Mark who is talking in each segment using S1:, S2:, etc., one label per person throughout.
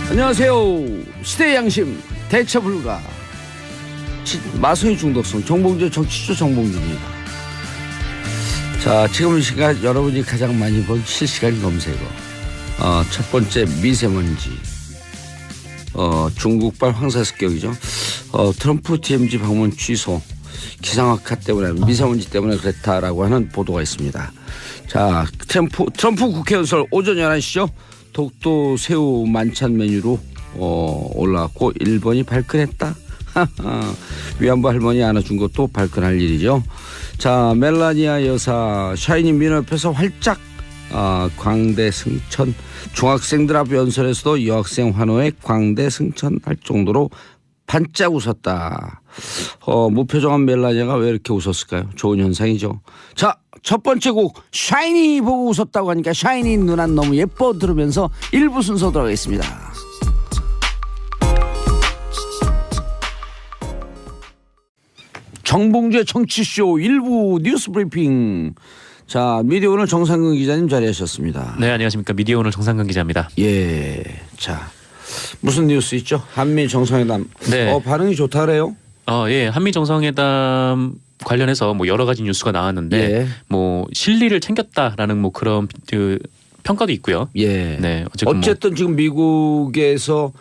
S1: 안녕하세요. 시대의 양심 대처 불가 마성의 중독성 정봉주 정치조 정봉주입니다. 자, 지금 이 시간 여러분이 가장 많이 본 실시간 검색어 첫 번째 미세먼지 중국발 황사습격이죠. 트럼프 DMZ 방문 취소 기상악화 때문에 미세먼지 때문에 그랬다라고 하는 보도가 있습니다. 자, 트럼프 국회의원 오전 11시죠. 독도 새우 만찬 메뉴로 올라왔고 일본이 발끈했다. 위안부 할머니 안아준 것도 발끈할 일이죠. 자, 멜라니아 여사 샤이니 민호 옆에서 활짝 광대 승천. 중학생들 앞 연설에서도 여학생 환호에 광대 승천할 정도로 반짝 웃었다. 무표정한 멜라니아가 왜 이렇게 웃었을까요? 좋은 현상이죠. 자, 첫 번째 곡 샤이니 보고 웃었다고 하니까 샤이니 누나 너무 예뻐 들으면서 1부 순서 들어가겠습니다. 정봉주의 정치쇼 1부 뉴스 브리핑. 자, 미디어 오늘 정상근 기자님 자리하셨습니다.
S2: 네, 안녕하십니까. 미디어 오늘 정상근 기자입니다.
S1: 예, 자 무슨 뉴스 있죠? 한미 정상회담.
S2: 네.
S1: 반응이 좋다래요?
S2: 예, 한미 정상회담 관련해서 뭐 여러 가지 뉴스가 나왔는데
S1: 예.
S2: 뭐 실리를 챙겼다라는 뭐 그런 평가도 있고요.
S1: 예.
S2: 네,
S1: 어쨌든 지금 미국에서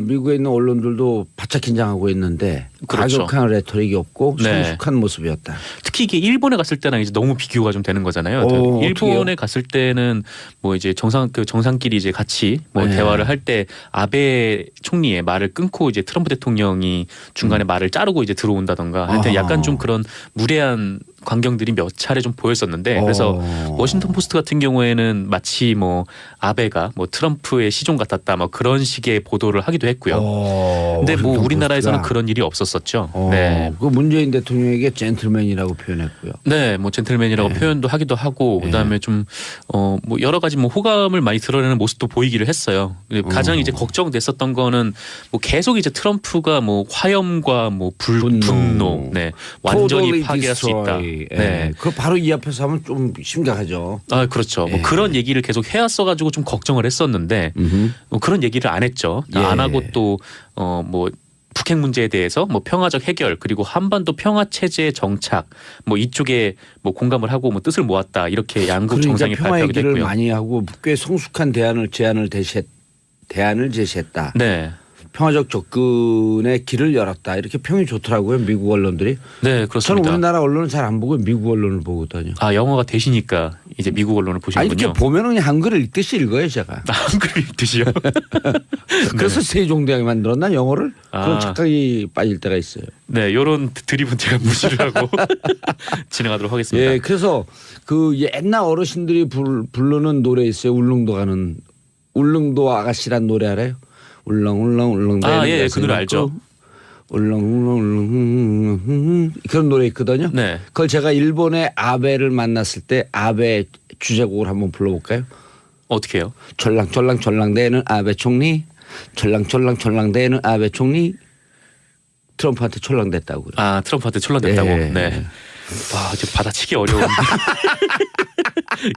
S1: 미국에 있는 언론들도 바짝 긴장하고 있는데
S2: 그렇죠.
S1: 과격한 레토릭이 없고
S2: 네.
S1: 성숙한 모습이었다.
S2: 특히 이게 일본에 갔을 때랑 이제 너무 비교가 좀 되는 거잖아요. 일본에
S1: 어떡해요? 갔을
S2: 때는 뭐 이제 정상끼리 이제 같이 뭐
S1: 네.
S2: 대화를 할 때 아베 총리의 말을 끊고 이제 트럼프 대통령이 중간에 말을 자르고 이제 들어온다던가 하여튼 약간 좀 그런 무례한 광경들이 몇 차례 좀 보였었는데 그래서 워싱턴 포스트 같은 경우에는 마치 뭐 아베가 뭐 트럼프의 시종 같았다 뭐 그런 식의 보도를 하기도 했고요. 근데 뭐 우리나라에서는 그런 일이 없었었죠. 네.
S1: 그 문재인 대통령에게 젠틀맨이라고 표현했고요.
S2: 네, 뭐 젠틀맨이라고 표현도 하기도 하고 그다음에 좀 뭐 여러 가지 뭐 호감을 많이 드러내는 모습도 보이기를 했어요. 가장 이제 걱정됐었던 거는 뭐 계속 이제 트럼프가 뭐 화염과 뭐 분노, 네, 완전히 파괴할 수 있다.
S1: 네, 그거 바로 이 앞에서 하면 좀 심각하죠.
S2: 아, 그렇죠. 뭐 그런 얘기를 계속 해왔어가지고 좀 걱정을 했었는데 뭐 그런 얘기를 안 했죠. 안 하고 또 뭐 북핵 문제에 대해서 뭐 평화적 해결 그리고 한반도 평화 체제 정착 뭐 이쪽에 뭐 공감을 하고 뭐 뜻을 모았다 이렇게 양국 정상이
S1: 평화
S2: 발표하기도
S1: 얘기를
S2: 했고요.
S1: 많이 하고 꽤 성숙한 대안을 제시했다.
S2: 네.
S1: 평화적 접근의 길을 열었다. 이렇게 평이 좋더라고요. 미국 언론들이.
S2: 네, 그렇습니다.
S1: 저는 우리나라 언론은 잘 안 보고 미국 언론을 보거든요.
S2: 아, 영어가 되시니까 이제 미국 언론을
S1: 아니
S2: 보시는군요.
S1: 이렇게 보면은 그냥 한글을 읽듯이 읽어요, 제가.
S2: 한글 읽듯이요?
S1: 그래서 세종대왕이 만들었나 영어를? 그런 착각이 빠질 때가 있어요.
S2: 네, 이런 드립은 제가 무시를 하고 진행하도록 하겠습니다.
S1: 예, 그래서 그 옛날 어르신들이 부르는 노래 있어요. 울릉도 아가씨란 노래 알아요? 울렁울렁
S2: 예, 그 노래 알죠.
S1: 울렁울렁 그런 노래 있거든요.
S2: 네.
S1: 그걸 제가 일본의 아베를 만났을 때 아베 주제곡을 한번 불러볼까요?
S2: 어떻게 해요?
S1: 졸랑대는 아베 총리, 졸랑대는 아베 총리. 트럼프한테 촐랑댔다고 그래요.
S2: 아, 트럼프한테 촐랑댔다고.
S1: 예.
S2: 네. 와, 이제 받아치기 어려운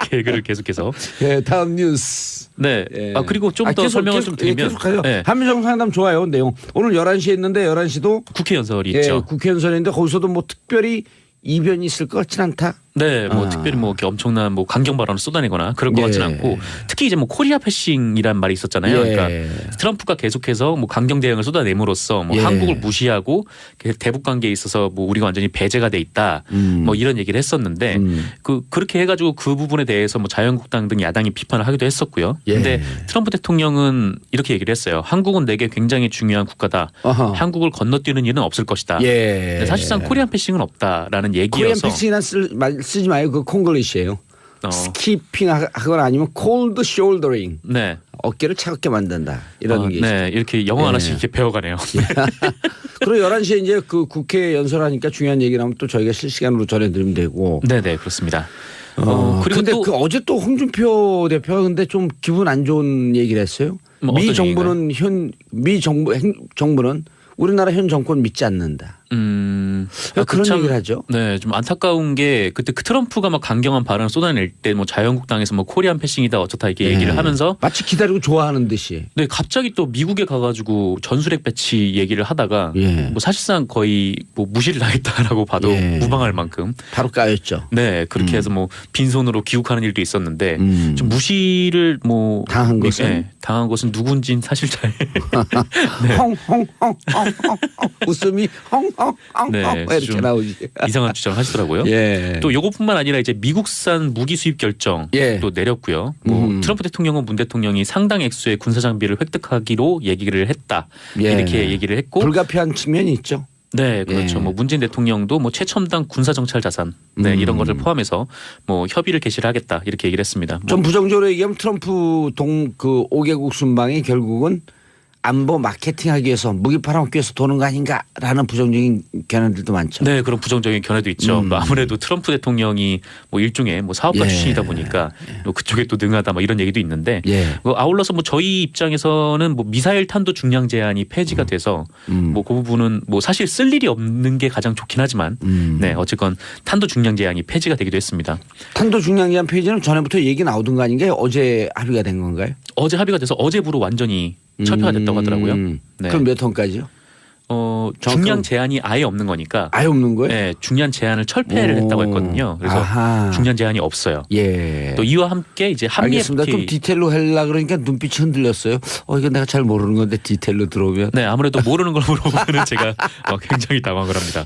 S2: 개그를 계속해서.
S1: 예, 다음 뉴스.
S2: 네.
S1: 예.
S2: 그리고 좀 더 설명을 좀 드리면
S1: 계속하죠.
S2: 네.
S1: 한미 정상회담 좋아요. 내용. 오늘 11시에 있는데 11시도
S2: 국회 연설이 있죠.
S1: 국회 연설인데 거기서도 뭐 특별히 이변이 있을 것 같진 않다.
S2: 네, 뭐 특별히 뭐 이렇게 엄청난 뭐 강경 발언을 쏟아내거나 그럴 것 같지는 않고 특히 이제 뭐 코리아 패싱이란 말이 있었잖아요. 그러니까 트럼프가 계속해서 뭐 강경 대응을 쏟아내므로써 뭐 한국을 무시하고 대북 관계에 있어서 뭐 우리가 완전히 배제가 돼 있다. 뭐 이런 얘기를 했었는데 그렇게 해가지고 그 부분에 대해서 뭐 자유한국당 등 야당이 비판을 하기도 했었고요. 근데 트럼프 대통령은 이렇게 얘기를 했어요. 한국은 내게 굉장히 중요한 국가다. 한국을 건너뛰는 일은 없을 것이다. 근데 사실상 코리안 패싱은 없다라는 얘기여서.
S1: 코리안 패싱이란 쓰지 마요. 그 콩글리시예요. 스키핑 하거나 아니면 콜드 숄더링.
S2: 네.
S1: 어깨를 차갑게 만든다. 이런 게.
S2: 네, 이렇게 영어 하나씩 이렇게 배워가네요.
S1: 그리고 11시에 이제 그 국회 연설하니까 중요한 얘기 나오면 또 저희가 실시간으로 전해드리면 되고.
S2: 네네, 그렇습니다.
S1: 그리고 근데 또 어제 또 홍준표 대표가 근데 좀 기분 안 좋은 얘기를 했어요.
S2: 뭐
S1: 미 정부는 우리나라 현 정권 믿지 않는다. 그런
S2: 참,
S1: 얘기를 하죠.
S2: 네, 좀 안타까운 게 그때 그 트럼프가 막 강경한 발언을 쏟아낼 때 뭐 자유한국당에서 뭐 코리안 패싱이다 어쩌다 이렇게 얘기를 하면서
S1: 마치 기다리고 좋아하는 듯이.
S2: 네, 갑자기 또 미국에 가가지고 전술핵 배치 얘기를 하다가 뭐 사실상 거의 뭐 무시를 당했다라고 봐도 무방할 만큼
S1: 바로 까였죠.
S2: 네, 그렇게 해서 뭐 빈손으로 귀국하는 일도 있었는데 좀 무시를 뭐
S1: 당한 것은
S2: 당한 것은 누군진 사실 잘
S1: 헝헝헝헝헝 웃음이 헝헝헝헝
S2: 네,
S1: 이렇게
S2: 좀
S1: 나오지.
S2: 이상한 주장을 하시더라고요. 또 이것뿐만 아니라 이제 미국산 무기 수입 결정 또 내렸고요. 뭐 트럼프 대통령은 문 대통령이 상당 액수의 군사 장비를 획득하기로 얘기를 했다. 이렇게 얘기를 했고
S1: 불가피한 측면이 있죠.
S2: 네, 그렇죠. 뭐 문재인 대통령도 뭐 최첨단 군사 정찰 자산 이런 것을 포함해서 뭐 협의를 개시를 하겠다 이렇게 얘기를 했습니다.
S1: 좀 부정적으로 얘기하면 트럼프 그 5개국 순방이 결국은 안보 마케팅하기 위해서 무기 팔아먹기 위해서 도는 거 아닌가라는 부정적인 견해들도 많죠.
S2: 네, 그런 부정적인 견해도 있죠. 뭐 아무래도 트럼프 대통령이 뭐 일종의 뭐 사업가 출신이다 보니까 뭐 그쪽에 또 능하다 뭐 이런 얘기도 있는데 뭐 아울러서 뭐 저희 입장에서는 뭐 미사일 탄도 중량 제한이 폐지가 돼서 뭐 그 부분은 뭐 사실 쓸 일이 없는 게 가장 좋긴 하지만 네, 어쨌건 탄도 중량 제한이 폐지가 되기도 했습니다.
S1: 탄도 중량 제한 폐지는 전에부터 얘기 나오던 거 아닌가요? 어제 합의가 된 건가요?
S2: 어제 합의가 돼서 어제부로 완전히 철폐가 됐다고 하더라고요. 네.
S1: 그럼 몇 톤까지요?
S2: 중량 제한이 아예 없는 거니까.
S1: 아예 없는 거예요?
S2: 네, 중량 제한을 철폐를 했다고 했거든요. 그래서 중량 제한이 없어요. 또 이와 함께 이제 한미
S1: 알겠습니다.
S2: FTA.
S1: 좀 디테일로 하려고 그러니까 눈빛이 흔들렸어요. 이거 내가 잘 모르는 건데 디테일로 들어오면.
S2: 네, 아무래도 모르는 걸 물어보면 제가 굉장히 당황을 합니다.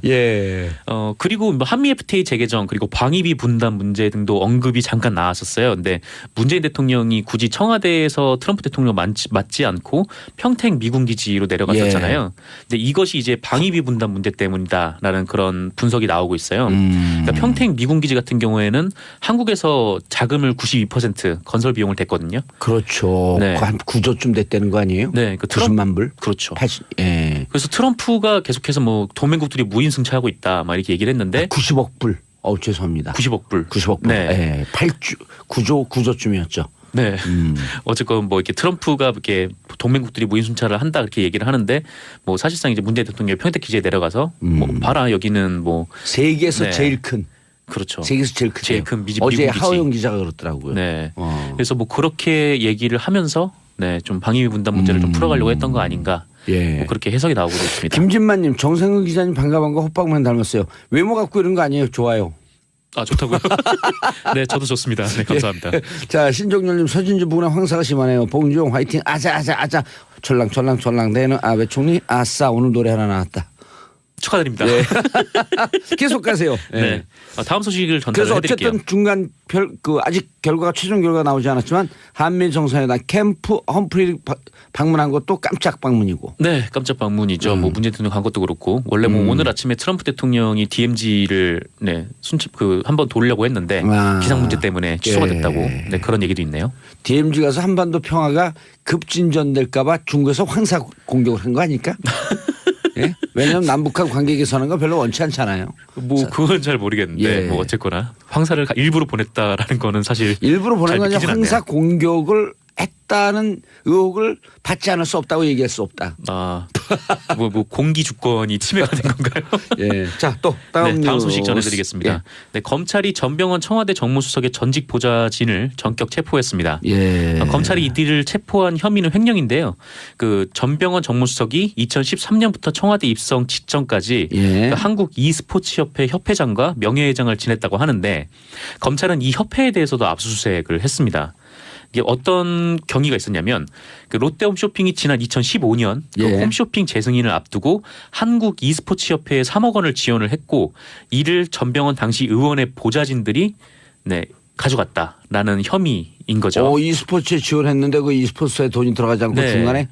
S2: 그리고 뭐 한미 FTA 재개정 그리고 방위비 분담 문제 등도 언급이 잠깐 나왔었어요. 근데 문재인 대통령이 굳이 청와대에서 트럼프 대통령 맞지 않고 평택 미군 기지로 내려갔었잖아요. 근데 이것이 이제 방위비 분담 문제 때문이다라는 그런 분석이 나오고 있어요. 그러니까 평택 미군 기지 같은 경우에는 한국에서 자금을 92% 건설 비용을 댔거든요.
S1: 그렇죠.
S2: 네.
S1: 한 9조쯤 됐다는 거 아니에요?
S2: 네, 그
S1: 90만 불.
S2: 그렇죠.
S1: 80.
S2: 그래서 트럼프가 계속해서 뭐 동맹국들이 무인승차하고 있다, 막 이렇게 얘기를 했는데
S1: 90억 불. 죄송합니다.
S2: 90억 불.
S1: 90억 불.
S2: 네.
S1: 9조쯤이었죠.
S2: 네. 어쨌건 뭐 이렇게 트럼프가 이렇게 동맹국들이 무인순찰을 한다 그렇게 얘기를 하는데 뭐 사실상 이제 문재인 대통령이 평택 기지에 내려가서 뭐 봐라 여기는 뭐
S1: 세계에서 제일 큰.
S2: 그렇죠.
S1: 세계에서 제일
S2: 큰
S1: 어제
S2: 미군 기지.
S1: 하호영 기자가 그렇더라고요.
S2: 네. 그래서 뭐 그렇게 얘기를 하면서 네, 좀 방위비 분담 문제를 좀 풀어가려고 했던 거 아닌가. 뭐 그렇게 해석이 나오고 있습니다.
S1: 김진만님, 정생근 기자님 반가반가 호빵만 닮았어요. 외모 갖고 이런 거 아니에요? 좋아요.
S2: 좋다고요? 네, 저도 좋습니다. 네, 감사합니다.
S1: 자, 신종렬님, 서진주 부근에 황사가 심하네요. 봉주용 화이팅. 아자. 철랑 대는 외총리 아싸 오늘 노래 하나 나왔다.
S2: 축하드립니다.
S1: 계속 가세요.
S2: 네. 다음 소식을
S1: 그래서
S2: 전달해드릴게요.
S1: 어쨌든 중간 아직 최종 결과가 나오지 않았지만 한미 정상회담 캠프 험프리 방문한 것도 깜짝 방문이고.
S2: 네, 깜짝 방문이죠. 뭐 문재인 대통령 간 것도 그렇고 원래 뭐 오늘 아침에 트럼프 대통령이 DMZ를 한번 돌려고 했는데 기상 문제 때문에 취소가 됐다고 그런 얘기도 있네요.
S1: DMZ 가서 한반도 평화가 급진전될까봐 중국에서 황사 공격을 한 거 아닐까? 왜냐하면 남북한 관계 개선하는 거 별로 원치 않잖아요.
S2: 뭐 그건 잘 모르겠는데 뭐 어쨌거나 황사를 일부러 보냈다라는 거는 사실
S1: 일부러 보낸 건 아니라 황사 공격을 했다는 의혹을 받지 않을 수 없다고 얘기할 수 없다.
S2: 뭐 공기 주권이 침해가 된 건가요?
S1: 자, 또 다음
S2: 소식 전해드리겠습니다. 네, 검찰이 전병헌 청와대 정무수석의 전직 보좌진을 전격 체포했습니다. 검찰이 이들을 체포한 혐의는 횡령인데요. 그 전병헌 정무수석이 2013년부터 청와대 입성 직전까지 그 한국 e스포츠협회 협회장과 명예회장을 지냈다고 하는데 검찰은 이 협회에 대해서도 압수수색을 했습니다. 이게 어떤 경위가 있었냐면 그 롯데 홈쇼핑이 지난 2015년 그 홈쇼핑 재승인을 앞두고 한국 e스포츠협회에 3억 원을 지원을 했고 이를 전병헌 당시 의원의 보좌진들이 가져갔다라는 혐의인 거죠.
S1: e스포츠에 지원했는데 그 e스포츠에 돈이 들어가지 않고 중간에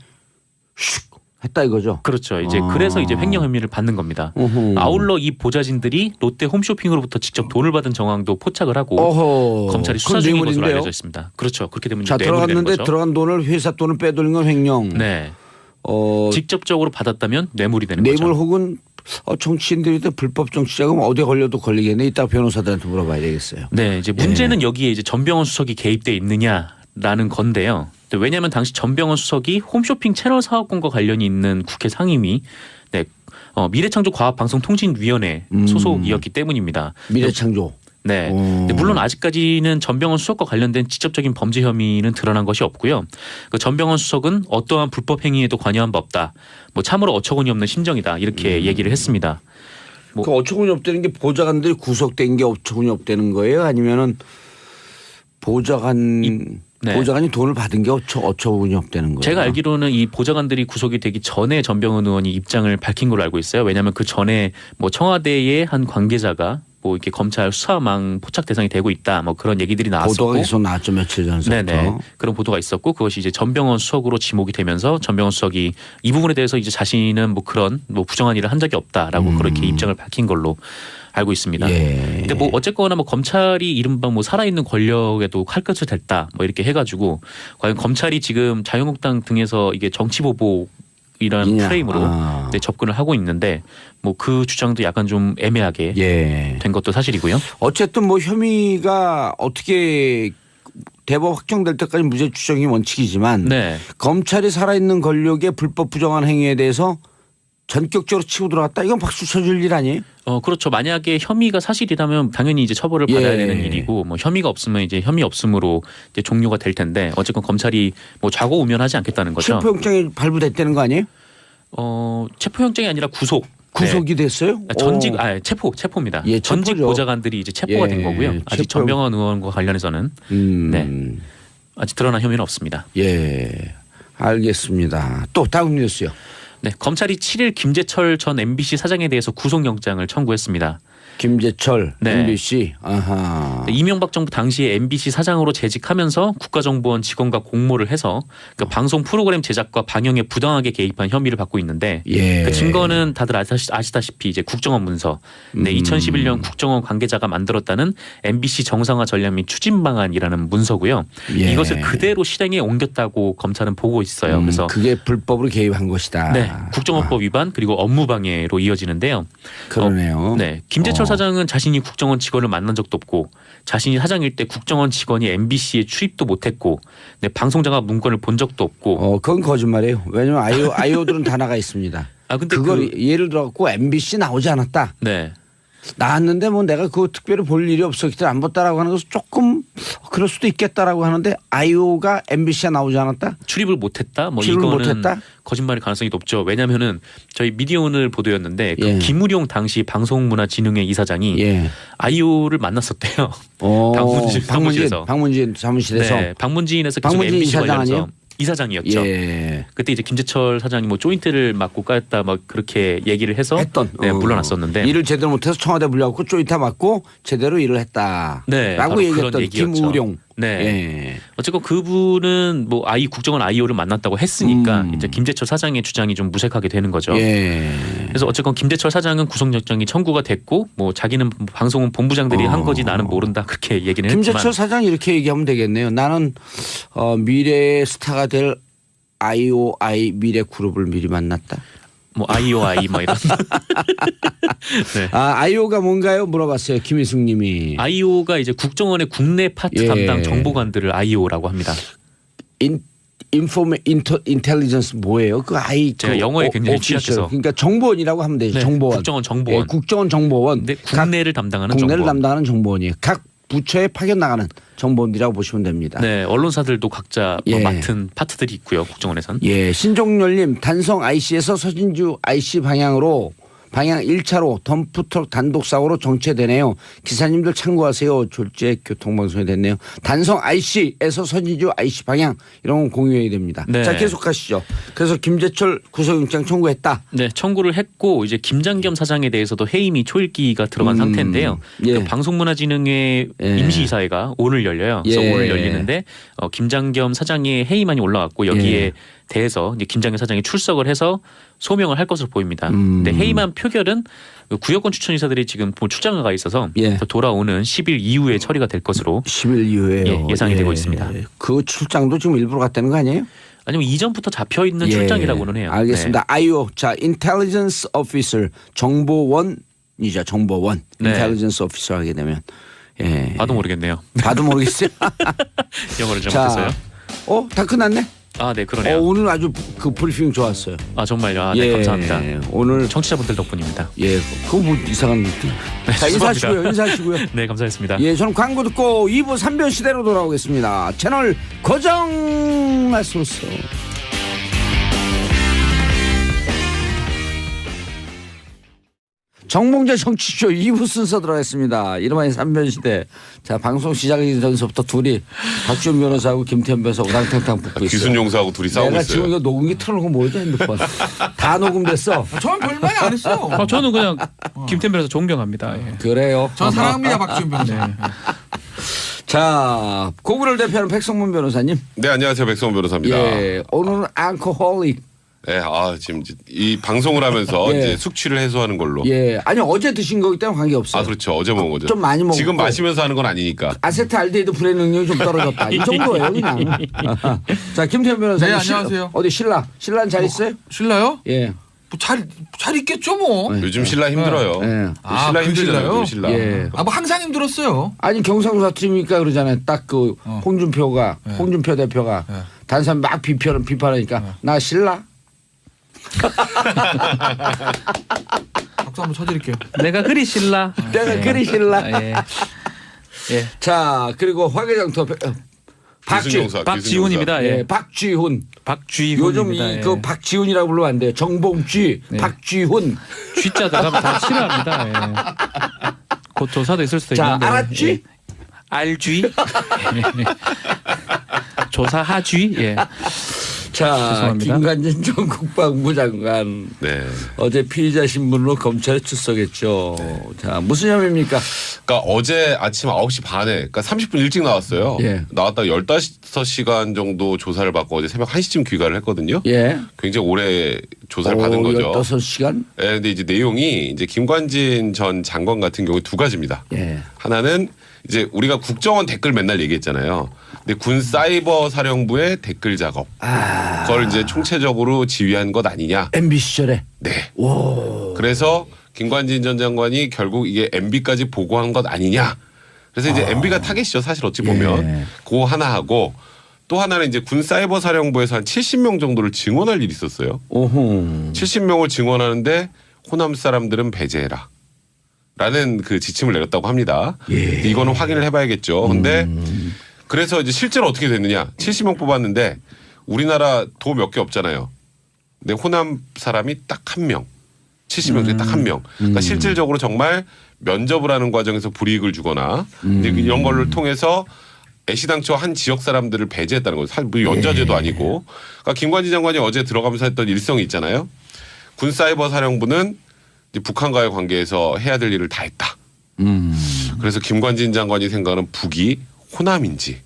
S1: 슉 했다 이거죠.
S2: 그렇죠. 이제 그래서 이제 횡령 혐의를 받는 겁니다. 아울러 이 보좌진들이 롯데 홈쇼핑으로부터 직접 돈을 받은 정황도 포착을 하고 검찰이 수사 중인 것으로 알려져 있습니다. 그렇죠. 그렇게 되면
S1: 자, 들어갔는데 들어간 돈을 회사 돈을 빼돌린 건 횡령.
S2: 직접적으로 받았다면 뇌물이 되는 거죠.
S1: 뇌물 혹은 정치인들이 불법 정치자금 어디에 걸려도 걸리겠네. 이따 변호사들한테 물어봐야 되겠어요.
S2: 네, 이제 문제는 여기에 이제 전병헌 수석이 개입돼 있느냐라는 건데요. 왜냐하면 당시 전병헌 수석이 홈쇼핑 채널 사업권과 관련이 있는 국회 상임위 미래창조과학방송통신위원회 소속이었기 때문입니다.
S1: 미래창조.
S2: 네. 근데 물론 아직까지는 전병헌 수석과 관련된 직접적인 범죄 혐의는 드러난 것이 없고요. 그 전병헌 수석은 어떠한 불법 행위에도 관여한 바 없다. 뭐 참으로 어처구니 없는 심정이다. 이렇게 얘기를 했습니다.
S1: 그 어처구니 없다는 게 보좌관들이 구속된 게 어처구니 없다는 거예요? 아니면은 보좌관이 돈을 받은 게 어처구니 없다는 거예요?
S2: 제가 알기로는 이 보좌관들이 구속이 되기 전에 전병헌 의원이 입장을 밝힌 걸로 알고 있어요. 왜냐하면 그 전에 뭐 청와대의 한 관계자가 뭐 이렇게 검찰 수사망 포착 대상이 되고 있다. 뭐 그런 얘기들이 나왔었고.
S1: 보도가 계속 나왔죠. 며칠 전부터.
S2: 네네. 그런 보도가 있었고 그것이 이제 전병헌 수석으로 지목이 되면서 전병헌 수석이 이 부분에 대해서 이제 자신은 뭐 그런 뭐 부정한 일을 한 적이 없다라고 그렇게 입장을 밝힌 걸로 알고 있습니다.
S1: 예.
S2: 근데 뭐 어쨌거나 뭐 검찰이 이른바 뭐 살아있는 권력에도 칼끝을 댔다 뭐 이렇게 해가지고 과연 검찰이 지금 자유한국당 등에서 이게 정치보복 이런 프레임으로 접근을 하고 있는데 뭐 그 주장도 약간 좀 애매하게 된 것도 사실이고요.
S1: 어쨌든 뭐 혐의가 어떻게 대법 확정될 때까지 무죄 추정이 원칙이지만 검찰이 살아있는 권력의 불법 부정한 행위에 대해서 전격적으로 치고 들어갔다. 이건 박수 쳐줄 일 아니에요?
S2: 그렇죠. 만약에 혐의가 사실이라면 당연히 이제 처벌을 받아야 되는 일이고 뭐 혐의가 없으면 이제 혐의 없음으로 이제 종료가 될 텐데 어쨌건 검찰이 뭐 좌고우면하지 않겠다는 거죠.
S1: 체포영장이 발부됐다는 거 아니에요?
S2: 체포영장이 아니라
S1: 구속이 됐어요?
S2: 체포입니다.
S1: 예,
S2: 전직 보좌관들이 이제 체포가 된 거고요. 아직 전병헌 의원과 관련해서는 아직 드러난 혐의는 없습니다.
S1: 예, 알겠습니다. 또 다음 뉴스요.
S2: 네, 검찰이 7일 김재철 전 MBC 사장에 대해서 구속영장을 청구했습니다.
S1: 김재철 MBC. 아하.
S2: 이명박 정부 당시에 MBC 사장으로 재직하면서 국가정보원 직원과 공모를 해서 그 방송 프로그램 제작과 방영에 부당하게 개입한 혐의를 받고 있는데 그 증거는 다들 아시다시피 이제 국정원 문서. 2011년 국정원 관계자가 만들었다는 MBC 정상화 전략 및 추진 방안이라는 문서고요. 이것을 그대로 실행에 옮겼다고 검찰은 보고 있어요. 그래서
S1: 그게 불법으로 개입한 것이다.
S2: 네, 국정원법 위반 그리고 업무방해로 이어지는데요.
S1: 그러네요.
S2: 김재철 사장은 자신이 국정원 직원을 만난 적도 없고 자신이 사장일 때 국정원 직원이 MBC에 출입도 못했고 방송장악 문건을 본 적도 없고.
S1: 그건 거짓말이에요. 왜냐하면 아이오들은 다 나가 있습니다.
S2: 근데
S1: 그걸 예를 들어갖고 MBC 나오지 않았다. 나왔는데 뭐 내가 그거 특별히 볼 일이 없었기 때문에 안 봤다라고 하는 것은 조금 그럴 수도 있겠다라고 하는데 아이오가 MBC에 나오지 않았다?
S2: 출입을 못했다? 뭐 이거는 거짓말일 가능성이 높죠. 왜냐하면은 저희 미디어오늘 보도였는데 그 김우룡 당시 방송문화진흥회 이사장이 아이오를 만났었대요.
S1: 방문진 사무실에서.
S2: 네, 방문진에서 계속
S1: 방문진
S2: MBC
S1: 이사장
S2: 관련해서
S1: 아니에요?
S2: 이사장이었죠. 그때 이제 김재철 사장이 뭐 조인트를 맞고 까였다 막 그렇게 얘기를 해서 물러났었는데
S1: 일을 제대로 못해서 청와대 불려갖고 조인트 맞고 제대로 일을 했다라고 얘기했던 김우룡.
S2: 어쨌건 그분은 뭐 국정원 아이오를 만났다고 했으니까 이제 김재철 사장의 주장이 좀 무색하게 되는 거죠. 그래서 어쨌건 김재철 사장은 구속영장이 청구가 됐고 뭐 자기는 방송은 본부장들이 한 거지 나는 모른다 그렇게 얘기는 했지만.
S1: 김재철 사장 이렇게 얘기하면 되겠네요. 나는 미래의 스타가 될 IOI 미래 그룹을 미리 만났다.
S2: 뭐 IOI 뭐 이런.
S1: 아이오가 뭔가요? 물어봤어요. 김희숙 님이.
S2: 아이오가 이제 국정원의 국내 파트 담당 정보관들을 아이오라고 합니다.
S1: 인텔리전스 뭐예요?
S2: 제가 영어에 굉장히 취약해서.
S1: 그러니까 정보원이라고 하면 되죠. 정보원.
S2: 국정원 정보원.
S1: 국정원 정보원.
S2: 국내를 담당하는
S1: 국내를 담당하는 정보원이에요. 각 부처에 파견 나가는 정보원들이라고 보시면 됩니다.
S2: 언론사들도 각자 맡은 파트들이 있고요. 국정원에선.
S1: 신종렬님 단성 IC에서 서진주 IC 방향 1차로 덤프트럭 단독사고로 정체되네요. 기사님들 참고하세요. 졸지에 교통방송이 됐네요. 단성 IC에서 서진주 IC 방향 이런 건 공유해야 됩니다. 자 계속 가시죠. 그래서 김재철 구속영장 청구했다.
S2: 청구를 했고 이제 김장겸 사장에 대해서도 해임이 초읽기가 들어간 상태인데요. 방송문화진흥회 임시이사회가 오늘 열려요. 그래서 오늘 열리는데 김장겸 사장의 해임안이 올라왔고 여기에 대해서 이제 김장겸 사장이 출석을 해서 소명을 할 것으로 보입니다. 근데 해임안 표결은 구여권 추천이사들이 지금 출장을 가 있어서 돌아오는 10일 이후에 처리가 될 것으로
S1: 10일 이후에요.
S2: 예상이 되고 있습니다.
S1: 그 출장도 지금 일부러 갔다는 거 아니에요?
S2: 아니면 이전부터 잡혀 있는 출장이라고는 해요.
S1: 알겠습니다. IO 자 Intelligence Officer 정보원이죠. 정보원 Intelligence Officer 하게 되면
S2: 봐도 모르겠네요.
S1: 봐도 모르겠어요.
S2: 영어를 잘못했어요.
S1: 다 끝났네.
S2: 아, 네, 그러네요.
S1: 오늘 아주 그 브리핑 좋았어요.
S2: 아, 정말요. 아, 네, 감사합니다.
S1: 오늘
S2: 청취자분들 덕분입니다.
S1: 예, 그거 뭐 이상한
S2: 네,
S1: 자,
S2: 죄송합니다.
S1: 인사하시고요.
S2: 네, 감사했습니다.
S1: 예, 저는 광고 듣고 2부 3변 시대로 돌아오겠습니다. 채널 고정하소서. 정봉재 정치쇼 2부 순서 들어가겠습니다. 이름하여 3변 시대. 자, 방송 시작하기 전서부터 둘이 박지원 변호사하고 김태현 변호사 우당탕탕 붙고 있어요.
S3: 기순용사하고 둘이 싸우고
S1: 내가
S3: 있어요.
S1: 지금 이거 녹음기 틀어놓은 거 모르죠, 핸드폰. 다 녹음됐어.
S4: 저는 별말 안 했어요.
S2: 저는 그냥 김태현 변호사 존경합니다. 예.
S1: 그래요.
S4: 전 사랑합니다 박지원 변호사.
S1: 자, 고구를 대표하는 백성문 변호사님.
S3: 네, 안녕하세요. 백성원 변호사입니다.
S1: 예, 오늘은 앙코홀릭.
S3: 네, 지금 이 방송을 하면서
S1: 예.
S3: 이제 숙취를 해소하는 걸로.
S1: 예, 아니 어제 드신 거기 때문에 관계 없어요.
S3: 그렇죠. 어제 먹은 거죠.
S1: 좀 많이 먹고.
S3: 지금 마시면서 하는 건 아니니까.
S1: 아세트알데히드 불의 능력이 좀 떨어졌다. 이 정도예요, 그냥. 자, 김태현 변호사님.
S4: 네, 안녕하세요.
S1: 어디 신라는 잘 있어요?
S4: 신라요?
S1: 예.
S4: 뭐 잘 있겠죠 뭐.
S3: 요즘 신라 힘들어요.
S1: 예.
S3: 신라
S4: 그
S3: 힘들잖아요.
S4: 신라요?
S3: 신라.
S1: 예.
S4: 뭐 항상 힘들었어요.
S1: 아니 경상도 사투리니까 그러잖아요. 딱 그 홍준표 대표가 단산 막 비판하니까 나 신라.
S4: 박수 한번 쳐드릴게요.
S2: 내가 그리 신라.
S1: 내가 그리 신라.
S2: 예. 예.
S1: 자, 그리고 화개장터
S3: 기순용사,
S2: 박지훈입니다.
S1: 예,
S2: 예.
S1: 박쥐훈.
S2: 박쥐훈입니다.
S1: 요즘
S2: 예.
S1: 그 박지훈이라고 불러면 안 돼요. 정봉쥐,
S2: 네.
S1: 박쥐훈.
S2: 쥐자 들어가면 다 싫어합니다. 예. 곧 조사도 있을 수도
S1: 자,
S2: 있는데.
S1: 알았쥐?
S2: 예. 알쥐. 조사하쥐. 예.
S1: 자,
S2: 죄송합니다.
S1: 김관진 전 국방부 장관
S3: 네.
S1: 어제 피의자 신분으로 검찰에 출석했죠. 자, 무슨 혐의입니까?
S3: 그러니까 어제 아침 9시 반에 그러니까 30분 일찍 나왔어요.
S1: 예.
S3: 나왔다가 15시간 정도 조사를 받고 어제 새벽 1시쯤 귀가를 했거든요.
S1: 예.
S3: 굉장히 오래 조사를 받은 거죠.
S1: 15시간?
S3: 예, 근데 이제 내용이 이제 김관진 전 장관 같은 경우 두 가지입니다.
S1: 예.
S3: 하나는 이제 우리가 국정원 댓글 맨날 얘기했잖아요. 근데 군 사이버 사령부의 댓글 작업. 그걸 이제 총체적으로 지휘한 것 아니냐.
S1: MB 시절에.
S3: 네.
S1: 오.
S3: 그래서 김관진 전 장관이 결국 이게 MB까지 보고한 것 아니냐. 그래서 이제 MB가 타겟이죠. 사실 어찌 보면.
S1: 예.
S3: 그거 하나 하고 또 하나는 이제 군 사이버 사령부에서 한 70명 정도를 증언할 일이 있었어요.
S1: 오호.
S3: 70명을 증언하는데 호남 사람들은 배제해라. 라는 그 지침을 내렸다고 합니다.
S1: 예.
S3: 이거는 확인을 해봐야겠죠. 근데 그래서 이제 실제로 어떻게 됐느냐. 70명 뽑았는데 우리나라 도 몇 개 없잖아요. 근데 호남 사람이 딱 한 명. 70명 중에 딱 한 명. 그러니까 실질적으로 정말 면접을 하는 과정에서 불이익을 주거나 이제 이런 걸를 통해서 애시당초 한 지역 사람들을 배제했다는 거죠. 사실 뭐 연좌제도 아니고. 그러니까 김관진 장관이 어제 들어가면서 했던 일성이 있잖아요. 군 사이버 사령부는 이제 북한과의 관계에서 해야 될 일을 다 했다. 그래서 김관진 장관이 생각하는 북이 호남인지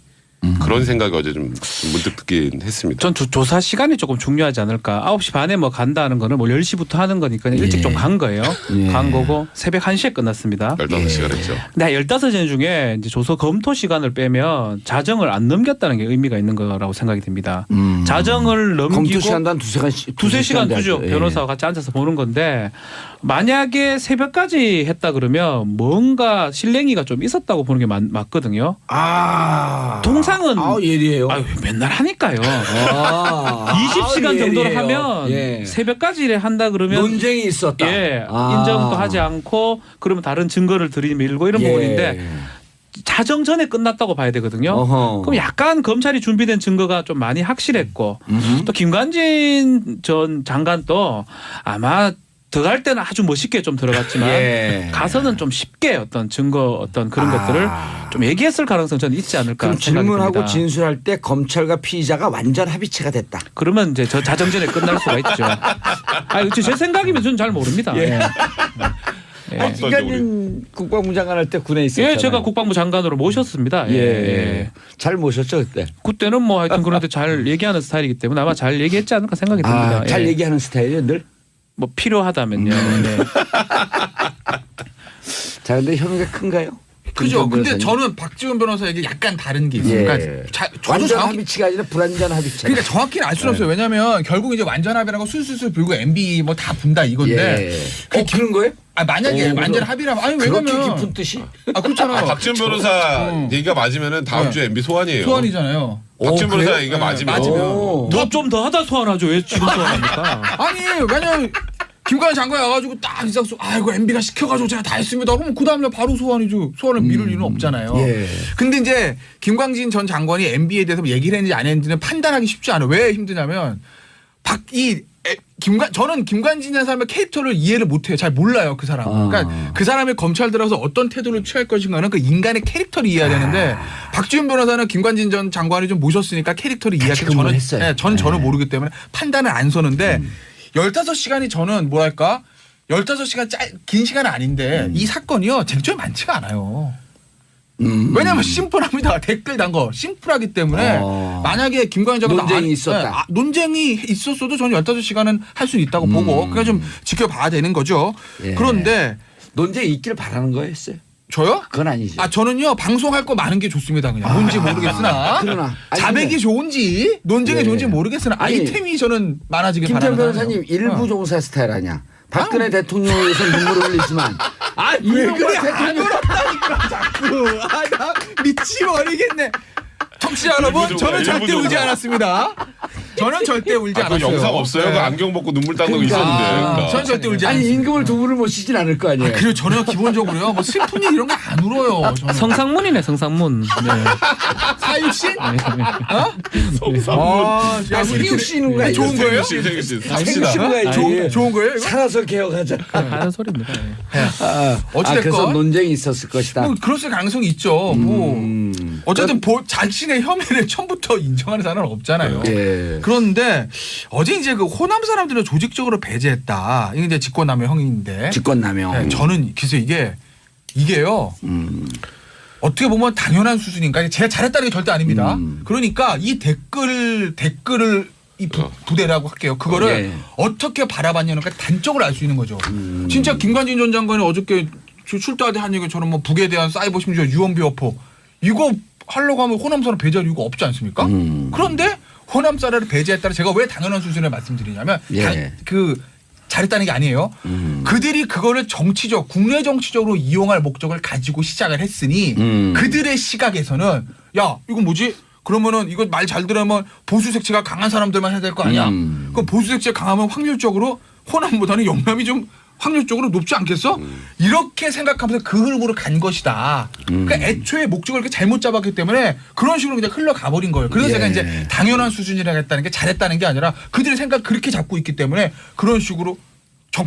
S3: 그런 생각이 어제 좀 문득 듣긴 했습니다.
S5: 전 조사 시간이 조금 중요하지 않을까. 9시 반에 뭐 간다는 거는 뭐 10시부터 하는 거니까 일찍 좀 간 거예요. 간 거고 새벽 1시에 끝났습니다.
S3: 15시간 했죠.
S5: 근데 15시간 중에 이제 조서 검토 시간을 빼면 자정을 안 넘겼다는 게 의미가 있는 거라고 생각이 듭니다. 자정을
S1: 검토
S5: 넘기고
S1: 시간도 한 두세 시간.
S5: 두세 시간 두죠. 변호사와 같이 앉아서 보는 건데 만약에 새벽까지 했다 그러면 뭔가 실랭이가 좀 있었다고 보는 게 맞거든요. 통상은
S1: 예리해요.
S5: 아유, 맨날 하니까요.
S1: 아,
S5: 20시간 정도를
S1: 예리해요.
S5: 하면
S1: 예.
S5: 새벽까지 한다 그러면
S1: 논쟁이 있었다.
S5: 예,
S1: 아.
S5: 인정도 하지 않고 그러면 다른 증거를 들이밀고 이런
S1: 예.
S5: 부분인데 자정 전에 끝났다고 봐야 되거든요.
S1: 어허.
S5: 그럼 약간 검찰이 준비된 증거가 좀 많이 확실했고 또 김관진 전 장관도 아마 들어갈 때는 아주 멋있게 좀 들어갔지만
S1: 예.
S5: 가서는 좀 쉽게 어떤 증거 어떤 그런 것들을 좀 얘기했을 가능성은 저는 있지 않을까
S1: 그럼
S5: 생각이
S1: 질문하고
S5: 듭니다.
S1: 진술할 때 검찰과 피의자가 완전 합의체가 됐다.
S5: 그러면 이제 저 자정전에 끝날 수가 있죠. 아, 제 생각이면 저는 잘 모릅니다.
S1: 예.
S5: 예.
S1: 김관진 국방부 장관 할 때 군에 있었잖아요.
S5: 예, 제가 국방부 장관으로 모셨습니다. 예.
S1: 예. 잘 모셨죠 그때.
S5: 그때는 뭐 하여튼 그런데 잘 얘기하는 스타일이기 때문에 아마 잘 얘기했지 않을까 생각이 듭니다.
S1: 잘
S5: 예.
S1: 얘기하는 스타일이에요 늘.
S5: 뭐 필요하다면요. 네.
S1: 자 근데 혐의가 큰가요?
S4: 그죠.
S1: 김태현
S4: 근데
S1: 변호사님?
S4: 저는 박지원 변호사에게 약간 다른 게 있어요.
S1: 예.
S4: 그러니까 저도
S1: 완전
S4: 정확히
S1: 합의체가 아니라 불완전 합의체.
S4: 그러니까 정확히는 알 수는 없어요. 왜냐하면 결국 이제 완전 합의라고 술술술 불고 MB 뭐 다 분다 이건데.
S1: 그 그런 거예요?
S4: 만약에 완전 합의라면 아니
S1: 그렇게
S4: 왜냐면
S1: 깊은 뜻이?
S4: 그렇잖아요.
S3: 박지원 변호사 얘기가 맞으면은 다음
S4: 네.
S3: 주에 MB 소환이에요.
S4: 소환이잖아요.
S3: 박준
S1: 그래요?
S3: 변호사 얘기가 맞으면
S4: 맞으면.
S5: 더 좀 더 하다 소환하죠. 왜 지금 소환합니까?
S4: 아니 왜냐면 김관진 장관이 와가지고 딱 이상수 아이고 MB가 시켜가지고 제가 다 했습니다. 그러면 그 다음날 바로 소환이죠. 소환을 미룰 일은 없잖아요.
S1: 예.
S4: 근데 이제 김광진 전 장관이 MB에 대해서 얘기를 했는지 안 했는지는 판단하기 쉽지 않아요. 왜 힘드냐면 저는 김관진이라는 사람의 캐릭터를 이해를 못해요. 잘 몰라요 그 사람. 그러니까 그 사람이 검찰 들어서 어떤 태도를 취할 것인가는 그 인간의 캐릭터를 이해해야 되는데 박지훈 변호사는 김관진 전 장관이 좀 모셨으니까 캐릭터를 이해하기
S1: 근무를 했어요.
S4: 네, 저는 모르기 때문에 판단을 안 서는데 15시간이 저는 뭐랄까 15시간 긴 시간은 아닌데 이 사건이요 쟁점이 많지가 않아요. 왜냐하면 심플합니다. 댓글 단 거 심플하기 때문에 만약에 김광진 장관
S1: 논쟁이 있었다.
S4: 논쟁이 있었어도 저는 15시간은 할 수 있다고 보고 그러니까 좀 지켜봐야 되는 거죠.
S1: 예.
S4: 그런데
S1: 논쟁이 있길 바라는 거였어요.
S4: 저요?
S1: 그건 아니죠.
S4: 저는요 방송할 거 많은 게 좋습니다. 그냥 뭔지 모르겠으나
S1: 그러나 아니,
S4: 자백이
S1: 근데-
S4: 좋은지 논쟁이
S1: 예.
S4: 좋은지 모르겠으나
S1: 아니,
S4: 아이템이 저는 많아지길
S1: 김태현
S4: 바라는
S1: 변호사님
S4: 사람이에요.
S1: 일부 종사 스타일 아니야. 박근혜 대통령에서 눈물을 흘리지만
S4: 왜
S1: 이명박
S4: 그래
S1: 대통령
S4: 안 어렵다니까 자꾸 나 미치버리겠네. 청취자 여러분
S3: 일부
S4: 저는
S3: 종가,
S4: 절대
S3: 일부
S4: 울지
S3: 종가.
S4: 않았습니다. 저는 절대 울지
S3: 그
S4: 않았어요.
S3: 영상 없어요?
S4: 네.
S3: 그 안경 벗고 눈물 닦는 거
S1: 그러니까.
S3: 있었는데. 그러니까.
S4: 저는 절대 울지
S1: 아니
S4: 않습니다.
S1: 임금을 두 분을 모시진 않을 거 아니에요.
S4: 그리고 저는 기본적으로요 뭐 슬픈 일 이런 거 안 울어요. 저는.
S5: 성상문이네 성상문. 네.
S4: 사육신?
S3: 성상문.
S4: 야,
S1: 생육신인 거야.
S4: 좋은 거예요?
S3: 생신 삽시다.
S1: 생육신 거야.
S4: 좋은 거예요? 이거?
S1: 살아서 개혁하자.
S5: 하는 소리입니다. 예.
S4: 어찌됐건.
S1: 그래서 논쟁이 있었을 것이다.
S4: 뭐 그럴 가능성이 있죠. 뭐 어쨌든 자신의 혐의를 처음부터 인정하는 사람은 없잖아요.
S1: 예.
S4: 그런데 어제 이제 그 호남 사람들을 조직적으로 배제했다. 이게 이제 직권남용형인데.
S1: 직권남용.
S4: 네, 저는 그래서 이게요. 어떻게 보면 당연한 수준인가. 제가 잘했다는 게 절대 아닙니다. 그러니까 이 댓글을 이 부대라고 할게요. 그거를
S1: 예.
S4: 어떻게 바라봤냐니까 단적으로 알 수 있는 거죠. 진짜 김관진 전 장관이 어저께 출두할 때 한 얘기 저는 뭐 북에 대한 사이버 심지어 유언비 어포 이거 하려고 하면 호남 사람 배제할 이유가 없지 않습니까? 그런데 호남 사람을 배제했다는 제가 왜 당연한 수준을 말씀드리냐면
S1: 예.
S4: 잘했다는 게 아니에요. 그들이 그거를 국내 정치적으로 이용할 목적을 가지고 시작을 했으니 그들의 시각에서는 야 이건 뭐지? 그러면은 이거 말 잘 들으면 보수 색채가 강한 사람들만 해야 될 거 아니야? 그 보수 색채 강하면 확률적으로 호남보다는 영남이 좀 확률적으로 높지 않겠어? 이렇게 생각하면서 그 흐름으로 간 것이다. 그러니까 애초에 목적을 이렇게 잘못 잡았기 때문에 그런 식으로 그냥 흘러가 버린 거예요. 그래서
S1: 예.
S4: 제가 이제 당연한 수준이라 했다는 게 잘했다는 게 아니라 그들의 생각 그렇게 잡고 있기 때문에 그런 식으로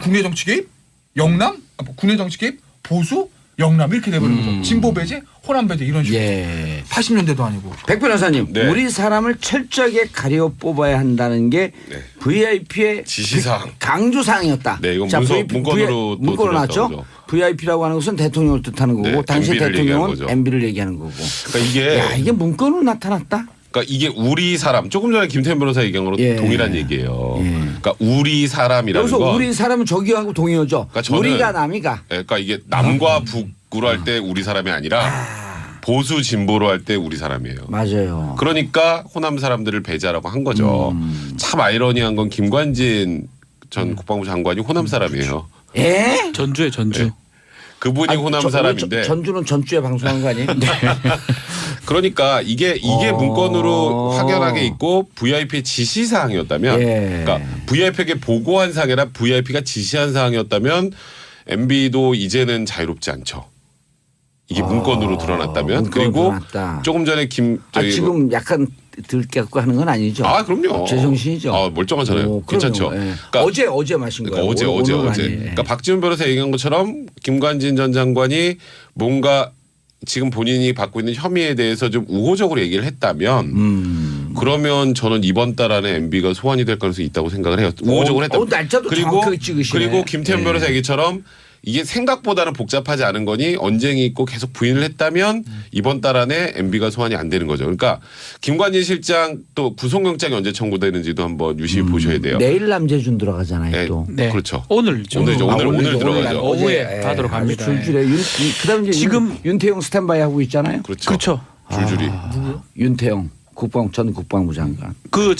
S4: 국내 정치 개입, 영남, 국내 정치 개입, 보수, 영남 이렇게 돼버린 거죠. 진보 배제, 호남 배제 이런 식으로.
S1: 예.
S4: 80년대도 아니고.
S1: 백 변호사님,
S3: 네.
S1: 우리 사람을 철저하게 가려 뽑아야 한다는 게
S3: 네.
S1: VIP의
S3: 지시사항.
S1: 강조 사항이었다.
S3: 네, 이건 문건으로 또
S1: 문건으로 나왔죠.
S3: 들었다고
S1: VIP라고 하는 것은 대통령을 뜻하는 거고
S3: 네,
S1: 당시
S3: MB를 얘기하는
S1: 대통령은
S3: 거죠.
S1: MB를 얘기하는 거고.
S3: 그러니까
S1: 야, 이게 문건으로 나타났다.
S3: 그러니까 이게 우리 사람 조금 전에 김태현 변호사 얘기한 거로
S1: 예.
S3: 동일한 얘기예요.
S1: 예.
S3: 그러니까 우리 사람이라는
S1: 여기서
S3: 건
S1: 우리 사람은 저기하고 동의어죠.
S3: 그러니까 저는-
S1: 우리가 남이가.
S3: 그러니까 이게 남과 북으로 할 때 우리 사람이 아니라 보수 진보로 할 때 우리 사람이에요.
S1: 맞아요.
S3: 그러니까 호남 사람들을 배제하라고 한 거죠. 참 아이러니한 건 김관진 전 국방부 장관이 호남 사람이에요.
S1: 예?
S5: 전주에 전주.
S3: 네. 그분이 호남 사람인데
S1: 전주는 전주에 방송한 거 아니에요?
S3: 그러니까 이게 문건으로 확연하게 있고 VIP의 지시 사항이었다면
S1: 예.
S3: 그러니까 VIP에게 보고한 사항이 아니라 VIP가 지시한 사항이었다면 MB도 이제는 자유롭지 않죠. 이게 문건으로 드러났다면
S1: 문건으로
S3: 그리고
S1: 드러났다.
S3: 조금 전에
S1: 지금 약간 들깨갖고 하는 건 아니죠.
S3: 그럼요.
S1: 제정신이죠.
S3: 멀쩡하잖아요.
S1: 오,
S3: 괜찮죠.
S1: 그럼요. 예.
S3: 그러니까
S1: 어제 마신
S3: 그러니까
S1: 거예요.
S3: 어제.
S1: 오늘은 아니에요.
S3: 그러니까 박지훈 변호사 얘기한 것처럼 김관진 전 장관이 뭔가 지금 본인이 받고 있는 혐의에 대해서 좀 우호적으로 얘기를 했다면 그러면 저는 이번 달 안에 MB가 소환이 될 가능성이 있다고 생각을 해요. 우호적으로 했다면.
S1: 날짜도 정확하게 찍으시네.
S3: 그리고 김태현
S1: 예.
S3: 변호사 얘기처럼 이게 생각보다는 복잡하지 않은 거니 언쟁이 있고 계속 부인을 했다면 이번 달 안에 MB가 소환이 안 되는 거죠. 그러니까 김관진 실장 또 구속영장이 언제 청구되는지도 한번 유심히 보셔야 돼요.
S1: 내일 남재준 들어가잖아요.
S3: 네.
S1: 또.
S5: 네.
S3: 그렇죠.
S5: 오늘죠.
S3: 오늘이죠. 오늘
S1: 오늘이죠.
S3: 들어가죠.
S1: 오늘
S5: 오후에
S1: 어제,
S5: 가도록
S1: 아주
S5: 합니다.
S1: 줄줄에 그다음에 이제
S5: 지금-
S1: 윤태용 스탠바이 하고 있잖아요.
S3: 그렇죠.
S5: 그렇죠.
S3: 줄줄이.
S1: 윤태용 전 국방부 장관.
S5: 그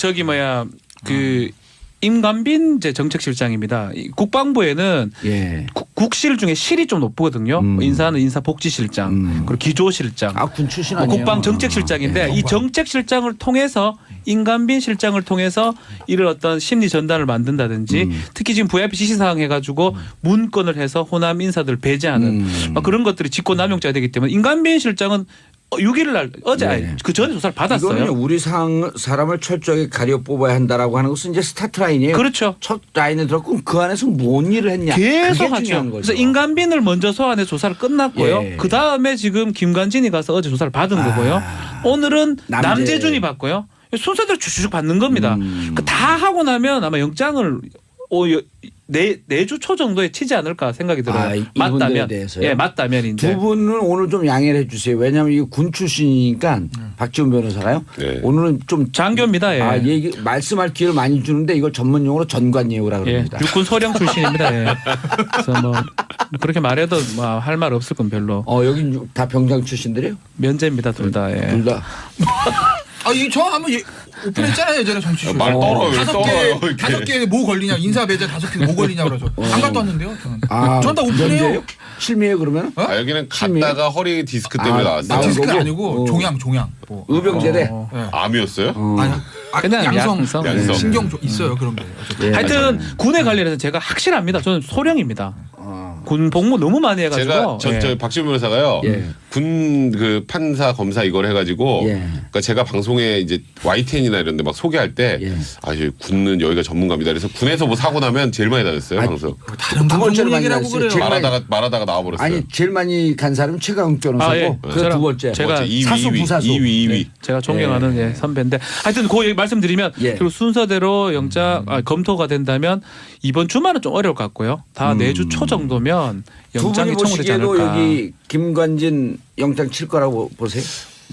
S5: 임관빈 제 정책실장입니다. 이 국방부에는
S1: 예.
S5: 국실 중에 실이 좀 높거든요. 인사는 인사복지실장, 그리고 기조실장,
S1: 군 출신 아니에요?
S5: 국방정책실장인데 이 정책실장을 통해서 임관빈 실장을 통해서 이를 어떤 심리 전단을 만든다든지 특히 지금 VIP 지시사항 해가지고 문건을 해서 호남 인사들 배제하는 막 그런 것들이 직권남용죄가 되기 때문에 임관빈 실장은 6일 날 어제 그 전에 조사를 받았어요.
S1: 이거는 우리 사람을 철저하게 가려 뽑아야 한다라고 하는 것은 이제 스타트 라인이에요.
S5: 그렇죠.
S1: 첫 라인에 들었고 그 안에서 뭔 일을 했냐.
S5: 계속
S1: 그게
S5: 하죠.
S1: 중요한 거죠.
S5: 그래서 임관빈을 먼저 소환해 조사를 끝났고요.
S1: 예.
S5: 그 다음에 지금 김관진이 가서 어제 조사를 받은 거고요. 오늘은 남재준이 받고요. 순서대로 쭉쭉 받는 겁니다. 다 하고 나면 아마 영장을 내주 초 정도에 치지 않을까 생각이 들어요. 맞다면.
S1: 대해서요?
S5: 예, 맞다면인데.
S1: 두 분은 오늘 좀 양해를 해 주세요. 왜냐하면 이게 군 출신이니까 박지훈 변호사가요.
S3: 네.
S1: 오늘은 좀
S5: 장교입니다. 예.
S1: 얘기 말씀할 기회를 많이 주는데 이걸 전문 용어로 전관예우라고
S5: 예,
S1: 합니다.
S5: 육군 소령 출신입니다. 예. 그래서 뭐 그렇게 말해도 뭐 할 말 없을 건 별로.
S1: 여기 다 병장 출신들이에요?
S5: 면제입니다, 둘 다. 예.
S1: 둘 다.
S4: 저 한번 오픈했잖아요 예전에 정치쇼.
S3: 말 떨어요. 왜 떨어요? 이렇게.
S4: 5개 뭐 걸리냐 인사 배제 5개 뭐 걸리냐 그러죠. 안 갔다 왔는데요 저는. 전 다 오픈해요.
S1: 면제예요? 실미예요 그러면?
S3: 여기는
S1: 심해요?
S3: 갔다가 허리 디스크 때문에 나왔어요.
S1: 나온
S4: 디스크
S1: 거고?
S4: 아니고 종양. 뭐.
S1: 의병제대.
S3: 암이었어요?
S4: 아니,
S5: 그냥
S4: 양성
S3: 양성.
S4: 신경 있어요 그런 게.
S1: 예.
S5: 하여튼 군에 관련해서 제가 확실합니다. 저는 소령입니다. 군 복무 너무 많이 해가지고.
S3: 제가 저 박지훈 변호사가요.
S1: 예.
S3: 군 그 판사 검사 이걸 해가지고
S1: 예.
S3: 그러니까 제가 방송에 이제 YTN이나 이런데 막 소개할 때
S1: 예.
S3: 군은 여기가 전문가입니다. 그래서 군에서 뭐 사고 나면 제일 많이 다녔어요 방송.
S4: 다른
S1: 두 번째로
S4: 방송
S1: 많이
S4: 얘기라고
S1: 나왔어요.
S4: 그래요.
S1: 제일 많이-
S3: 말하다가 나와버렸어요.
S1: 아니 제일 많이 간 사람은 최강욱 변호사고
S5: 예.
S1: 그 두 번째.
S5: 제가
S3: 번째 2위,
S1: 사수, 부사수.
S3: 2위.
S5: 제가 존경하는 예, 선배인데 하여튼 그 얘기 말씀드리면
S1: 예.
S5: 그리고 순서대로 영장 검토가 된다면 이번 주말은 좀 어려울 것 같고요. 다 내주 초 정도면
S1: 두 분이
S5: 영장이 청구되지
S1: 보시기에도
S5: 않을까.
S1: 여기 김관진 영장 칠 거라고 보세요?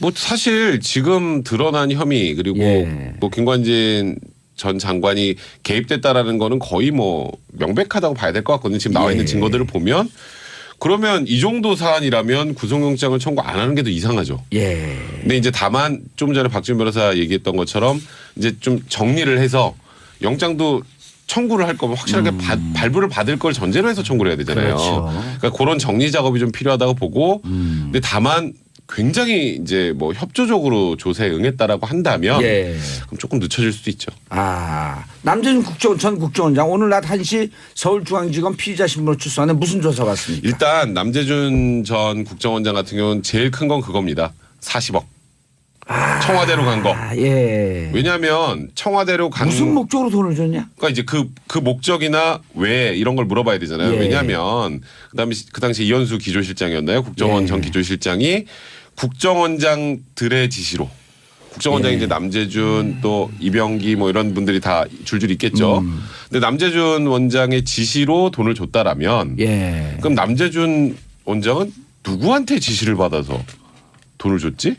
S3: 뭐 사실 지금 드러난 혐의 그리고
S1: 예.
S3: 뭐 김관진 전 장관이 개입됐다라는 거는 거의 뭐 명백하다고 봐야 될 것 같거든요. 지금 나와 있는
S1: 예.
S3: 증거들을 보면 그러면 이 정도 사안이라면 구속영장을 청구 안 하는 게 더 이상하죠.
S1: 예.
S3: 근데 이제 다만 좀 전에 박지훈 변호사 얘기했던 것처럼 이제 좀 정리를 해서 영장도 청구를 할 거면 확실하게 발부를 받을 걸 전제로 해서 청구를 해야 되잖아요.
S1: 그렇죠.
S3: 그러니까 그런 정리 작업이 좀 필요하다고 보고 근데 다만 굉장히 이제 뭐 협조적으로 조사에 응했다라고 한다면
S1: 예.
S3: 그럼 조금 늦춰질 수도 있죠.
S1: 남재준 전 국정원장 오늘 낮 1시 서울중앙지검 피의자 신분으로 출소하는 무슨 조사 받습니까?
S3: 일단 남재준 전 국정원장 같은 경우는 제일 큰 건 그겁니다. 40억. 청와대로 간 거.
S1: 예.
S3: 왜냐하면 청와대로 간
S1: 무슨 목적으로 돈을 줬냐?
S3: 그러니까 이제 그 목적이나 왜 이런 걸 물어봐야 되잖아요.
S1: 예.
S3: 왜냐하면 그다음에 그 당시 이현수 기조실장이었나요? 국정원
S1: 예.
S3: 전 기조실장이 국정원장들의 지시로 국정원장이
S1: 예.
S3: 이제 남재준 또 이병기 뭐 이런 분들이 다 줄줄 있겠죠. 근데 남재준 원장의 지시로 돈을 줬다라면
S1: 예.
S3: 그럼 남재준 원장은 누구한테 지시를 받아서 돈을 줬지?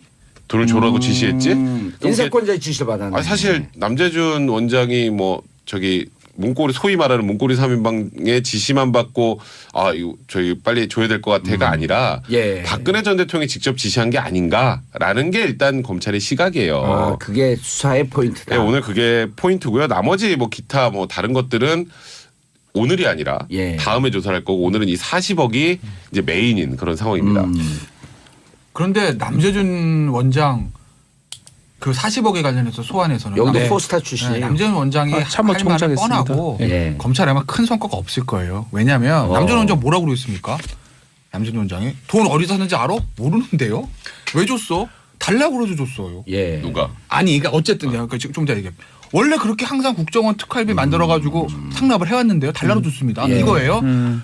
S3: 돈을 줘라고 지시했지? 그럼
S1: 인사권자의 지시를 받았네.
S3: 사실 남재준 원장이 뭐 저기 문고리 소위 말하는 문고리 3인방의 지시만 받고 이거 저희 빨리 줘야 될 것 같아가 아니라
S1: 예.
S3: 박근혜 전 대통령이 직접 지시한 게 아닌가라는 게 일단 검찰의 시각이에요.
S1: 그게 수사의 포인트다.
S3: 네, 오늘 그게 포인트고요. 나머지 뭐 기타 뭐 다른 것들은 오늘이 아니라
S1: 예.
S3: 다음에 조사를 할 거고 오늘은 이 40억이 이제 메인인 그런 상황입니다.
S4: 그런데 남재준 원장 그 40억에 관련해서 소환해서는
S1: 여기도
S5: 네.
S1: 포스타 출신이에요.
S4: 남재준 원장이
S5: 참모
S4: 할 말은
S5: 총장했습니다.
S4: 뻔하고
S1: 예.
S4: 검찰에 아마 큰 성과가 없을 거예요. 왜냐하면 남재준 원장 뭐라고 그랬습니까? 남재준 원장이 돈 어디서 샀는지 알아? 모르는데요. 왜 줬어? 달라고 그래서 줬어요.
S1: 예.
S3: 누가?
S4: 아니 그러니까 어쨌든 그러니까 좀 전에 얘기해. 원래 그렇게 항상 국정원 특활비 만들어가지고 상납을 해왔는데요. 달라고 줬습니다.
S1: 예.
S4: 이거예요.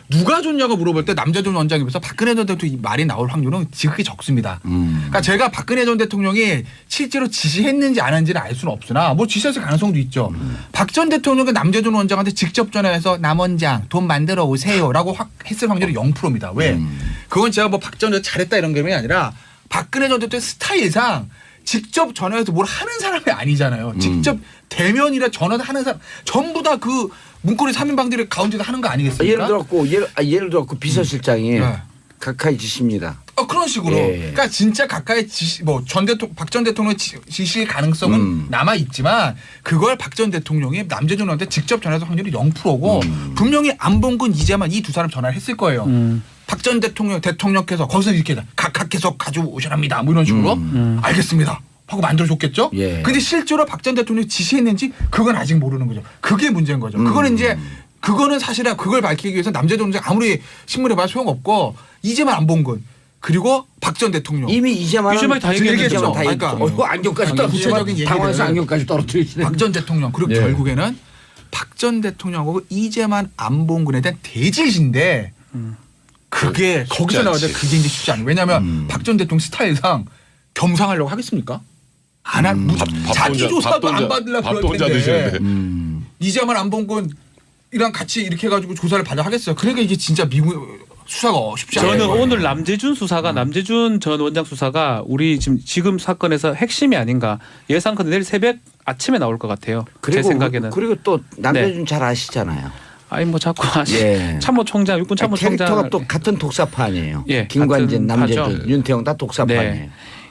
S4: 누가 줬냐고 물어볼 때 남재준 원장에 비해서 박근혜 전 대통령 말이 나올 확률은 지극히 적습니다. 그러니까 제가 박근혜 전 대통령이 실제로 지시했는지 안 했는지는 알 수는 없으나 뭐 지시했을 가능성도 있죠. 박 전 대통령이 남재준 원장한테 직접 전화해서 남 원장 돈 만들어 오세요라고 했을 확률이 0%입니다. 왜? 그건 제가 뭐 박 전 대통령 잘했다 이런 게 아니라 박근혜 전 대통령 스타일상 직접 전화해서 뭘 하는 사람이 아니잖아요. 직접 대면이라 전화하는 사람 전부 다 그 문고리 3인방들의 가운데서 하는 거 아니겠습니까?
S1: 예를 들었고 비서실장이
S4: 네.
S1: 각하의 지시입니다.
S4: 그런 식으로.
S1: 예.
S4: 그러니까 진짜 가까이 지시, 박 전 대통령 지시일 가능성은 남아 있지만 그걸 박 전 대통령이 남재준 의원한테 직접 전화해서 확률이 0%고 분명히 안봉근 이재만 이 두 사람 전화를 했을 거예요. 박 전 대통령께서 거기서 이렇게 각각 계속 가져오셔랍니다. 뭐 이런 식으로 알겠습니다. 하고 만들어줬겠죠.
S1: 예.
S4: 근데 실제로 박 전 대통령이 지시했는지 그건 아직 모르는 거죠. 그게 문제인 거죠. 그거는 이제 그거는 사실은 그걸 밝히기 위해서 남재준 의원 아무리 신문에 봐도 소용없고 이재만 안봉근 그리고 박 전 대통령
S1: 이미 이재만은
S5: 다 얘기했죠.
S1: 다
S4: 그러니까
S1: 얘기했죠. 안경까지
S4: 구체적인 얘기를
S1: 당황해서 안경까지 떨어뜨리시네.
S4: 박 전 대통령 그리고
S1: 예.
S4: 결국에는 박 전 대통령하고 이재만 안봉근에 대한 대질인데 그게 거기서 나와야 그게 이제 쉽지 않아요. 왜냐하면 박 전 대통령 스타일상 겸상하려고 하겠습니까? 안 한 자기 조사도 안 받으려고
S3: 밥도
S4: 그럴
S3: 혼자
S4: 텐데
S3: 드시는데.
S4: 이재만 안봉근이랑 같이 이렇게 해가지고 조사를 받아 하겠어요. 그러니까 이게 진짜 미국 수사가 쉽지 않아요.
S5: 저는 오늘 남재준 수사가 남재준 전 원장 수사가 우리 지금 사건에서 핵심이 아닌가 예상컨대 내일 새벽 아침에 나올 것 같아요. 제 생각에는.
S1: 그리고 또 남재준 잘 아시잖아요.
S5: 아니 뭐 자꾸
S1: 예.
S5: 참모총장 육군 참모총장
S1: 캐릭터가 또 같은 독사파아니에요.
S5: 예,
S1: 김관진,
S5: 같은
S1: 남재준,
S5: 파죠.
S1: 윤태영 다 독사파아니에요.
S5: 네.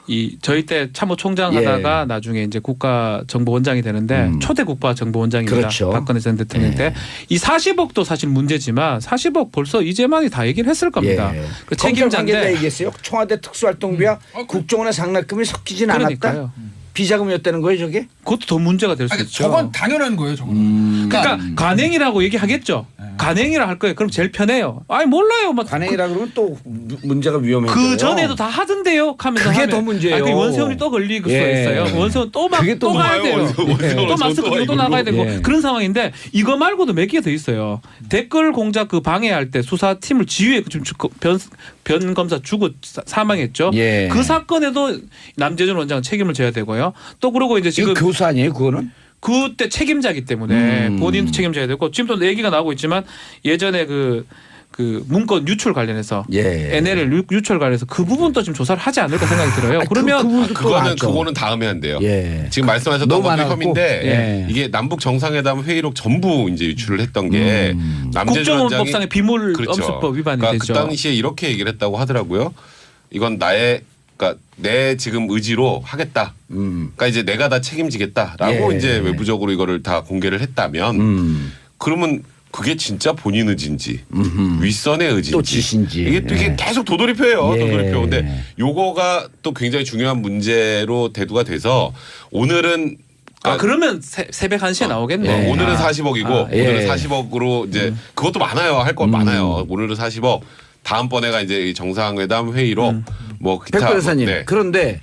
S5: 이 저희 때 참모총장
S1: 예.
S5: 하다가 나중에 이제 국가정보원장이 되는데 초대 국가정보원장입니다.
S1: 그렇죠.
S5: 박근혜 전 대통령 때 이 40억도 사실 문제지만 40억 벌써 이재만이 다 얘기를 했을 겁니다.
S1: 예.
S5: 그
S1: 책임자인데
S5: 책임자인데
S1: 얘기했어요. 청와대 특수활동비와 국정원의 상납금이 섞이진 않았다.
S5: 그러니까요.
S1: 비자금이었다는 거예요, 저게?
S5: 그것도 더 문제가 될 수
S4: 아니,
S5: 있죠.
S4: 저건 당연한 거예요. 저거는.
S5: 그러니까 간행이라고 얘기하겠죠. 간행이라 할 거예요. 그럼 제일 편해요. 아니 몰라요. 막
S1: 관행이라 그러면 또 문제가 위험해져요.
S5: 그 전에도 다 하던데요. 하면서
S1: 그게
S5: 하면.
S1: 더 문제예요.
S5: 그 원세훈이 또 걸릴 수가
S1: 예.
S5: 있어요. 원세훈 또 막
S1: 그게 또
S5: 또 가야
S3: 나와요.
S5: 돼요.
S3: 원세훈은
S5: 또 마스크
S3: 또
S5: 끼고 또
S3: 이걸로.
S5: 나가야 되고
S1: 예.
S5: 그런 상황인데 이거 말고도 몇 개가 더 있어요. 댓글 공작 그 방해할 때 수사팀을 지휘에 지금 변 검사 죽고 사망했죠.
S1: 예.
S5: 그 사건에도 남재준 원장은 책임을 져야 되고요. 또 그러고 이제 지금
S1: 이거 교수 아니에요, 그거는?
S5: 그때 책임자기 때문에 본인도 책임져야 되고 지금도 얘기가 나오고 있지만 예전에 그 문건 유출 관련해서
S1: 예.
S5: NLL 유출 관련해서 그 부분도 지금 조사를 하지 않을까 생각이 들어요. 그러면
S3: 그거는 다음에 한대요.
S1: 예.
S3: 지금 말씀하셨던
S1: 너무
S3: 것도
S1: 많아갖고.
S3: 혐의인데
S1: 예.
S3: 이게 남북 정상회담 회의록 전부 이제 유출을 했던 게 남재준 원장이
S5: 국정원법상의 비물
S3: 그렇죠.
S5: 엄수법 위반이
S3: 그러니까
S5: 되죠.
S3: 그 당시에 이렇게 얘기를 했다고 하더라고요. 이건 그러니까 내 지금 의지로 하겠다. 그러니까 이제 내가 다 책임지겠다라고
S1: 예.
S3: 이제 외부적으로 이거를 다 공개를 했다면 그러면 그게 진짜 본인 의지인지 윗선의 의지인지
S1: 또 지신지.
S3: 이게 또 이게
S1: 예.
S3: 계속 도돌이표예요.
S1: 예.
S3: 도돌이표. 근데 요거가 또 굉장히 중요한 문제로 대두가 돼서 오늘은
S5: 그러면 새벽 1시에 나오겠네.
S3: 오늘은 40억이고
S1: 예.
S3: 오늘은 40억으로 이제 그것도 많아요. 할 건 많아요. 오늘은 40억. 다음번에가 이제 이 정상회담 회의로 뭐
S1: 백
S3: 기타
S1: 변호사님.
S3: 네.
S1: 그런데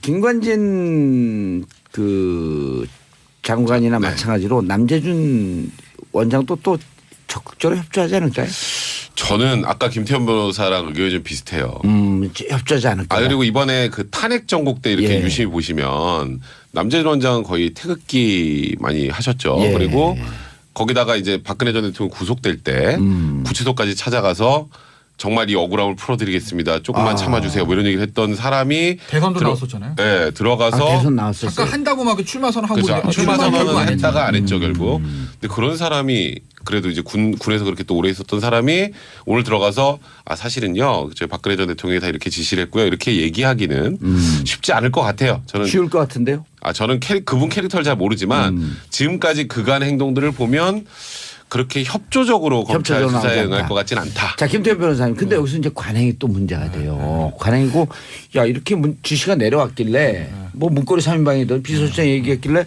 S1: 김관진 그 장관이나
S3: 네.
S1: 마찬가지로 남재준 원장도 또 적극적으로 협조하지 않을까요?
S3: 저는 아까 김태현 변호사랑 의견이 좀 비슷해요.
S1: 협조하지 않을까요?
S3: 그리고 이번에 그 탄핵 정국 때 이렇게
S1: 예.
S3: 유심히 보시면 남재준 원장은 거의 태극기 많이 하셨죠.
S1: 예.
S3: 그리고 거기다가 이제 박근혜 전 대통령 구속될 때 구치소까지 찾아가서 정말 이 억울함을 풀어드리겠습니다. 조금만 참아주세요. 뭐 이런 얘기를 했던 사람이
S4: 대선도 나왔었잖아요.
S3: 네, 들어가서
S1: 대선 나왔었어요.
S4: 잠깐 한다고 막 출마 선언하고
S3: 그렇죠.
S4: 이제
S3: 출마
S4: 결국
S3: 선언은
S4: 안 했죠.
S3: 했다가 안 했죠 결국. 근데 그런 사람이 그래도 이제 군에서 그렇게 또 오래 있었던 사람이 오늘 들어가서 사실은요 저희 박근혜 전 대통령이 다 이렇게 지시를 했고요 이렇게 얘기하기는 쉽지 않을 것 같아요. 저는
S1: 쉬울 것 같은데요.
S3: 저는 그분 캐릭터를 잘 모르지만 지금까지 그간의 행동들을 보면 그렇게 협조적으로 검찰
S1: 협조적으로
S3: 수사에
S1: 나오지
S3: 응할
S1: 않다.
S3: 것 같진 않다.
S1: 자, 김태현 변호사님. 근데 여기서 이제 관행이 또 문제가 돼요. 관행이고, 야, 이렇게 지시가 내려왔길래, 뭐 문고리 3인방이든 비서실장 얘기했길래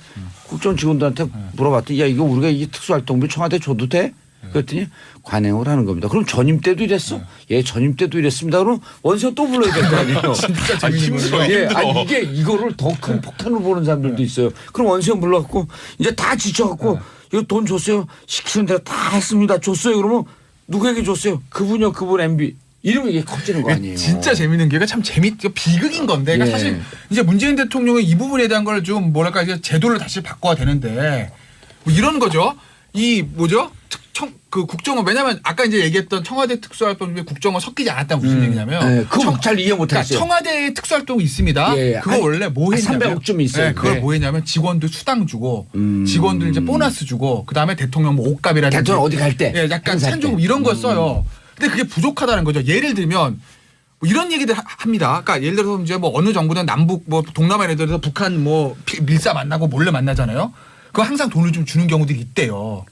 S1: 국정 직원들한테 물어봤더니, 야, 이거 우리가 이 특수활동비 청와대 줘도 돼? 그랬더니 관행을 하는 겁니다. 그럼 전임 때도 이랬어? 예, 전임 때도 이랬습니다. 그럼 원세훈 또 불러야 될 거 아니에요?
S4: 진짜 재밌는 거예요.
S1: 예, 이거를 더 큰 폭탄으로 보는 사람들도 있어요. 그럼 원세훈 불러갖고 이제 다 지쳐갖고 이거 돈 줬어요. 시키는 대로 다 했습니다. 줬어요. 그러면 누구에게 줬어요? 그분이요, 그분 MB. 이러면 이게 커지는 거 아니에요?
S4: 진짜 재밌는 게 참 비극인 건데 그러니까
S1: 예.
S4: 사실 이제 문재인 대통령은 이 부분에 대한 걸 좀 뭐랄까 이제 제도를 다시 바꿔야 되는데 뭐 이런 거죠. 이 뭐죠? 그 국정원 왜냐하면 아까 이제 얘기했던 청와대 특수활동비 국정원 섞이지 않았다는 무슨 얘기냐면
S1: 네, 그거 잘 이해 못했어요.
S4: 그러니까 청와대에 특수활동이 있습니다.
S1: 예,
S4: 그거 원래 뭐 했냐면
S1: 300억 좀 있어요.
S4: 네, 그걸
S1: 네.
S4: 뭐 했냐면 직원들 수당 주고 직원들 이제 보너스 주고 그다음에 대통령 뭐 옷값이라든지
S1: 대통령 어디 갈 때
S4: 예, 약간
S1: 행사
S4: 산조금
S1: 때.
S4: 이런 거 써요. 근데 그게 부족하다는 거죠. 예를 들면 뭐 이런 얘기들 합니다. 그러니까 예를 들어서 이제 뭐 어느 정부는 남북 뭐 동남아 예를 들어서 북한 뭐 밀사 만나고 몰래 만나잖아요. 그거 항상 돈을 좀 주는 경우들이 있대요.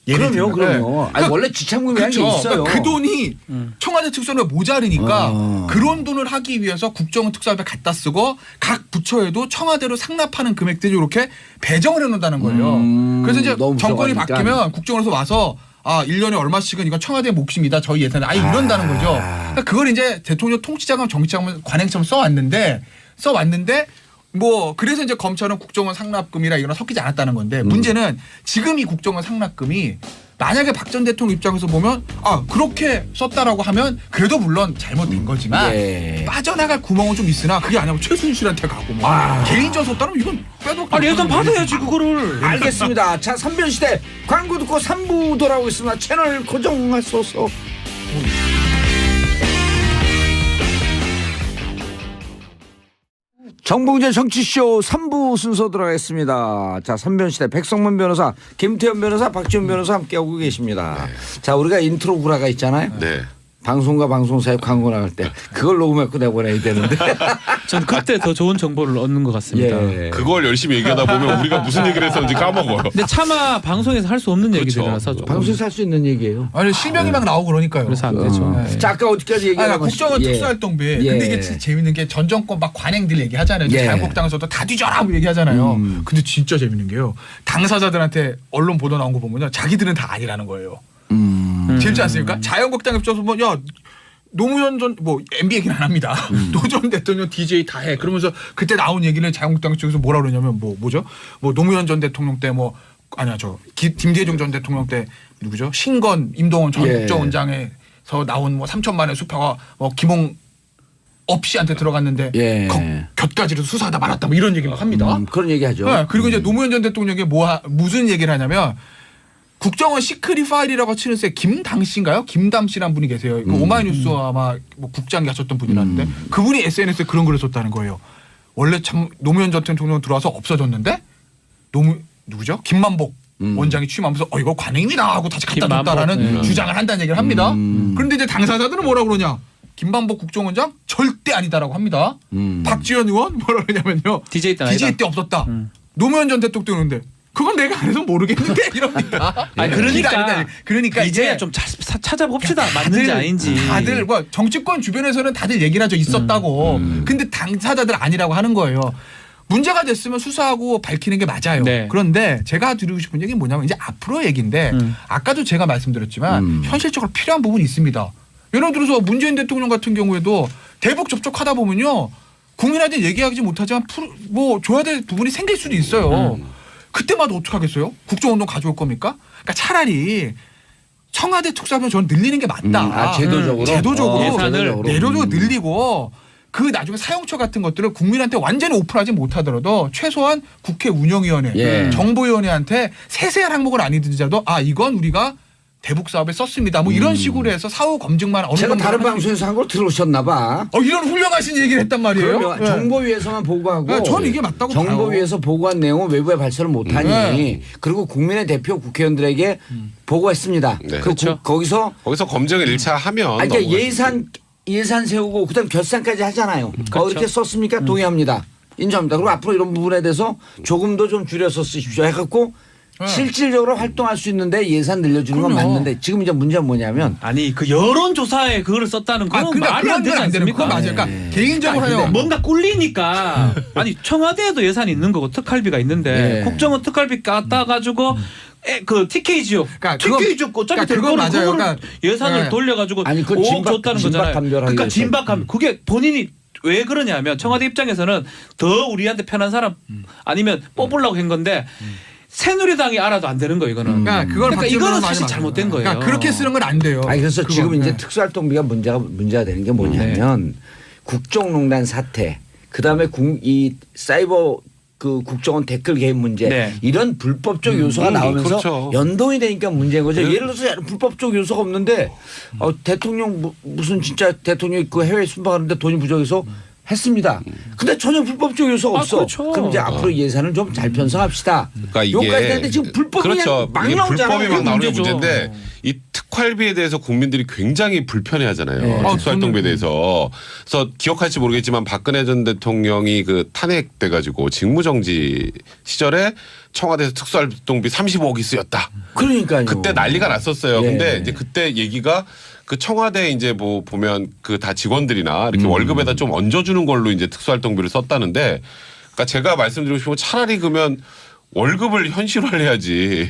S4: 예를
S1: 그럼요,
S4: 들면.
S1: 그럼요.
S4: 네.
S1: 아니, 원래 지참금이라는 게 있어요.
S4: 그러니까 그 돈이 청와대 특수원에 모자르니까 그런 돈을 하기 위해서 국정원 특수원에 갖다 쓰고 각 부처에도 청와대로 상납하는 금액들이 이렇게 배정을 해놓는다는 거예요. 그래서 이제
S1: 너무
S4: 정권이
S1: 무서워하니까.
S4: 바뀌면 국정원에서 와서 1년에 얼마씩은 이건 청와대 몫입니다. 저희 예산에. 이런다는 거죠. 그러니까 그걸 이제 대통령 통치자금 정치자금 관행처럼 써왔는데 뭐 그래서 이제 검찰은 국정원 상납금이라 이거랑 섞이지 않았다는 건데 문제는 지금 이 국정원 상납금이 만약에 박 전 대통령 입장에서 보면 그렇게 썼다라고 하면 그래도 물론 잘못된 거지만
S1: 예.
S4: 빠져나갈 구멍은 좀 있으나 그게 아니면 최순실한테 가고 뭐 개인전 썼다면 이건 빼도
S5: 예산 받아야지 그거를.
S1: 알겠습니다. 자, 3변 시대 광고 듣고 3부 돌아오겠습니다. 채널 고정하소서. 정봉재 정치쇼 3부 순서 들어가겠습니다. 자, 3변 시대 백성문 변호사, 김태현 변호사, 박지원 변호사 함께하고 계십니다. 자, 우리가 인트로 구라가 있잖아요.
S3: 네.
S1: 방송과 방송사에 광고 나갈 때 그걸 녹음해서 내보내야 되는데.
S5: 전 그때 더 좋은 정보를 얻는 것 같습니다.
S1: 예.
S3: 그걸 열심히 얘기하다 보면 우리가 무슨 얘기를 했었는지 까먹어요.
S5: 근데 차마 방송에서 할 수 없는 얘기들이라서 조금.
S1: 방송에서 할 수 있는 얘기예요.
S4: 아니 실명이 막 나오고 그러니까요.
S5: 그래서 안 되죠.
S4: 네.
S1: 자, 아까 어디까지 얘기하고
S4: 국정원 특수활동비. 근데 이게 진짜 재밌는 게 전 정권 막 관행들 얘기하잖아요.
S1: 예.
S4: 자유한국당에서도 다 뒤져라 뭐 얘기하잖아요. 근데 진짜 재밌는 게요. 당사자들한테 언론 보도 나온 거 보면요. 자기들은 다 아니라는 거예요. 재밌지 않습니까? 자유한국당 입장에서 뭐 노무현 전 MB 얘기는 안 합니다. 노 전 대통령 DJ 다 해. 그러면서 그때 나온 얘기를 자유한국당 쪽에서 뭐라 그러냐면 뭐죠? 노무현 전 대통령 때 김대중 전 대통령 때 누구죠? 신건 임동원 전 국정원장에서 나온 3천만의 수표가 김홍 씨한테 들어갔는데
S1: 예.
S4: 곁가지로 수사하다 말았다 뭐 이런 얘기 막 합니다.
S1: 그런 얘기하죠.
S4: 네, 그리고 이제 노무현 전 대통령이 무슨 얘기를 하냐면 국정원 시크릿 파일이라고 치는 새 김당 씨인가요? 김담 씨라는 분이 계세요. 그 오마이뉴스 아마 국장이 하셨던 분이라는데 그분이 SNS에 그런 글을 썼다는 거예요. 원래 참 노무현 전 대통령 들어와서 없어졌는데 누구죠? 김만복 원장이 취임하면서 이거 관행입니다 하고 다시 갖다 줬다라는 주장을 한다는 얘기를 합니다. 그런데 이제 당사자들은 뭐라 그러냐? 김만복 국정원장 절대 아니다라고 합니다. 박지원 의원 뭐라 그러냐면요.
S5: DJ 때
S4: 없었다. 노무현 전 대통령인데 그건 내가 안 해서 모르겠는데 이럽니다.
S5: 그러니까 이제
S4: 이제
S5: 좀 찾아봅시다. 맞는지 아닌지.
S4: 다들 정치권 주변에서는 다들 얘기를 하죠. 있었다고. 근데 당사자들 아니라고 하는 거예요. 문제가 됐으면 수사하고 밝히는 게 맞아요.
S5: 네.
S4: 그런데 제가 드리고 싶은 얘기는 뭐냐면 이제 앞으로 얘기인데 아까도 제가 말씀드렸지만 현실적으로 필요한 부분이 있습니다. 예를 들어서 문재인 대통령 같은 경우에도 대북 접촉하다 보면요. 국민한테 얘기하지 못하지만 줘야 될 부분이 생길 수도 있어요. 그때마다 어떻게 하겠어요? 국정원동 가져올 겁니까? 그러니까 차라리 청와대 특수하면 저는 늘리는 게 맞다.
S1: 제도적으로
S5: 예산을
S4: 내려도 늘리고 그 나중에 사용처 같은 것들을 국민한테 완전히 오픈하지 못하더라도 최소한 국회 운영위원회, 정보위원회한테 세세한 항목은 아니더라도 이건 우리가 대북 사업에 썼습니다. 뭐 이런 식으로 해서 사후 검증만 어느
S1: 제가
S4: 정도
S1: 다른 방송에서 한 걸 들으셨나 봐.
S4: 이런 훌륭하신 얘기를 했단 말이에요.
S1: 그러면 정보위에서만 보고하고
S4: 저는 이게 맞다고 봐요.
S1: 정보위에서 보고한 내용은 외부에 발설을 못하니 그리고 국민의 대표 국회의원들에게 보고했습니다.
S3: 네.
S1: 그렇죠. 거기서
S3: 검증을 1차 하면
S1: 그러니까 예산 세우고 그다음 결산까지 하잖아요. 이렇게 썼습니까? 동의합니다. 인정합니다. 그리고 앞으로 이런 부분에 대해서 조금 더 좀 줄여서 쓰십시오 해갖고 실질적으로 활동할 수 있는데 예산 늘려주는 건 맞는데 지금 이제 문제는 뭐냐면
S5: 그 여론조사에 그거를 썼다는 건 말이 안 되지 않습니까?
S4: 맞아요. 그러니까 개인적으로 하요.
S5: 뭔가 꿀리니까 예산에도 예산이 있는 거고 특활비가 있는데 국정원 특활비 깎아 가지고 그 TK 지역, TK 지역 어차피 될 거는 그거를 예산을 돌려가지고 5억 줬다는 거잖아요. 그러니까 진박함. 그게 본인이 왜 그러냐면 청와대 입장에서는 더 우리한테 편한 사람 아니면 뽑으려고 한 건데 새누리당이 알아도 안 되는 거예요, 이거는. 그러니까 이거는 사실 잘못된 거예요.
S4: 그러니까 그렇게 쓰는 건 안 돼요.
S1: 그래서 지금 이제 특수활동비가 문제가 되는 게 뭐냐면 국정농단 사태, 그다음에 이 사이버 그 국정원 댓글 개입 문제 이런 불법적 요소가 나오면서
S3: 그렇죠.
S1: 연동이 되니까 문제인 거죠. 예를 들어서 불법적 요소가 없는데 대통령 무슨 진짜 대통령이 그 해외 순방하는데 돈이 부족해서 했습니다. 근데 전혀 불법적 요소가 없어.
S5: 그렇죠.
S1: 그럼 이제 앞으로 예산을 좀 잘 편성합시다.
S3: 그러니까
S1: 요까지 되는데 지금 불법이 막
S3: 이게
S1: 나오잖아요.
S3: 불법이 막 나오는 게
S5: 문제죠.
S3: 문제인데 이 특활비에 대해서 국민들이 굉장히 불편해하잖아요.
S1: 네.
S3: 특수활동비에 대해서. 그래서 기억할지 모르겠지만 박근혜 전 대통령이 그 탄핵돼가지고 직무정지 시절에 청와대에서 특수활동비 35억이 쓰였다.
S1: 그러니까요.
S3: 그때 난리가 났었어요.
S1: 예.
S3: 근데 이제 그때 얘기가 그 청와대 이제 뭐 보면 그 다 직원들이나 이렇게 월급에다 좀 얹어주는 걸로 이제 특수활동비를 썼다는데, 그러니까 제가 말씀드리고 싶은 건 차라리 그러면 월급을 현실화해야지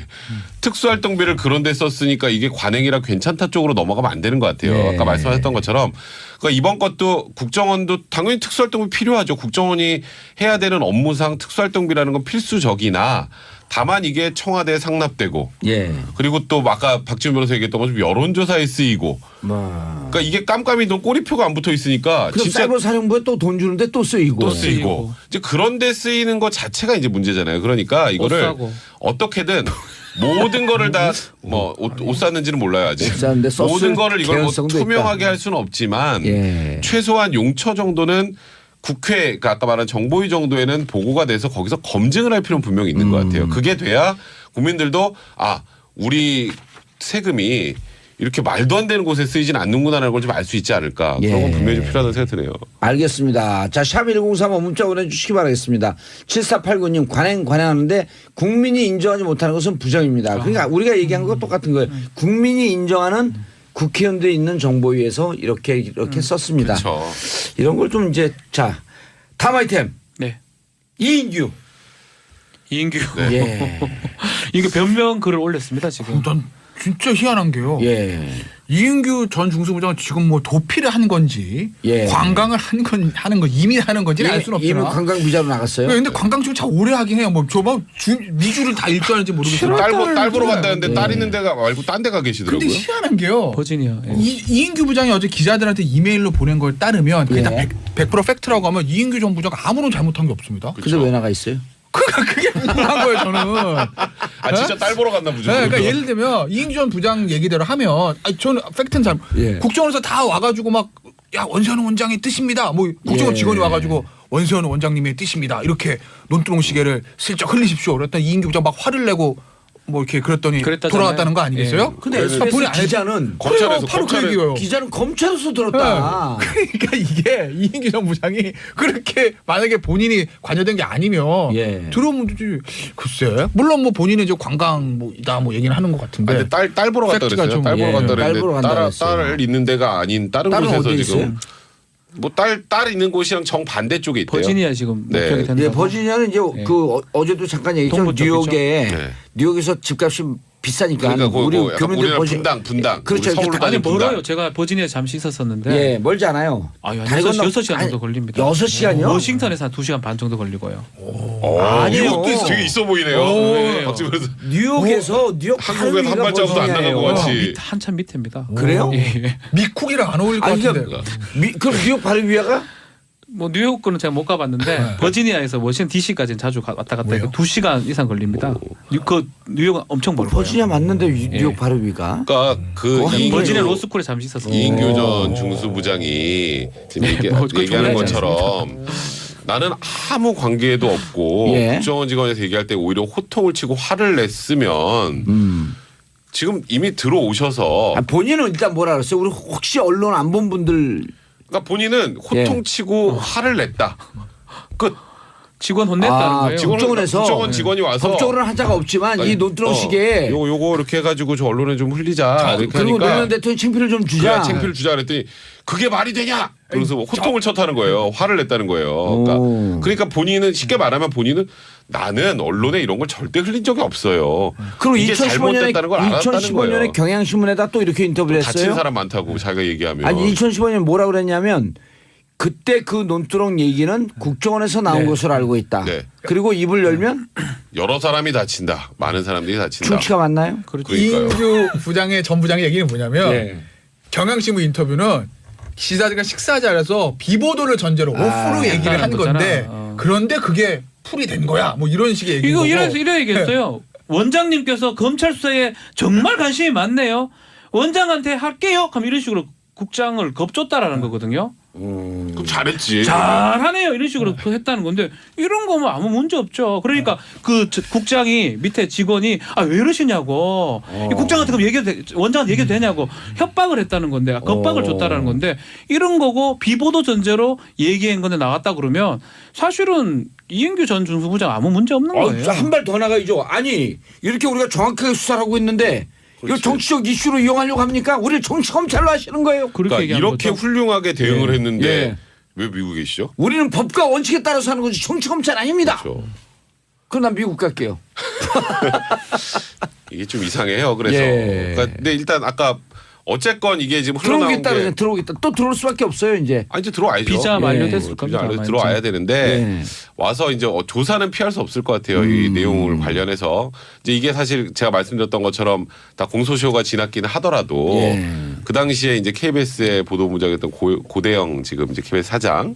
S3: 특수활동비를 그런 데 썼으니까 이게 관행이라 괜찮다 쪽으로 넘어가면 안 되는 것 같아요.
S1: 네.
S3: 아까 말씀하셨던 것처럼 그러니까 이번 것도 국정원도 당연히 특수활동비 필요하죠. 국정원이 해야 되는 업무상 특수활동비라는 건 필수적이나 다만 이게 청와대에 상납되고
S1: 예.
S3: 그리고 또 아까 박지원 변호사 얘기했던 것처럼 여론조사에 쓰이고 그러니까 이게 깜깜이 돈 꼬리표가 안 붙어 있으니까
S1: 그럼
S3: 진짜
S1: 사이버 사령부에 또 돈 주는데 또 쓰이고.
S3: 또 쓰이고 이제 그런데 쓰이는 것 자체가 이제 문제잖아요. 그러니까 이거를
S5: 싸고.
S3: 어떻게든 모든 거를 다 뭐 옷 샀는지는 몰라요 아직.
S1: 옷 샀는데 썼을
S3: 모든 거를 이걸 뭐
S1: 개연성도
S3: 투명하게
S1: 있다.
S3: 할 수는 없지만
S1: 예.
S3: 최소한 용처 정도는 국회, 그러니까 아까 말한 정보위 정도에는 보고가 돼서 거기서 검증을 할 필요는 분명히 있는 것 같아요. 그게 돼야 국민들도 아 우리 세금이 이렇게 말도 안 되는 곳에 쓰이진 않는구나라는 걸 좀 알 수 있지 않을까.
S1: 예.
S3: 그런 건 분명히 좀 필요하다는 생각이 드네요.
S1: 알겠습니다. 자, 샵1035 문자 보내주시기 바라겠습니다. 7489님 관행하는데 국민이 인정하지 못하는 것은 부정입니다. 그러니까 우리가 얘기한 거 똑같은 거예요. 국민이 인정하는 국회의원들이 있는 정보위에서 이렇게 썼습니다.
S3: 그렇죠.
S1: 이런 걸 좀 이제 자 다음 아이템
S5: 네.
S1: 이인규.
S5: 이인규.
S1: 예.
S5: 이게 변명 글을 올렸습니다 지금.
S4: 난 진짜 희한한 게요.
S1: 예.
S4: 이인규 전 중수부장은 지금 뭐 도피를 한 건지
S1: 예.
S4: 관광을 하는 건 이미 하는 건지는 알 수는
S1: 이미
S4: 없지만.
S1: 관광 비자로 나갔어요.
S4: 근데 관광 지금 참 오래 하긴 해요. 뭐 저번 미주를 다 일주하는지 모르겠지만.
S3: 딸 보러 간다는데
S1: 네.
S3: 딸 있는 데가 말고 딴 데 가 계시더라고요.
S4: 근데 희한한 게요.
S5: 버지니아. 예.
S4: 이인규 부장이 어제 기자들한테 이메일로 보낸 걸 따르면 그게
S1: 예.
S4: 다 100% 팩트라고 하면 이인규 전 부장 아무런 잘못한 게 없습니다.
S1: 근데 왜 나가 있어요?
S4: 그게 궁금한 거예요 저는.
S3: 아 진짜 딸 보러 갔나 보죠.
S4: 네, 그러니까 예를 들면 이인규 전 부장 얘기대로 하면 저는 팩트는 잘
S1: 예.
S4: 국정원에서 다 와가지고 막 야 원세훈 원장의 뜻입니다. 뭐 국정원
S1: 예.
S4: 직원이 와가지고 원세훈 원장님의 뜻입니다. 이렇게 논두렁 시계를 슬쩍 흘리십시오. 그랬더니 이인규 부장 막 화를 내고 뭐 이렇게 그랬더니
S5: 그랬다잖아요.
S4: 돌아갔다는 거 아니겠어요?
S1: 근데
S4: 그래서 본인이
S1: SBS
S4: 안 했-
S1: 기자는
S3: 검찰에서
S4: 바로 그 얘기예요.
S1: 기자는 검찰에서 들었다.
S4: 그러니까 이게 이인규 전 부장이 그렇게 만약에 본인이 관여된 게 아니면
S1: 예.
S4: 들어오면 되지. 글쎄 물론 뭐 본인은 이제 관광 뭐이다 뭐 얘기는 하는 것 같은데.
S3: 아, 근데 딸 보러 갔다
S4: 팩트가
S3: 그랬어요.
S4: 좀-
S3: 딸 보러
S1: 예.
S3: 갔다
S1: 딸 보러
S3: 그랬는데
S1: 간다 그랬어요.
S3: 딸 있는 데가 아닌 다른
S1: 딸은
S3: 곳에서
S1: 어디
S3: 지금
S1: 있어요?
S3: 뭐 딸 있는 곳이랑 정 반대 쪽에 있대요.
S5: 버지니아 지금
S3: 네.
S5: 목격이 된다.
S1: 예, 버지니아는 이제
S5: 예.
S1: 그 어제도 잠깐 얘기했죠.
S5: 동부 쪽이죠.
S1: 뉴욕에
S3: 네.
S1: 뉴욕에서 집값이 비싸니까
S3: 그러니까
S1: 우리
S3: 그 약간
S1: 교민들
S3: 우리나라 분당.
S1: 그렇죠.
S3: 우리 서울로
S1: 이렇게
S5: 아니
S3: 다니는 분당.
S5: 멀어요. 제가 버지니아에 잠시 있었었는데.
S1: 예, 멀지 않아요.
S5: 아유,
S1: 다리 건너-
S5: 6시간
S1: 아니,
S5: 정도 걸립니다.
S1: 6시간이요?
S5: 워싱턴에서 한 2시간 반 정도 걸리고요.
S1: 아니요.
S3: 이것도 되게 있어 보이네요.
S5: 네.
S3: 박지원 변호사.
S1: 뉴욕에서 뉴욕
S3: 한국에서 한
S1: 하루가
S3: 발자국도 안
S1: 버지니아예요.
S3: 나간 것 같이.
S5: 한참 밑입니다.
S1: 그래요?
S5: 예.
S4: 미쿡이랑 안 어울릴 것
S1: 아니,
S4: 같은데.
S1: 그러니까 그럼 뉴욕 바로 위에가?
S5: 뭐 뉴욕 거는 제가 못 가봤는데 버지니아에서 워싱턴 D.C.까지는 자주 왔다 갔다 해서 2시간 이상 걸립니다. 그 뉴욕은 엄청 멀어요.
S1: 버지니아 맞는데 뉴욕 바로 위가?
S3: 그러니까 그
S1: 거의
S5: 버지니아
S3: 이인규-
S5: 로스쿨에 잠시 있었어요.
S3: 이인규 전 중수부장이 지금
S5: 뭐 그거
S3: 얘기하는
S5: 중요하지
S3: 것처럼 나는 아무 관계도 없고
S1: 예.
S3: 국정원 직원에서 얘기할 때 오히려 호통을 치고 화를 냈으면 지금 이미 들어오셔서
S1: 아, 본인은 일단 뭐라 그랬어요? 우리 혹시 언론 안 본 분들
S3: 그러니까 본인은 호통치고 화를 냈다. 끝.
S5: 직원 혼냈다는 거예요.
S1: 국정원에서
S3: 국정원 직원이 와서
S1: 법적으로는 한자가 없지만 이 논두렁식에
S3: 요거 이렇게 해가지고 저 언론에 좀 흘리자 이렇게
S1: 그리고
S3: 하니까
S1: 노무현 대통령 창피를 좀 주자.
S3: 그래 창피를 주자 그랬더니 그게 말이 되냐? 그래서 호통을 쳤다는 거예요. 화를 냈다는 거예요. 그러니까 본인은 쉽게 말하면 본인은 나는 언론에 이런 걸 절대 흘린 적이 없어요.
S1: 그리고
S3: 이게 잘못됐다는 걸 알았다는 거예요.
S1: 2015년에 경향신문에다 또 이렇게 인터뷰를
S3: 다친
S1: 했어요.
S3: 사람 많다고 자기가 얘기하면.
S1: 아니 2015년에 뭐라 그랬냐면 그때 그 논두렁 얘기는 국정원에서 나온
S5: 네.
S1: 것으로 알고 있다.
S3: 네.
S1: 그리고 입을 열면
S3: 여러 사람이 다친다. 많은 사람들이 다친다.
S1: 충치가 맞나요?
S5: 그렇죠.
S3: 그러니까요.
S4: 이인규 부장의 전 부장의 얘기는 뭐냐면
S1: 예.
S4: 경향신문 인터뷰는 기자들과 식사 자리에서 비보도를 전제로 오프로 얘기를 한
S5: 한다는 거잖아.
S4: 건데 그런데 그게 풀이 된 거야. 뭐 이런 식의 얘기인
S5: 이거
S4: 거고.
S5: 이래 얘기했어요. 원장님께서 검찰 수사에 정말 관심이 많네요. 원장한테 할게요. 하면 이런 식으로 국장을 겁줬다라는 거거든요.
S3: 그럼 잘했지.
S5: 잘하네요 이런 식으로 했다는 건데 이런 거면 아무 문제 없죠. 그러니까 그 국장이 밑에 직원이 왜 이러시냐고 이 국장한테 그럼 원장한테 얘기도 되냐고 협박을 했다는 건데 겁박을 줬다라는 건데 이런 거고 비보도 전제로 얘기한 건데 나왔다 그러면 사실은 이인규 전 중수부장 아무 문제 없는 거예요.
S1: 한 발 더 나가야죠. 아니 이렇게 우리가 정확하게 수사를 하고 있는데 이거
S3: 그렇지.
S1: 정치적 이슈로 이용하려고 합니까? 우리를 정치 검찰로 하시는 거예요.
S5: 그렇게
S3: 그러니까
S5: 얘기하는
S3: 이렇게
S5: 거죠.
S3: 훌륭하게 대응을
S1: 예.
S3: 했는데
S1: 예.
S3: 왜 미국에 계시죠?
S1: 우리는 법과 원칙에 따라서 하는 거지 정치 검찰 아닙니다.
S3: 그렇죠.
S1: 그럼 난 미국 갈게요.
S3: 이게 좀 이상해요. 그래서
S1: 예.
S3: 그러니까 근데 일단 아까 어쨌건 이게 지금 흘러나온
S1: 들어오겠다
S3: 게
S1: 그냥 들어오겠다. 또 들어올 수밖에 없어요 이제.
S3: 이제 들어와야죠.
S5: 비자 만료됐을
S3: 비자
S5: 겁니다. 아마
S3: 들어와야
S5: 이제.
S3: 되는데
S1: 예.
S3: 와서 이제 조사는 피할 수 없을 것 같아요. 이 내용을 관련해서 이제 이게 사실 제가 말씀드렸던 것처럼 다 공소시효가 지났기는 하더라도
S1: 예.
S3: 그 당시에 이제 KBS의 보도부장이었던 고대영 지금 이제 KBS 사장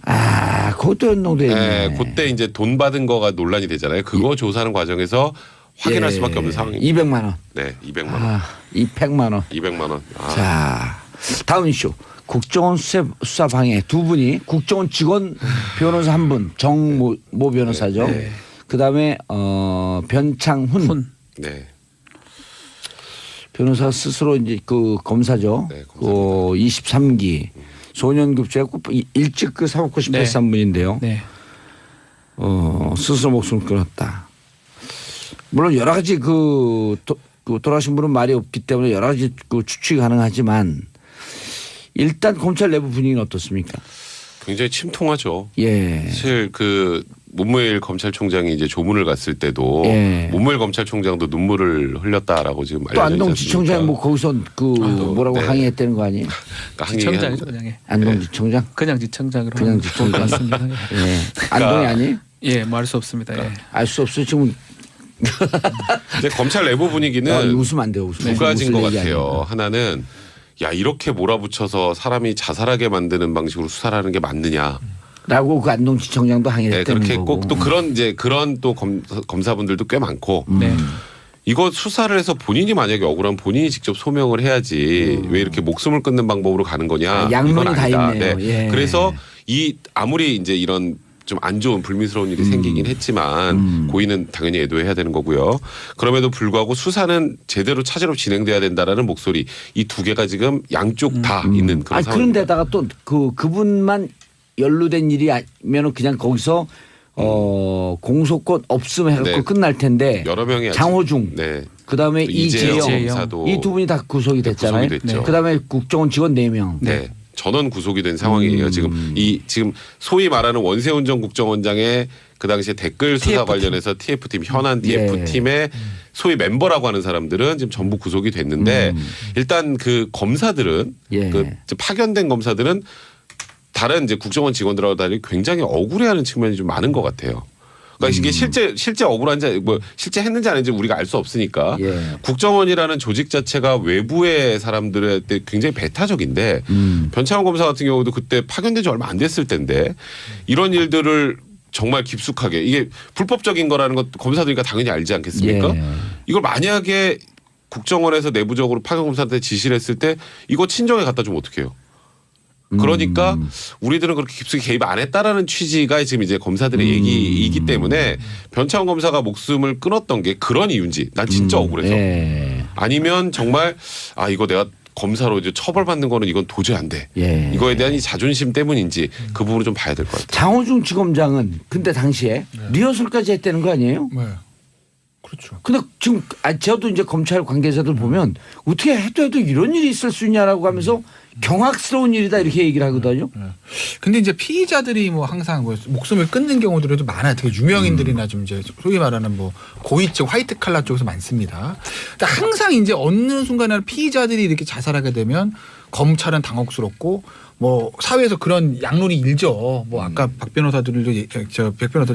S1: 그것도 연동돼 있네.
S3: 예, 그때 이제 돈 받은 거가 논란이 되잖아요. 그거 조사하는 과정에서 확인할 수밖에 없는 상황입니다.
S1: 200만 원.
S3: 네, 200만 원.
S1: 200만 원.
S3: 200만 원.
S1: 자, 다음 이슈. 국정원 수사 방해 두 분이 국정원 직원 변호사 한 분 정모 변호사죠. 그다음에 변창훈
S3: 네.
S1: 변호사 스스로 이제 그 검사죠.
S3: 네,
S1: 그 23기 소년급제하고 일찍 그 사법고 실패한 분인데요.
S5: 네.
S1: 스스로 목숨을 끊었다. 물론 여러 가지 그 돌아가신 분은 말이 없기 때문에 여러 가지 그 추측이 가능하지만 일단 검찰 내부 분위기는 어떻습니까?
S3: 굉장히 침통하죠.
S1: 예.
S3: 사실 그 문무일 검찰총장이 이제 조문을 갔을 때도
S1: 예.
S3: 문무일 검찰총장도 눈물을 흘렸다라고 지금
S1: 또
S3: 알려져 있지
S1: 안동지청장이
S3: 않습니까?
S1: 뭐 거기서 그 뭐라고
S3: 네.
S1: 항의했다는 거 아니에요?
S3: 그러니까
S5: 지청장이죠 그냥.
S1: 안동지청장?
S5: 그냥 지청장으로
S1: 그냥 지청장.
S5: 맞습니다.
S1: 예. 안동이 아니에요?
S5: 예, 뭐 알 수 없습니다. 예.
S1: 알 수 없어요. 지금
S3: 이제 검찰 내부 분위기는
S1: 웃으면 안 돼요.
S3: 두 가지인 것
S1: 웃을 얘기
S3: 같아요.
S1: 아니에요.
S3: 하나는 야 이렇게 몰아붙여서 사람이 자살하게 만드는 방식으로 수사를 하는 게 맞느냐.
S1: 라고 그 안동지청장도 항의를
S3: 네,
S1: 했다는
S3: 그렇게
S1: 거고.
S3: 꼭 또 그런 또 검사분들도 꽤 많고
S5: 네.
S3: 이거 수사를 해서 본인이 만약에 억울하면 본인이 직접 소명을 해야지 왜 이렇게 목숨을 끊는 방법으로 가는 거냐.
S1: 양론이
S3: 이건
S1: 다
S3: 아니다.
S1: 있네요. 예.
S3: 그래서 이 아무리 이제 이런 좀 안 좋은 불미스러운 일이 생기긴 했지만 고의는 당연히 애도해야 되는 거고요. 그럼에도 불구하고 수사는 제대로 차질없이 진행돼야 된다라는 목소리 이 두 개가 지금 양쪽 다 있는 그런 상황입니다.
S1: 그런데다가 또 그분만 연루된 일이 아니면 그냥 거기서 공소권 없음 해갖고
S3: 네.
S1: 끝날 텐데
S3: 여러 명이
S1: 장호중
S3: 네.
S1: 그다음에
S3: 또 이재영
S1: 이재영
S3: 검사도
S1: 이 두 분이 다 구속이
S3: 네,
S1: 됐잖아요.
S3: 구속이 됐죠.
S1: 그다음에 국정원 직원 4명.
S3: 네. 전원 구속이 된 상황이에요. 지금 소위 말하는 원세훈 전 국정원장의 그 당시에 댓글 수사
S5: TF 팀.
S3: 관련해서 TF팀 현안 TF팀의 소위 멤버라고 하는 사람들은 지금 전부 구속이 됐는데 일단 그 검사들은
S1: 예.
S3: 그 파견된 검사들은 다른 이제 국정원 직원들하고 달리 굉장히 억울해하는 측면이 좀 많은 것 같아요. 그러니까 이게 실제 억울한지 뭐 실제 했는지 안 했는지 우리가 알 수 없으니까
S1: 예.
S3: 국정원이라는 조직 자체가 외부의 사람들한테 굉장히 배타적인데 변창훈 검사 같은 경우도 그때 파견된 지 얼마 안 됐을 텐데 이런 일들을 정말 깊숙하게 이게 불법적인 거라는 것 검사들이니까 당연히 알지 않겠습니까?
S1: 예.
S3: 이걸 만약에 국정원에서 내부적으로 파견 검사한테 지시를 했을 때 이거 친정에 갖다 주면 어떡해요? 그러니까 우리들은 그렇게 깊숙이 개입 안 했다라는 취지가 지금 이제 검사들의 얘기이기 때문에 변창훈 검사가 목숨을 끊었던 게 그런 이유인지 난 진짜 억울해서
S1: 예.
S3: 아니면 정말 이거 내가 검사로 이제 처벌받는 거는 이건 도저히 안 돼.
S1: 예.
S3: 이거에 대한 이 자존심 때문인지 그 부분을 좀 봐야 될 것 같아요.
S1: 장호중 지검장은 근데 당시에 리허설까지 했다는 거 아니에요?
S4: 네. 그렇죠.
S1: 근데 지금 저도 이제 검찰 관계자들 보면 어떻게 해도 이런 일이 있을 수 있냐라고 하면서 경악스러운 일이다 이렇게 얘기를 하거든요.
S4: 근데 이제 피의자들이 뭐 항상 뭐 목숨을 끊는 경우들이 좀 많아요. 특히 유명인들이나 좀 이제 소위 말하는 뭐 고위직 화이트 칼라 쪽에서 많습니다. 근데 항상 이제 어느 순간에 피의자들이 이렇게 자살하게 되면 검찰은 당혹스럽고 뭐 사회에서 그런 양론이 일죠. 뭐 아까 백 변호사도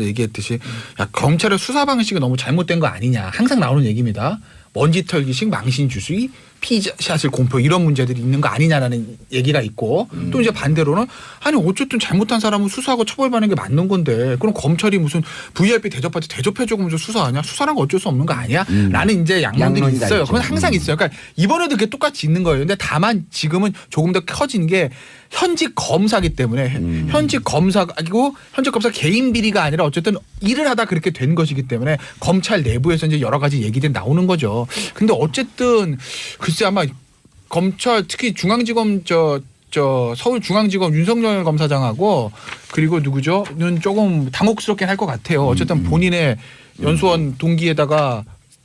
S4: 얘기했듯이 야, 검찰의 수사 방식이 너무 잘못된 거 아니냐. 항상 나오는 얘기입니다. 먼지 털기식 망신 주수기 피샷을 공표 이런 문제들이 있는 거 아니냐라는 얘기가 있고 또 이제 반대로는 아니 어쨌든 잘못한 사람은 수사하고 처벌받는 게 맞는 건데 그럼 검찰이 무슨 VIP 대접할 때 대접해주고 무슨 수사하냐? 수사란 거 어쩔 수 없는 거 아니야? 라는 이제 양론들이
S1: 양론이
S4: 있어요.
S1: 있죠.
S4: 그건 항상 있어요. 그러니까 이번에도 그게 똑같이 있는 거예요. 근데 다만 지금은 조금 더 커진 게 현직 검사기 때문에 현직 검사이고 현직 검사 개인 비리가 아니라 어쨌든 일을 하다 그렇게 된 것이기 때문에 검찰 내부에서 이제 여러 가지 얘기들이 나오는 거죠. 근데 어쨌든 글쎄 아마 검찰 특히 중앙지검 저 서울중앙지검 윤석열 검사장하고 그리고 누구죠?는 조금 당혹스럽게 할 것 같아요. 어쨌든 본인의 연수원 동기에다가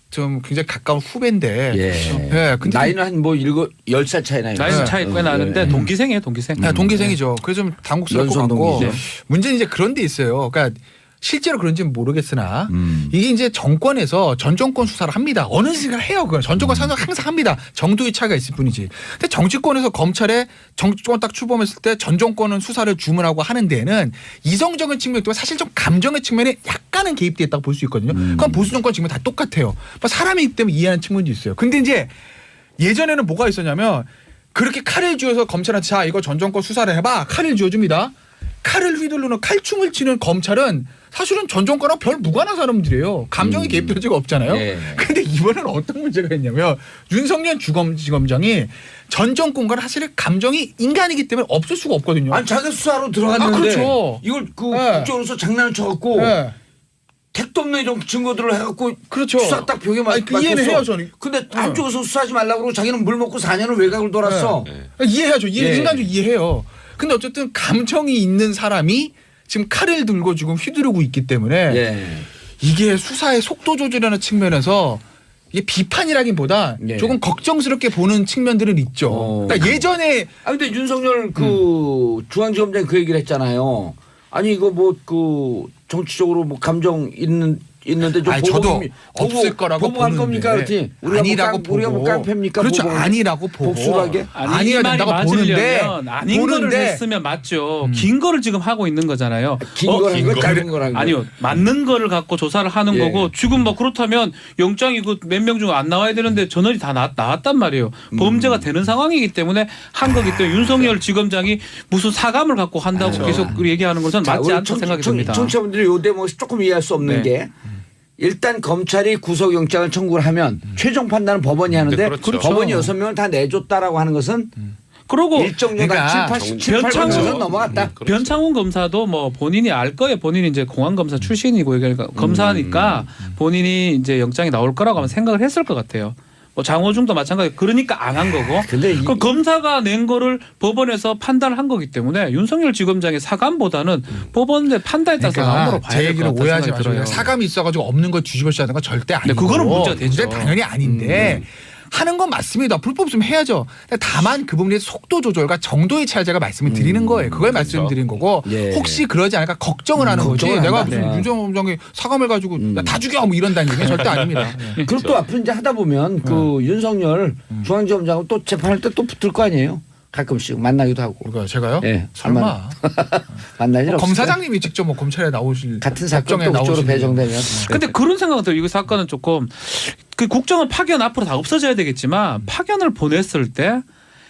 S4: 좀 굉장히 가까운 후배인데.
S1: 예.
S4: 근데
S1: 나이는 한 뭐 10살 차이 나요.
S5: 나이는 차이 꽤 나는데 동기생이에요, 동기생.
S4: 네, 동기생이죠. 그래서 좀 당혹스러울 것
S1: 연수원
S4: 같고
S1: 동기죠.
S4: 문제는 이제 그런 데 있어요. 그러니까 실제로 그런지는 모르겠으나 이게 이제 정권에서 전 정권 수사를 합니다. 어느 시간 해요. 그걸 전 정권 수사는 항상 합니다. 정도의 차이가 있을 뿐이지. 근데 정치권에서 검찰에 정치권 딱 출범했을 때 전 정권은 수사를 주문하고 하는 데에는 이성적인 측면 또 사실 좀 감정의 측면에 약간은 개입돼 있다고 볼 수 있거든요. 그건 보수 정권 지금 다 똑같아요. 사람이기 때문에 이해하는 측면도 있어요. 근데 이제 예전에는 뭐가 있었냐면 그렇게 칼을 쥐어서 검찰한테 자 이거 전 정권 수사를 해봐. 칼을 쥐어줍니다. 칼을 휘두르는 칼춤을 치는 검찰은 사실은 전 정권랑 별 무관한 사람들이에요. 감정이 개입될 적이 없잖아요.
S1: 예.
S4: 근데 이번에는 어떤 문제가 있냐면 윤석열 주검지검장이 전 정권과는 사실 감정이 인간이기 때문에 없을 수가 없거든요.
S1: 아니 자기가 수사로 들어갔는데
S4: 아, 그렇죠.
S1: 이걸 그
S4: 네.
S1: 국정으로서 장난을 쳐갖고
S4: 네.
S1: 택도 없는 이런 증거들을 해갖고
S4: 그렇죠.
S1: 수사 딱 벽에
S4: 아니, 그 이해는 해요, 저는.
S1: 근데 한쪽에서 수사하지 말라고 그러고 자기는 물 먹고 4년을 외곽을 돌았어.
S4: 이해하죠.
S1: 예.
S4: 인간적으로 이해해요. 근데 어쨌든 감정이 있는 사람이 지금 칼을 들고 지금 휘두르고 있기 때문에
S1: 예.
S4: 이게 수사의 속도 조절하는 측면에서 이게 비판이라기보다
S1: 예.
S4: 조금 걱정스럽게 보는 측면들은 있죠. 그러니까 예전에
S1: 아 근데 윤석열 그 중앙지검장이 그 얘기를 했잖아요. 아니 이거 뭐 그 정치적으로 뭐 감정 있는데 좀
S4: 아니, 저도 없을 거라고
S1: 보복할
S4: 보는데
S1: 겁니까 그렇지?
S4: 아니라고
S1: 우리가
S4: 보고
S1: 뭐 깡패입니까?
S4: 그렇죠.
S1: 보복을?
S4: 아니라고 보고
S1: 복수하게?
S4: 아니어야 된다고 보는데
S5: 아닌 거를 했으면 맞죠. 긴 거를 지금 하고 있는 거잖아요.
S1: 긴 거라는 거 짧은 거라는 거.
S5: 아니요. 맞는 거를 갖고 조사를 하는
S1: 예.
S5: 거고 지금 뭐 그렇다면 영장이 그 몇 명 중 안 나와야 되는데 전원이 다 나왔단 말이에요. 범죄가 되는 상황이기 때문에 한 거기 때문에 윤석열 지검장이 무슨 사감을 갖고 한다고
S1: 그렇죠.
S5: 계속 얘기하는 것은 맞지 않다고 생각이 듭니다.
S1: 청취자분들이 요 대목 조금 이해할 수 없는
S5: 네.
S1: 게 일단 검찰이 구속영장을 청구를 하면 최종 판단은 법원이 하는데
S3: 네, 그렇죠.
S1: 법원이 6명을 다 내줬다라고 하는 것은
S5: 그러고
S1: 일정 정도
S4: 그러니까
S1: 7, 8은 넘어갔다.
S5: 변창훈 검사도 뭐 본인이 알 거예요. 본인이 이제 공안검사 출신이고 그러니까 검사니까 본인이 이제 영장이 나올 거라고 아마 생각을 했을 것 같아요. 뭐 장호중도 마찬가지. 그러니까 안 한 거고.
S1: 근데
S5: 그 검사가 낸 거를 법원에서 판단을 한 거기 때문에 윤석열 지검장의 사감보다는 법원의 판단에 따라서 나옴으로
S4: 그러니까
S5: 봐야
S4: 제
S5: 될
S4: 얘기를
S5: 것 같다는
S4: 오해하지
S5: 생각이
S4: 마시고
S5: 들어요.
S4: 사감이 있어가지고 없는 걸 뒤집어쓰는 건 절대 아니고
S5: 그거는 문제가 되죠.
S4: 문제 당연히 아닌데 하는 건 맞습니다. 불법 좀 해야죠. 다만 그 부분에 속도 조절과 정도의 차이 제가 말씀을 드리는 거예요. 그걸 말씀드린 거고
S1: 예.
S4: 혹시 그러지 않을까 걱정을 하는 거지.
S1: 걱정을
S4: 내가
S1: 한다.
S4: 무슨 윤정호 검장이 사감을 가지고 야, 다 죽여 뭐 이런다는 얘기는 절대 아닙니다.
S1: 그리고 또 앞으로 이제 하다 보면 그 윤석열 중앙지검장하고 또 재판할 때 또 붙을 거 아니에요. 가끔씩 만나기도 하고.
S4: 그러니까 제가요?
S1: 예.
S4: 설마
S1: 만날 일 없어요.
S4: 검사장님이 직접 뭐 검찰에 나오실
S1: 같은 사건
S4: 법정에
S1: 또 그쪽으로
S4: 나오시는
S1: 배정되면.
S5: 근데 그런 생각은 들어요. 이 사건은 조금 그 국정원 파견 앞으로 다 없어져야 되겠지만 파견을 보냈을 때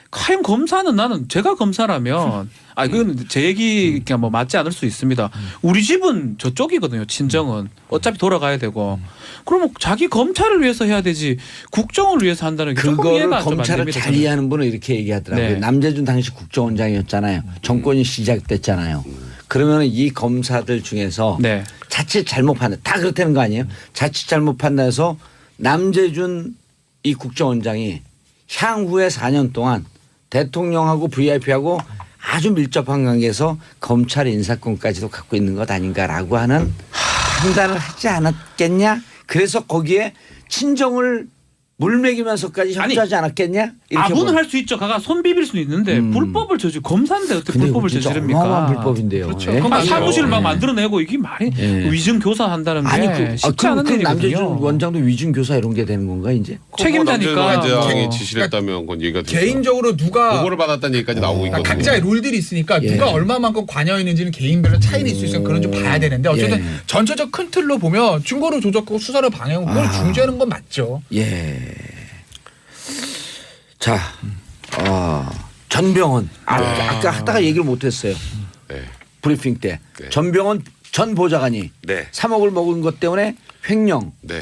S5: 과연 검사는 나는 제가 검사라면 아 그건 제 얘기 그냥 뭐 맞지 않을 수 있습니다. 우리 집은 저쪽이거든요. 친정은 어차피 돌아가야 되고 그러면 자기 검찰을 위해서 해야 되지 국정을 위해서 한다는 게 조금
S1: 그거를
S5: 이해가 좀 안
S1: 검찰을
S5: 됩니다.
S1: 잘 이해하는 분은 이렇게 얘기하더라고요.
S5: 네.
S1: 남재준 당시 국정원장이었잖아요. 정권이 시작됐잖아요. 그러면 이 검사들 중에서
S5: 네.
S1: 자칫 잘못 판단 다 그렇다는 거 아니에요? 자칫 잘못 판단해서 남재준 이 국정원장이 향후에 4년 동안 대통령하고 VIP하고 아주 밀접한 관계에서 검찰 인사권까지도 갖고 있는 것 아닌가라고 하는 판단을 하지 않았겠냐? 그래서 거기에 친정을 물먹이면서까지 협조하지 않았겠냐? 이렇게
S5: 아부는 할 수 있죠. 가가 손 비빌 수는 있는데 불법을 저지 검사인데 어떻게
S1: 근데
S5: 불법을
S1: 이거 진짜
S5: 저지릅니까?
S1: 어마어마한 불법인데요.
S4: 그렇죠.
S1: 예?
S5: 그럼 사무실을 막
S1: 예.
S5: 만들어내고 이게 말이
S1: 예.
S5: 위증 교사 한다는 게
S1: 아니
S5: 쉽지 않은
S1: 그럼 남재준
S5: 일이거든요.
S1: 원장도 위증 교사 이런 게 되는 건가 이제?
S5: 책임자니까.
S3: 원장이
S4: 어.
S3: 지시를 했다면 그건 얘기가 되죠.
S4: 개인적으로 누가
S3: 보고를 받았다는 얘기까지 나오고 있거든요.
S4: 각자의 룰들이 있으니까
S1: 예.
S4: 누가 얼마만큼 관여했는지는 개인별로 차이는 있을 수 있으니까 그런 좀 봐야 되는데 어쨌든
S1: 예.
S4: 전체적 큰 틀로 보면 증거를 조작하고 수사를 방해하고 그걸 중재하는 건 맞죠.
S1: 예. 자, 전병헌 아까 하다가 얘기를 못했어요.
S3: 네.
S1: 브리핑 때
S3: 네.
S1: 전병헌 전 보좌관이
S3: 네.
S1: 3억을 먹은 것 때문에 횡령.
S3: 네.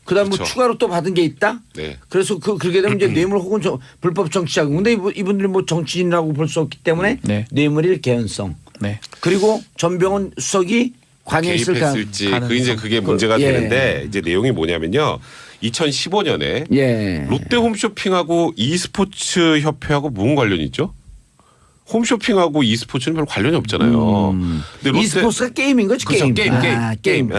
S1: 그다음 뭐
S3: 그렇죠.
S1: 추가로 또 받은 게 있다.
S3: 네.
S1: 그래서 그렇게 되면 이제 뇌물 혹은 불법 정치자금. 근데 이분들이 뭐 정치인이라고 볼 수 없기 때문에
S2: 네.
S1: 뇌물일 개연성.
S2: 네.
S1: 그리고 전병헌 수석이 관여했을
S3: 개입했을지
S2: 가능성.
S3: 그 이제 그게 문제가
S1: 예.
S3: 되는데 이제 내용이 뭐냐면요. 2015년에
S1: 예.
S3: 롯데 홈쇼핑하고 e스포츠 협회하고 무슨 관련이 있죠? 홈쇼핑하고 e스포츠는 별 관련이 없잖아요. 근데
S1: e스포츠가 게임인 거지.
S3: 그렇죠.
S1: 게임. 게임.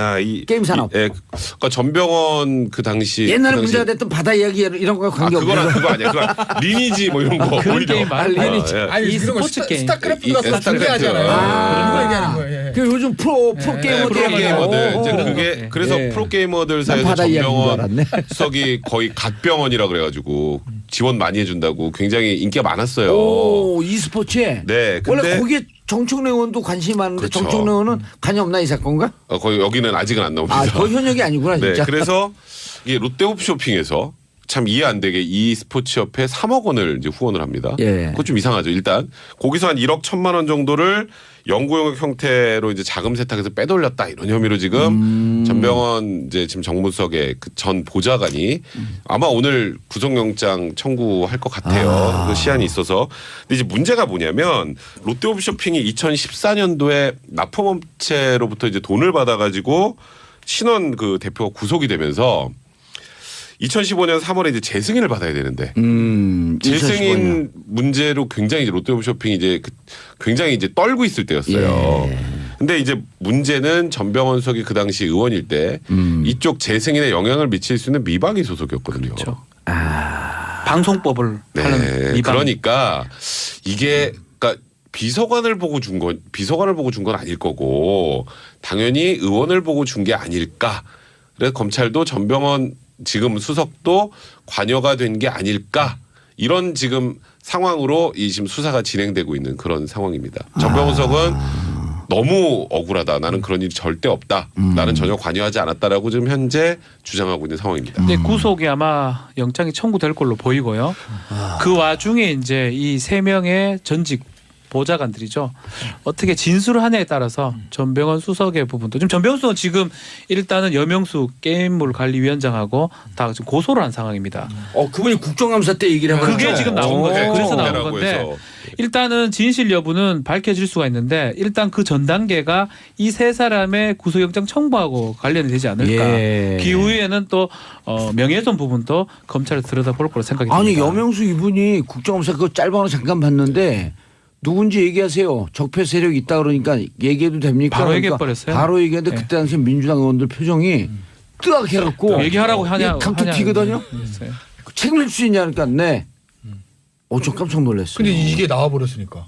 S3: 게임
S1: 산업.
S3: 예, 그러니까 전병헌 그 당시
S1: 옛날에
S3: 그 당시-
S1: 문제가 됐던 바다 이야기 이런 거 관계
S3: 그거랑
S1: 없고.
S3: 그거 아니야. 그거 리니지 뭐 이런 거.
S2: 그런
S3: 오히려.
S2: 게임 말고
S1: 리니지.
S3: 예.
S4: 아니
S2: 이
S4: 이런 거
S2: 스포츠 게임.
S4: 스타크래프트가
S3: 이 스타크래프트.
S4: 공개하잖아요.
S3: 아.
S4: 그런 거 얘기하는 거예요. 예.
S1: 그 요즘 프로 게이머들
S3: 프로게이머들 이제
S1: 오.
S3: 그게 그래서
S1: 예.
S3: 프로게이머들
S1: 난
S3: 사이에서
S1: 바다 이야기인 줄
S3: 전병헌
S1: 알았네.
S3: 수석이 거의 갓병헌이라 그래가지고 지원 많이 해준다고 굉장히 인기가 많았어요.
S1: 오 e스포츠에.
S3: 네, 근데
S1: 원래 거기에 정청래 의원도 관심이 많은데
S3: 그렇죠.
S1: 정청래 의원은 관여 없나 이 사건과?
S3: 거의 여기는 아직은 안 나옵니다.
S1: 더 현역이 아니구나
S3: 네,
S1: 진짜.
S3: 그래서 이게 롯데홈쇼핑에서 참 이해 안 되게 e스포츠 협회 3억 원을 이제 후원을 합니다.
S1: 예.
S3: 그거 좀 이상하죠. 일단 거기서 한 1억 1천만 원 정도를 연구용역 형태로 이제 자금 세탁해서 빼돌렸다 이런 혐의로 지금 전병헌 이제 지금 정무수석의 그 전 보좌관이 아마 오늘 구속영장 청구할 것 같아요. 그 시한이 있어서. 근데 이제 문제가 뭐냐면 롯데홈쇼핑이 2014년도에 납품업체로부터 이제 돈을 받아가지고 신원 그 대표가 구속이 되면서 2015년 3월에 이제 재승인을 받아야 되는데
S1: 2015년.
S3: 재승인 문제로 굉장히 이제 롯데홈쇼핑이 이제 굉장히 이제 떨고 있을 때였어요.
S1: 예.
S3: 근데 이제 문제는 전병헌 수석이 그 당시 의원일 때 이쪽 재승인에 영향을 미칠 수 있는 미방위 소속이었거든요.
S2: 그렇죠.
S5: 방송법을 하는
S3: 네.
S5: 위반.
S3: 그러니까 이게 그러니까 비서관을 보고 준 건 아닐 거고 당연히 의원을 보고 준 게 아닐까. 그래서 검찰도 전병헌 지금 수석도 관여가 된 게 아닐까. 이런 지금 상황으로 이 지금 수사가 진행되고 있는 그런 상황입니다. 전병헌 수석은 너무 억울하다. 나는 그런 일이 절대 없다. 나는 전혀 관여하지 않았다라고 지금 현재 주장하고 있는 상황입니다.
S5: 근데 구속이 아마 영장이 청구될 걸로 보이고요. 그 와중에 이제 이 세 명의 전직 보좌관들이죠. 어떻게 진술을 하냐에 따라서 전병헌 수석의 부분도 지금 전병헌 수석은 지금 일단은 여명수 게임물 관리위원장하고 다 지금 고소를 한 상황입니다.
S1: 그분이 국정감사 때 얘기를 하고
S5: 그게 지금 나온 거죠. 그래서 나온
S3: 라고
S5: 건데
S3: 해서.
S5: 일단은 진실 여부는 밝혀질 수가 있는데 일단 그 전 단계가 이 세 사람의 구속영장 청구하고 관련이 되지 않을까.
S1: 예.
S5: 기후에는 또 명예훼손 부분도 검찰을 들여다볼 거로 생각이 듭니다.
S1: 아니 여명수 이분이 국정감사 그거 짧은 거 잠깐 봤는데 누군지 얘기하세요. 적폐 세력이 있다 그러니까 얘기해도 됩니까?
S5: 바로
S1: 그러니까
S5: 얘기해버렸어요.
S1: 바로 얘기했는데
S5: 네.
S1: 그때 당시 민주당 의원들 표정이 뜨악해갖고
S5: 얘기하라고 하냐
S1: 감투 튀거든요.
S5: 그랬어요.
S1: 책임질 수 있냐 그러니까 네. 좀 깜짝 놀랐어요.
S4: 근데 이게 나와 버렸으니까.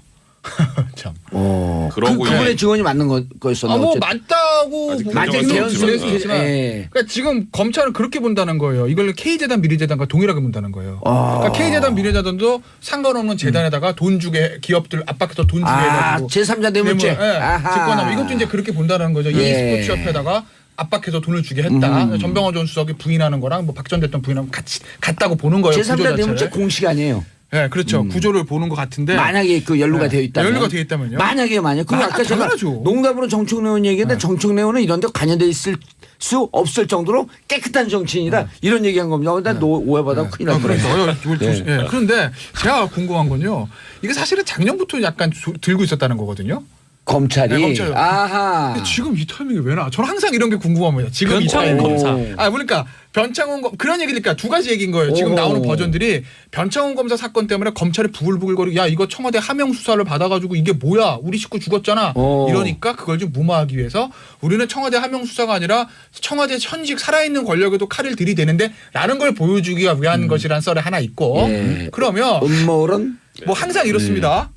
S4: 참.
S3: 그러고
S1: 그분의
S3: 이제
S1: 증언이 맞는 거였었나?
S4: 뭐
S1: 어쨌든.
S4: 맞다고
S3: 아직
S4: 보면
S3: 맞은
S1: 개연성
S4: 개연성이지만
S1: 예.
S4: 그러니까 지금 검찰은 그렇게 본다는 거예요. 이걸 K재단 미래재단과 동일하게 본다는 거예요. 그러니까 K재단 미래재단도 상관없는 재단에다가 돈 주게 기업들 압박해서 돈 주게 해가지고
S1: 제3자 뇌물죄.
S4: 직권하면 이것도 이제 그렇게 본다는 거죠.
S1: 예.
S4: e스포츠 협회에다가 압박해서 돈을 주게 했다. 전병헌 전 수석이 부인하는 거랑 뭐 박 전 대통령 부인하고 같이 같다고 보는 거예요. 구조
S1: 제3자
S4: 자체를.
S1: 뇌물죄 공식 아니에요.
S4: 네, 그렇죠. 구조를 보는 것 같은데
S1: 만약에 그 연루가
S4: 네.
S1: 되어 있다면.
S4: 연루가 되어 있다면요?
S1: 만약에. 그리고 아까 제가
S4: 당연하죠.
S1: 농담으로 정청래 의원 얘기했는데 정청래 의원은 이런 데 관여돼 있을 수 없을 정도로 깨끗한 정치인이다. 이런 얘기한 겁니다. 근데 오해받아 큰일 날 뻔했어요.
S4: 네. 그런데 제가 궁금한 건요. 이게 사실은 작년부터 약간 들고 있었다는 거거든요.
S1: 검찰이.
S4: 네, 검찰이.
S1: 아하.
S4: 근데 지금 이 타이밍에 왜 나? 저는 항상 이런 게 궁금합니다. 지금 이
S5: 변창훈
S4: 타이밍.
S5: 검사.
S4: 그러니까 변창훈 그런 얘기니까 두 가지 얘기인 거예요. 지금
S1: 오.
S4: 나오는 버전들이 변창훈 검사 사건 때문에 검찰이 부글부글거리고 야 이거 청와대 하명 수사를 받아가지고 이게 뭐야 우리 식구 죽었잖아.
S1: 오.
S4: 이러니까 그걸 좀 무마하기 위해서 우리는 청와대 하명 수사가 아니라 청와대 현직 살아있는 권력에도 칼을 들이대는데 라는 걸 보여주기 위한 것이란 썰이 하나 있고
S1: 예.
S4: 그러면
S1: 음모론.
S4: 뭐 항상 이렇습니다.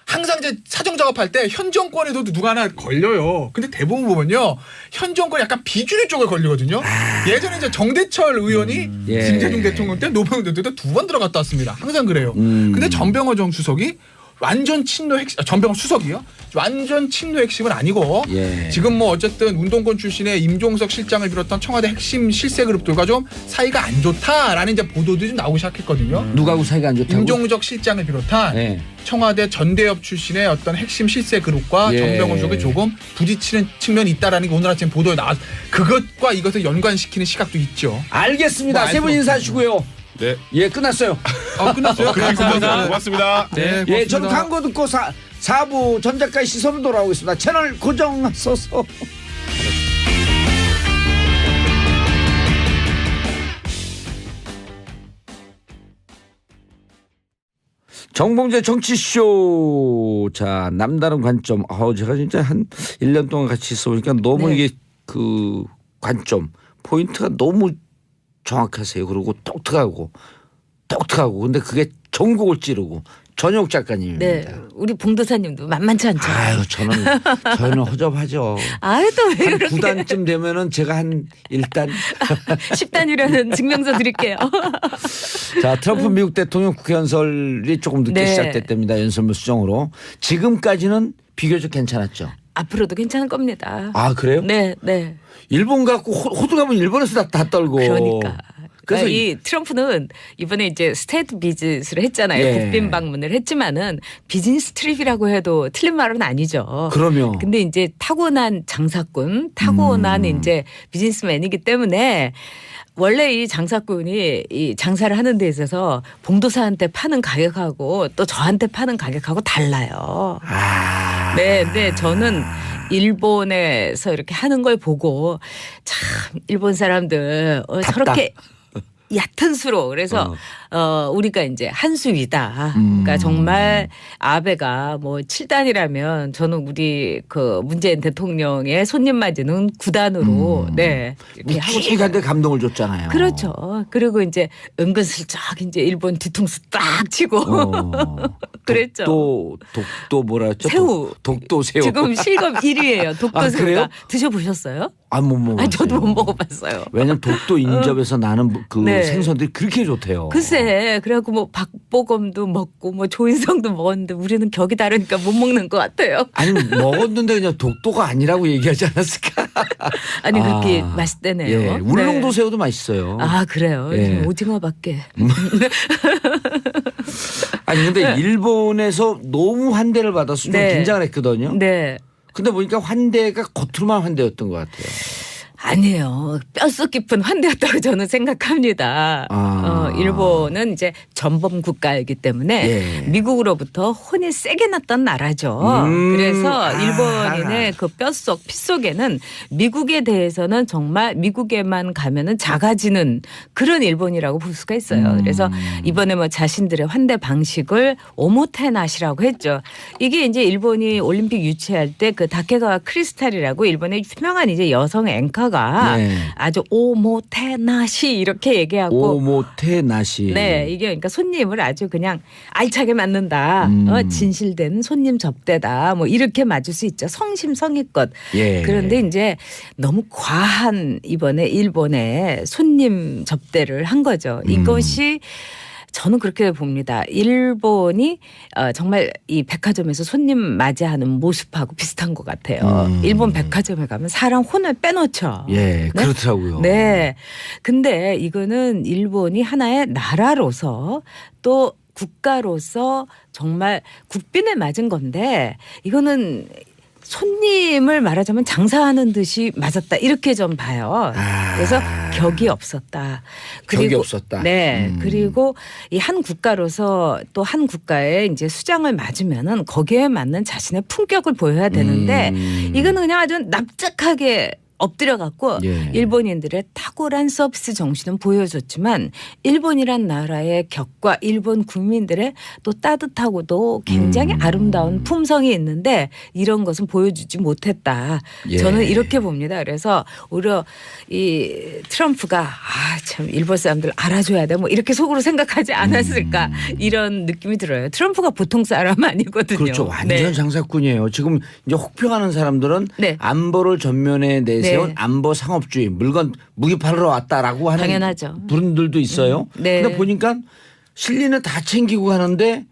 S4: 항상 이제 사정 작업할 때 현 정권에도 누가 하나 걸려요. 근데 대부분 보면요. 현 정권 약간 비주류 쪽에 걸리거든요. 예전에 이제 정대철 의원이
S1: 예.
S4: 김대중 대통령 때 노무현 대통령 때 2번 들어갔다 왔습니다. 항상 그래요. 근데 전병헌 전 수석이 완전 친노 핵심 전병헌 수석이요. 완전 친노 핵심은 아니고
S1: 예.
S4: 지금 뭐 어쨌든 운동권 출신의 임종석 실장을 비롯한 청와대 핵심 실세 그룹들과 좀 사이가 안 좋다라는 이제 보도들이 좀 나오기 시작했거든요.
S1: 누가하고 사이가 안 좋다고?
S4: 임종석 실장을 비롯한
S1: 예.
S4: 청와대 전대협 출신의 어떤 핵심 실세 그룹과
S1: 예.
S4: 정병훈 수석이 조금 부딪히는 측면이 있다라는 게 오늘 아침 보도에 나왔. 그것과 이것을 연관시키는 시각도 있죠.
S1: 알겠습니다.
S4: 뭐
S1: 세 분 인사하시고요.
S3: 네.
S1: 예, 끝났어요.
S4: 끝났어요.
S3: 고맙습니다.
S4: 네,
S1: 예, 저는
S4: 고맙습니다.
S1: 광고 듣고 4부 전작가의 시선으로 돌아오겠습니다. 채널 고정하소서. 정봉재 정치쇼. 자, 남다른 관점. 제가 진짜 한 1년 동안 같이 있어 보니까 너무
S6: 네.
S1: 이게 그 관점, 포인트가 너무 정확하세요. 그리고 똑똑하고. 근데 그게 전국을 찌르고. 전역 작가님입니다.
S6: 네, 우리 봉도사님도 만만치 않죠.
S1: 아유, 저는 허접하죠.
S6: 아유 또 왜
S1: 한
S6: 그렇게
S1: 9단쯤 되면은 제가 한 1단.
S6: 10단이라는 증명서 드릴게요.
S1: 자, 트럼프 미국 대통령 국회 연설이 조금 늦게
S6: 네.
S1: 시작됐답니다. 연설문 수정으로. 지금까지는 비교적 괜찮았죠.
S6: 앞으로도 괜찮을 겁니다.
S1: 아, 그래요?
S6: 네, 네.
S1: 일본 갖고 호두가면 일본에서 다 떨고.
S6: 그러니까.
S1: 그래서
S6: 그러니까 이 트럼프는 이번에 이제 스테이트 비즈를 했잖아요.
S1: 예.
S6: 국빈 방문을 했지만은 비즈니스 트립이라고 해도 틀린 말은 아니죠.
S1: 그러면
S6: 근데 이제 타고난 장사꾼, 타고난 이제 비즈니스맨이기 때문에 원래 이 장사꾼이 이 장사를 하는 데 있어서 봉도사한테 파는 가격하고 또 저한테 파는 가격하고 달라요. 네, 근데 저는 일본에서 이렇게 하는 걸 보고 참 일본 사람들 저렇게 얕은 수로 그래서 우리가 이제 한 수위다. 그러니까 정말 아베가 뭐 7단이라면 저는 우리 그 문재인 대통령의 손님 맞이는 9단으로 네 이렇게 하고 싶어요.
S1: 묵직한데 감동을 줬잖아요.
S6: 그렇죠. 그리고 이제 은근슬쩍 이제 일본 뒤통수 딱 치고 그랬죠.
S1: 독도 뭐라 했죠?
S6: 새우.
S1: 독도 새우.
S6: 지금 실검 1위예요. 독도
S1: 아,
S6: 새우가.
S1: 그래요?
S6: 드셔보셨어요?
S1: 못 먹었어요.
S6: 저도 못 먹어봤어요.
S1: 왜냐면 독도 인접에서 나는 그
S6: 네.
S1: 생선들이 그렇게 좋대요.
S6: 글쎄, 그래갖고 뭐 박보검도 먹고 뭐 조인성도 먹었는데 우리는 격이 다르니까 못 먹는 것 같아요.
S1: 아니 먹었는데 그냥 독도가 아니라고 얘기하지 않았을까?
S6: 아니 그렇게 맛있대네요.
S1: 예, 울릉도
S6: 네.
S1: 새우도 맛있어요.
S6: 아 그래요?
S1: 예.
S6: 오징어밖에.
S1: 아니 근데 일본에서 너무 환대를 받아서 좀
S6: 네.
S1: 긴장을 했거든요.
S6: 네.
S1: 근데 보니까 환대가 겉으로만 환대였던 것 같아요.
S6: 아니에요. 뼛속 깊은 환대였다고 저는 생각합니다. 일본은 이제 전범 국가이기 때문에
S1: 예.
S6: 미국으로부터 혼이 세게 났던 나라죠. 그래서 일본인의 그 뼛속, 핏속에는 미국에 대해서는 정말 미국에만 가면은 작아지는 그런 일본이라고 볼 수가 있어요. 그래서 이번에 뭐 자신들의 환대 방식을 오모테나시라고 했죠. 이게 이제 일본이 올림픽 유치할 때 그 다케가와 크리스탈이라고 일본의 유명한 이제 여성 앵커가
S1: 네.
S6: 아주 오모테나시 이렇게 얘기하고
S1: 오모테나시.
S6: 네, 이게 그러니까 손님을 아주 그냥 알차게 맞는다. 진실된 손님 접대다. 뭐 이렇게 맞을 수 있죠. 성심성의껏.
S1: 예.
S6: 그런데 이제 너무 과한 이번에 일본의 손님 접대를 한 거죠. 이것이 저는 그렇게 봅니다. 일본이 정말 이 백화점에서 손님 맞이하는 모습하고 비슷한 것 같아요. 일본 백화점에 가면 사람 혼을 빼놓죠.
S1: 예, 그렇더라고요.
S6: 네. 근데 이거는 일본이 하나의 나라로서 또 국가로서 정말 국빈에 맞은 건데 이거는 손님을 말하자면 장사하는 듯이 맞았다 이렇게 좀 봐요. 그래서 격이 없었다.
S1: 격이 없었다.
S6: 네. 그리고 이 한 국가로서 또 한 국가의 이제 수장을 맞으면은 거기에 맞는 자신의 품격을 보여야 되는데 이거는 그냥 아주 납작하게 엎드려 갖고
S1: 예.
S6: 일본인들의 탁월한 서비스 정신은 보여줬지만 일본이란 나라의 격과 일본 국민들의 또 따뜻하고도 굉장히 아름다운 품성이 있는데 이런 것은 보여주지 못했다.
S1: 예.
S6: 저는 이렇게 봅니다. 그래서 오히려 이 트럼프가 참 일본 사람들 알아줘야 돼 뭐 이렇게 속으로 생각하지 않았을까 이런 느낌이 들어요. 트럼프가 보통 사람 아니거든요.
S1: 그렇죠. 완전
S6: 네.
S1: 장사꾼이에요. 지금 이제 혹평하는 사람들은
S6: 네.
S1: 안보를 전면에 내세운
S6: 네.
S1: 안보 상업주의 무기 팔러 왔다라고 하는
S6: 당연하죠.
S1: 분들도 있어요.
S6: 네.
S1: 근데 보니까 실리는 다 챙기고 가는데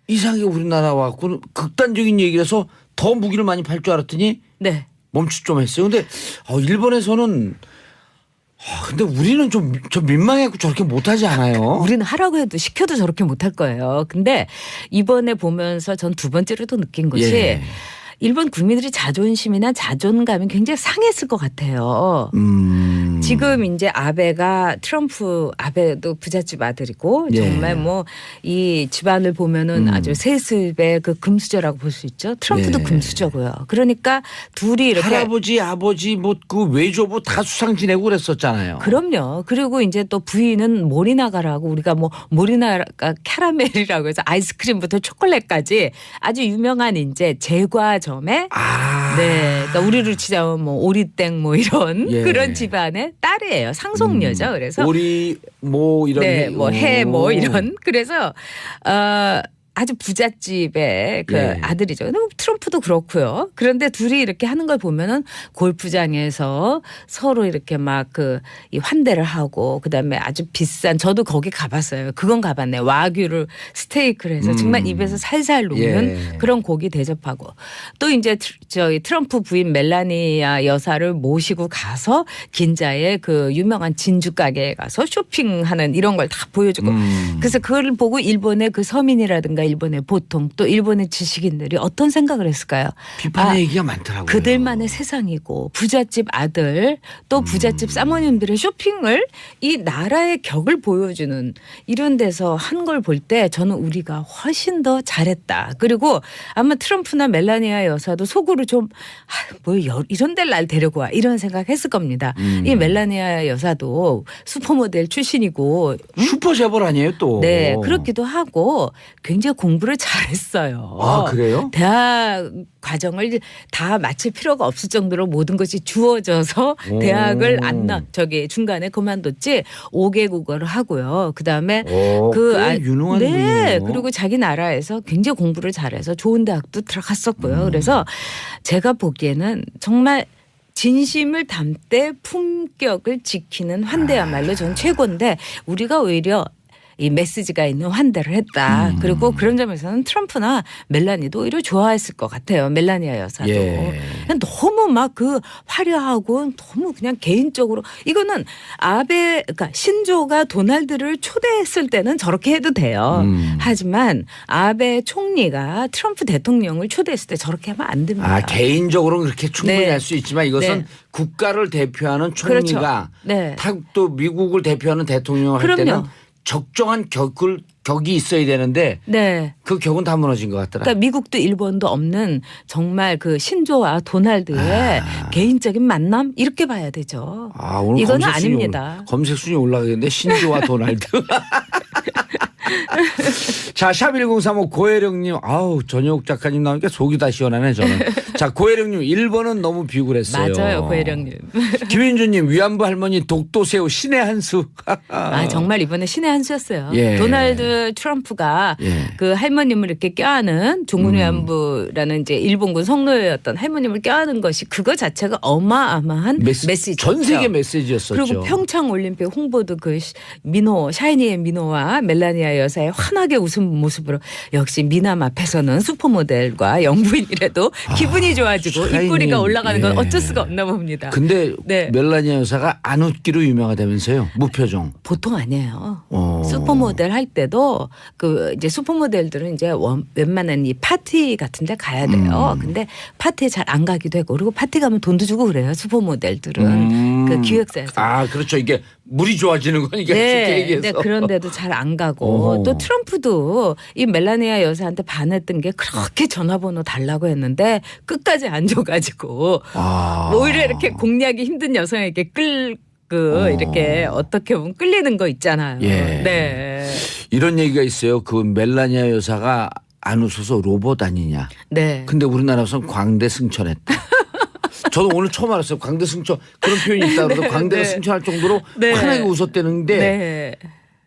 S1: 이상하게 우리나라 와갖고는 극단적인 얘기를 해서 더 무기를 많이 팔 줄 알았더니
S6: 네.
S1: 멈추 좀 했어요. 근데 일본에서는 근데 우리는 좀 민망해갖고 저렇게 못하지 않아요?
S6: 우리는 하라고 해도 시켜도 저렇게 못할 거예요. 근데 이번에 보면서 전 두 번째로도 느낀 것이
S1: 예.
S6: 일본 국민들이 자존심이나 자존감이 굉장히 상했을 것 같아요. 지금 이제 아베도 부잣집 아들이고
S1: 예.
S6: 정말 뭐 이 집안을 보면은 아주 세습의 그 금수저라고 볼 수 있죠. 트럼프도
S1: 예.
S6: 금수저고요. 그러니까 둘이 이렇게
S1: 할아버지, 아버지, 뭐 그 외조부 다 수상 지내고 그랬었잖아요.
S6: 그럼요. 그리고 이제 또 부인은 모리나가라고 우리가 뭐 모리나가 캐러멜이라고 해서 아이스크림부터 초콜릿까지 아주 유명한 이제 제과점에 네, 그러니까 우리로 치자면 뭐 오리땡 뭐 이런
S1: 예.
S6: 그런 집안의 딸이에요. 상속녀죠. 그래서
S1: 오리 뭐 이런
S6: 네, 뭐 해 뭐 이런 그래서 아주 부잣집의 그
S1: 예.
S6: 아들이죠. 근데 트럼프도 그렇고요. 그런데 둘이 이렇게 하는 걸 보면은 골프장에서 서로 이렇게 막 이 환대를 하고 그다음에 아주 비싼 저도 거기 가봤어요. 그건 가봤네. 와규를 스테이크를 해서 정말 입에서 살살 녹는
S1: 예.
S6: 그런 고기 대접하고 또 이제 저희 트럼프 부인 멜라니아 여사를 모시고 가서 긴자의 그 유명한 진주 가게에 가서 쇼핑하는 이런 걸 다 보여주고 그래서 그걸 보고 일본의 그 서민이라든가 일본의 보통 또 일본의 지식인들이 어떤 생각을 했을까요?
S1: 비판의 얘기가 많더라고요.
S6: 그들만의 세상이고 부잣집 아들 또 부잣집 사모님들의 쇼핑을 이 나라의 격을 보여주는 이런 데서 한 걸 볼 때 저는 우리가 훨씬 더 잘했다. 그리고 아마 트럼프나 멜라니아 여사도 속으로 좀 뭐 이런 데를 날 데리고 와 이런 생각했을 겁니다. 이 멜라니아 여사도 슈퍼모델 출신이고
S1: 슈퍼 재벌 아니에요 또.
S6: 네 그렇기도 하고 굉장히 공부를 잘했어요.
S1: 아 그래요?
S6: 대학 과정을 다 마칠 필요가 없을 정도로 모든 것이 주어져서
S1: 오.
S6: 대학을 중간에 그만뒀지 5개 국어를 하고요. 그다음에
S1: 꽤 유능한
S6: 네
S1: 분이에요.
S6: 그리고 자기 나라에서 굉장히 공부를 잘해서 좋은 대학도 들어갔었고요. 그래서 제가 보기에는 정말 진심을 담되 품격을 지키는 환대야말로 전 최고인데 우리가 오히려 이 메시지가 있는 환대를 했다. 그리고 그런 점에서는 트럼프나 멜라니도 오히려 좋아했을 것 같아요. 멜라니아 여사도.
S1: 예.
S6: 그냥 너무 막 그 화려하고 너무 그냥 개인적으로 이거는 그러니까 신조가 도널드를 초대했을 때는 저렇게 해도 돼요. 하지만 아베 총리가 트럼프 대통령을 초대했을 때 저렇게 하면 안 됩니다.
S1: 개인적으로는 그렇게 충분히
S6: 네.
S1: 할 수 있지만 이것은
S6: 네.
S1: 국가를 대표하는 총리가
S6: 그렇죠. 네.
S1: 또 미국을 대표하는 대통령을 할
S6: 그럼요.
S1: 때는 적정한 격이 있어야 되는데
S6: 네.
S1: 그 격은 다 무너진 것 같더라.
S6: 그러니까 미국도 일본도 없는 정말 그 신조와 도널드의 개인적인 만남 이렇게 봐야 되죠.
S1: 오늘
S6: 이거는
S1: 검색 순위
S6: 아닙니다.
S1: 검색 순위 올라가겠는데 신조와 도날드. 자, 샵1035 고혜령님, 전혁 작가님 나오니까 속이 다 시원하네 저는. 자, 고혜령님 1번은 너무 비굴했어요.
S6: 맞아요, 고혜령님.
S1: 김윤주님 위안부 할머니 독도새우 신의 한 수.
S6: 정말 이번에 신의 한 수였어요.
S1: 예.
S6: 도널드 트럼프가
S1: 예.
S6: 그 할머님을 이렇게 껴안은 종군위안부라는 이제 일본군 성노예였던 할머님을 껴안은 것이 그거 자체가 어마어마한 메시지.
S1: 전 세계 메시지였었죠.
S6: 그리고 평창 올림픽 홍보도 그 샤이니의 민호와 멜라니아 여사의 환하게 웃은 모습으로 역시 미남 앞에서는 슈퍼모델과 영부인이라도 기분이 좋아지고
S1: 샤이니.
S6: 입꼬리가 올라가는 건
S1: 예.
S6: 어쩔 수가 없나 봅니다.
S1: 근데
S6: 네.
S1: 멜라니아 여사가 안 웃기로 유명하다면서요. 무표정.
S6: 보통 아니에요. 슈퍼모델 할 때도 그 이제 슈퍼모델들은 이제 웬만한 이 파티 같은 데 가야 돼요. 근데 파티에 잘 안 가기도 하고 그리고 파티 가면 돈도 주고 그래요. 슈퍼모델들은 그 기획사에서.
S1: 그렇죠. 이게 물이 좋아지는 거니까 쉽게 얘기해서.
S6: 네, 그런데도 잘 안 가고 또 트럼프도 이 멜라니아 여사한테 반했던 게 그렇게 전화번호 달라고 했는데 끝까지 안 줘가지고 오히려 이렇게 공략이 힘든 여성에게 이렇게 어떻게 보면 끌리는 거 있잖아요.
S1: 예.
S6: 네.
S1: 이런 얘기가 있어요. 그 멜라니아 여사가 안 웃어서 로봇 아니냐.
S6: 네.
S1: 근데 우리나라에서는 광대 승천했다. 저도 오늘 처음 알았어요. 광대 승천 그런 표현이 있다 그래서 광대가 승천할 정도로
S6: 네.
S1: 환하게 웃었대는데
S6: 네.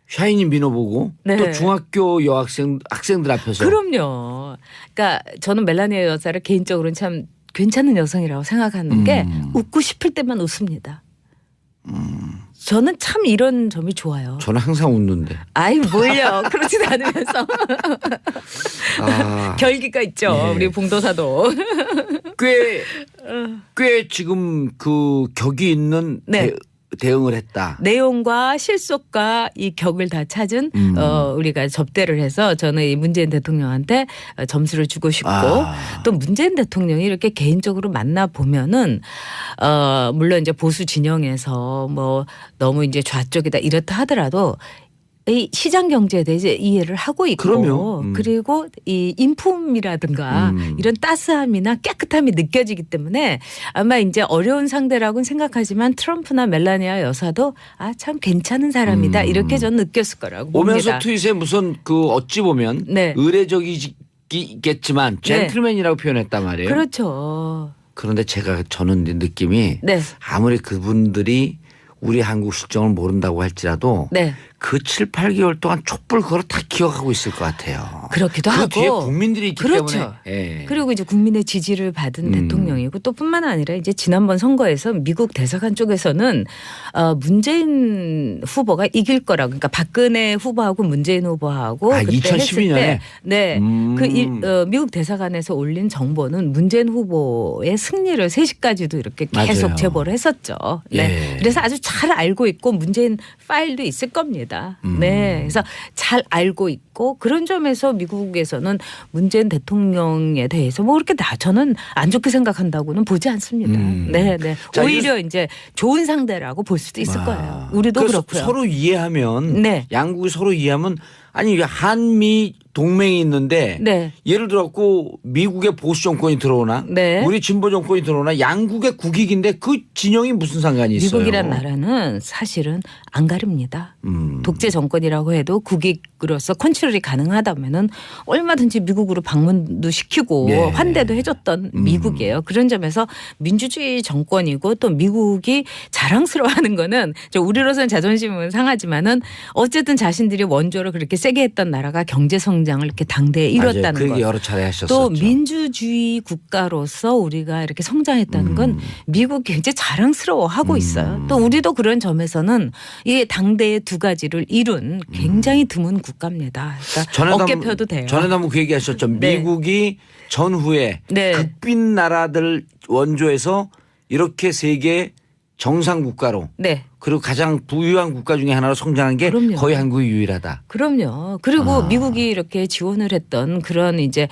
S1: 샤이니 민호 보고
S6: 네.
S1: 또 중학교 학생들 앞에서
S6: 그럼요. 그러니까 저는 멜라니아 여사를 개인적으로는 참 괜찮은 여성이라고 생각하는 게 웃고 싶을 때만 웃습니다. 저는 참 이런 점이 좋아요.
S1: 저는 항상 웃는데.
S6: 아이 뭘요? 그렇지도 않으면서
S1: 아,
S6: 결기가 있죠.
S1: 예.
S6: 우리 봉도사도.
S1: 꽤 지금 그 격이 있는
S6: 네.
S1: 대응을 했다.
S6: 내용과 실속과 이 격을 다 찾은 우리가 접대를 해서 저는 이 문재인 대통령한테 점수를 주고 싶고 또 문재인 대통령이 이렇게 개인적으로 만나 보면은 물론 이제 보수 진영에서 뭐 너무 이제 좌쪽이다 이렇다 하더라도 이 시장 경제에 대해서 이해를 하고 있고
S1: 그럼요.
S6: 그리고 이 인품이라든가 이런 따스함이나 깨끗함이 느껴지기 때문에 아마 이제 어려운 상대라고는 생각하지만 트럼프나 멜라니아 여사도 아 참 괜찮은 사람이다 이렇게 저는 느꼈을 거라고
S1: 오면서
S6: 봅니다.
S1: 트윗에 무슨 그 어찌 보면
S6: 네.
S1: 의례적이겠지만 젠틀맨이라고 표현했단 말이에요.
S6: 그렇죠.
S1: 그런데 저는 느낌이
S6: 네.
S1: 아무리 그분들이 우리 한국 실정을 모른다고 할지라도
S6: 네.
S1: 그 7, 8개월 동안 촛불 그걸 다 기억하고 있을 것 같아요.
S6: 그렇기도
S1: 그
S6: 하고.
S1: 뒤에 국민들이 있기
S6: 그렇죠.
S1: 때문에. 예.
S6: 그리고 이제 국민의 지지를 받은 대통령이고 또 뿐만 아니라 이제 지난번 선거에서 미국 대사관 쪽에서는 문재인 후보가 이길 거라고 그러니까 박근혜 후보하고 문재인 후보하고 그때
S1: 2012년에?
S6: 했을 때 네. 미국 대사관에서 올린 정보는 문재인 후보의 승리를 3시까지도 이렇게 계속
S1: 맞아요.
S6: 제보를 했었죠. 네.
S1: 예.
S6: 그래서 아주 잘 알고 있고 문재인 파일도 있을 겁니다. 네. 그래서 잘 알고 있고 그런 점에서 미국에서는 문재인 대통령에 대해서 뭐 그렇게 저는 안 좋게 생각한다고는 보지 않습니다. 네, 네.
S1: 자,
S6: 오히려 이제 좋은 상대라고 볼 수도 있을 거예요. 우리도
S1: 그래서
S6: 그렇고요.
S1: 서로 이해하면
S6: 네.
S1: 양국이 서로 이해하면 아니 한미 동맹이 있는데
S6: 네.
S1: 예를 들었고 미국의 보수 정권이 들어오나
S6: 네.
S1: 우리 진보 정권이 들어오나 양국의 국익인데 그 진영이 무슨 상관이 있어요?
S6: 미국이란 나라는 사실은 안 가립니다. 독재 정권이라고 해도 국익으로서 컨트롤이 가능하다면은 얼마든지 미국으로 방문도 시키고
S1: 예.
S6: 환대도 해줬던 미국이에요. 그런 점에서 민주주의 정권이고 또 미국이 자랑스러워하는 거는 우리로서는 자존심은 상하지만은 어쨌든 자신들이 원조를 그렇게 세게 했던 나라가 경제 성장을 이렇게 당대에 이뤘다는
S1: 맞아요. 그
S6: 것.
S1: 얘기 여러 차례 하셨었죠.
S6: 또 민주주의 국가로서 우리가 이렇게 성장했다는 건 미국 굉장히 자랑스러워하고 있어요. 또 우리도 그런 점에서는 이 당대의 두 가지를 이룬 굉장히 드문 국가입니다. 그러니까 어깨 펴도 돼요.
S1: 전에도 한번 그 얘기하셨죠.
S6: 네.
S1: 미국이 전후에
S6: 네.
S1: 극빈 나라들 원조에서 이렇게 세계 정상 국가로
S6: 네.
S1: 그리고 가장 부유한 국가 중에 하나로 성장한 게
S6: 그럼요.
S1: 거의 한국이 유일하다.
S6: 그럼요. 그리고 미국이 이렇게 지원을 했던 그런 이제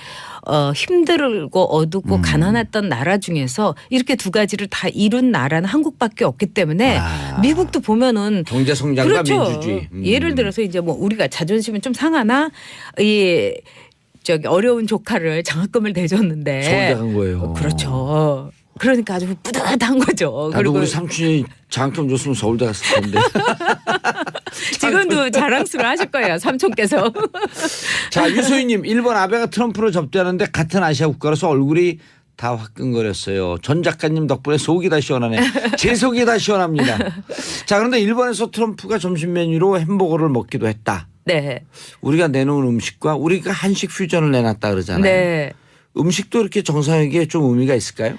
S6: 힘들고 어둡고 가난했던 나라 중에서 이렇게 두 가지를 다 이룬 나라는 한국밖에 없기 때문에 미국도 보면은
S1: 경제 성장과
S6: 그렇죠.
S1: 민주주의.
S6: 예를 들어서 이제 뭐 우리가 자존심은 좀 상하나 이 저기 어려운 조카를 장학금을 대줬는데
S1: 서울대 간 거예요.
S6: 그렇죠. 그러니까 아주 뿌듯한 거죠.
S1: 나도 우리 삼촌이 장학금 줬으면 서울대 갔을 텐데.
S6: 지금도 자랑스러워 하실 거예요. 삼촌께서.
S1: 자, 유소희님 1번 아베가 트럼프를 접대하는데 같은 아시아 국가로서 얼굴이 다 화끈거렸어요. 전 작가님 덕분에 속이 다 시원하네. 제 속이 다 시원합니다. 자, 그런데 일본에서 트럼프가 점심 메뉴로 햄버거를 먹기도 했다.
S6: 네.
S1: 우리가 내놓은 음식과 우리가 한식 퓨전을 내놨다 그러잖아요.
S6: 네.
S1: 음식도 이렇게 정상에게 좀 의미가 있을까요?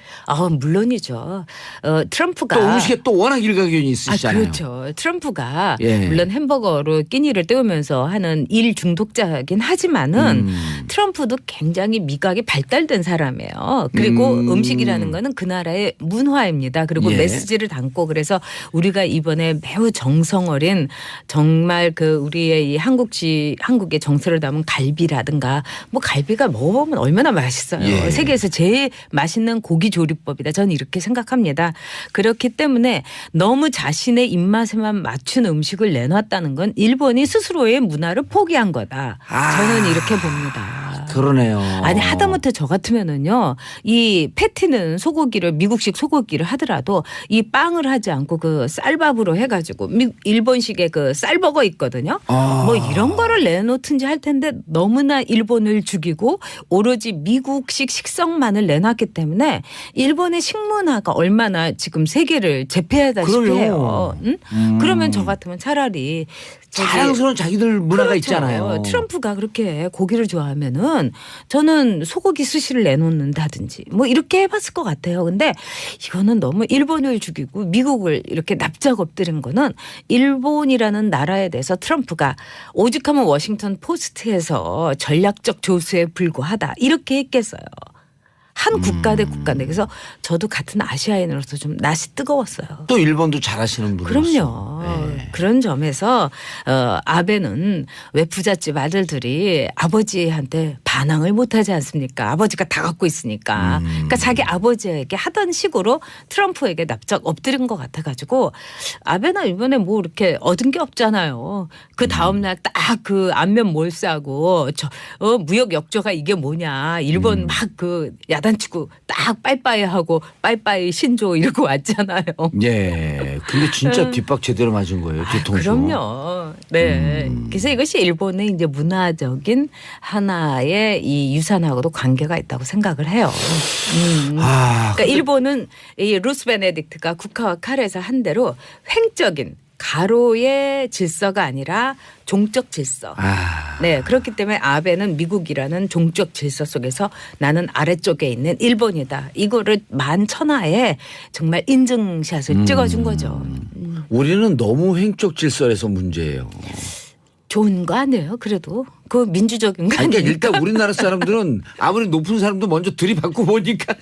S6: 물론이죠. 트럼프가
S1: 또 음식에 또 워낙 일가견이 있으시잖아요.
S6: 그렇죠. 트럼프가
S1: 예.
S6: 물론 햄버거로 끼니를 때우면서 하는 일 중독자긴 하지만은 트럼프도 굉장히 미각이 발달된 사람이에요. 그리고 음식이라는 거는 그 나라의 문화입니다. 그리고
S1: 예.
S6: 메시지를 담고 그래서 우리가 이번에 매우 정성 어린 정말 그 우리의 이 한국의 정서를 담은 갈비라든가 뭐 갈비가 먹으면 얼마나 맛있어요.
S1: 예.
S6: 세계에서 제일 맛있는 고기 조리법이다. 저는 이렇게 생각합니다. 그렇기 때문에 너무 자신의 입맛에만 맞춘 음식을 내놨다는 건 일본이 스스로의 문화를 포기한 거다. 저는 이렇게 봅니다.
S1: 그러네요.
S6: 아니 하다못해 저 같으면은요 이 패티는 소고기를 미국식 소고기를 하더라도 이 빵을 하지 않고 그 쌀밥으로 해가지고 일본식의 그 쌀버거 있거든요. 뭐 이런 거를 내놓든지 할 텐데 너무나 일본을 죽이고 오로지 미국식 식성만을 내놨기 때문에 일본의 식문화가 얼마나 지금 세계를 제패하다시피
S1: 그럼요.
S6: 해요. 응? 그러면 저 같으면 차라리
S1: 자랑스러운 자기들 문화가
S6: 그렇죠.
S1: 있잖아요.
S6: 트럼프가 그렇게 고기를 좋아하면은 아니면은 저는 소고기 스시를 내놓는다든지 뭐 이렇게 해봤을 것 같아요. 근데 이거는 너무 일본을 죽이고 미국을 이렇게 납작 엎드린 거는 일본이라는 나라에 대해서 트럼프가 오죽하면 워싱턴 포스트에서 전략적 조수에 불과하다 이렇게 했겠어요. 한 국가 대 국가인데 그래서 저도 같은 아시아인으로서 좀 낯이 뜨거웠어요.
S1: 또 일본도 잘하시는 분이었어.
S6: 그럼요. 그런 점에서 아베는 왜 부잣집 아들들이 아버지한테 반항을 못하지 않습니까? 아버지가 다 갖고 있으니까. 그러니까 자기 아버지에게 하던 식으로 트럼프에게 납작 엎드린 것 같아가지고 아베는 이번에 뭐 이렇게 얻은 게 없잖아요. 그 다음날 딱 그 안면 몰싸고 무역 역조가 이게 뭐냐. 일본 막 그 야단치고 딱 빠이빠이하고 빠이빠이 신조 이러고 왔잖아요.
S1: 예. 근데 진짜 뒷박 제대로 맞은 거예요. 뒤통수.
S6: 그럼요. 네. 그래서 이것이 일본의 이제 문화적인 하나의 이 유산하고도 관계가 있다고 생각을 해요. 그러니까 일본은 이 루스 베네딕트가 국화와 칼에서 한 대로 횡적인 가로의 질서가 아니라 종적 질서. 네. 그렇기 때문에 아베는 미국이라는 종적 질서 속에서 나는 아래쪽에 있는 일본이다. 이거를 만천하에 정말 인증샷을 찍어준 거죠.
S1: 우리는 너무 횡적 질서에서 문제예요.
S6: 좋은 거 아니에요? 그래도 그 민주적인 거
S1: 아니,
S6: 아니에요?
S1: 그러니까 일단 우리나라 사람들은 아무리 높은 사람도 먼저 들이받고 보니까.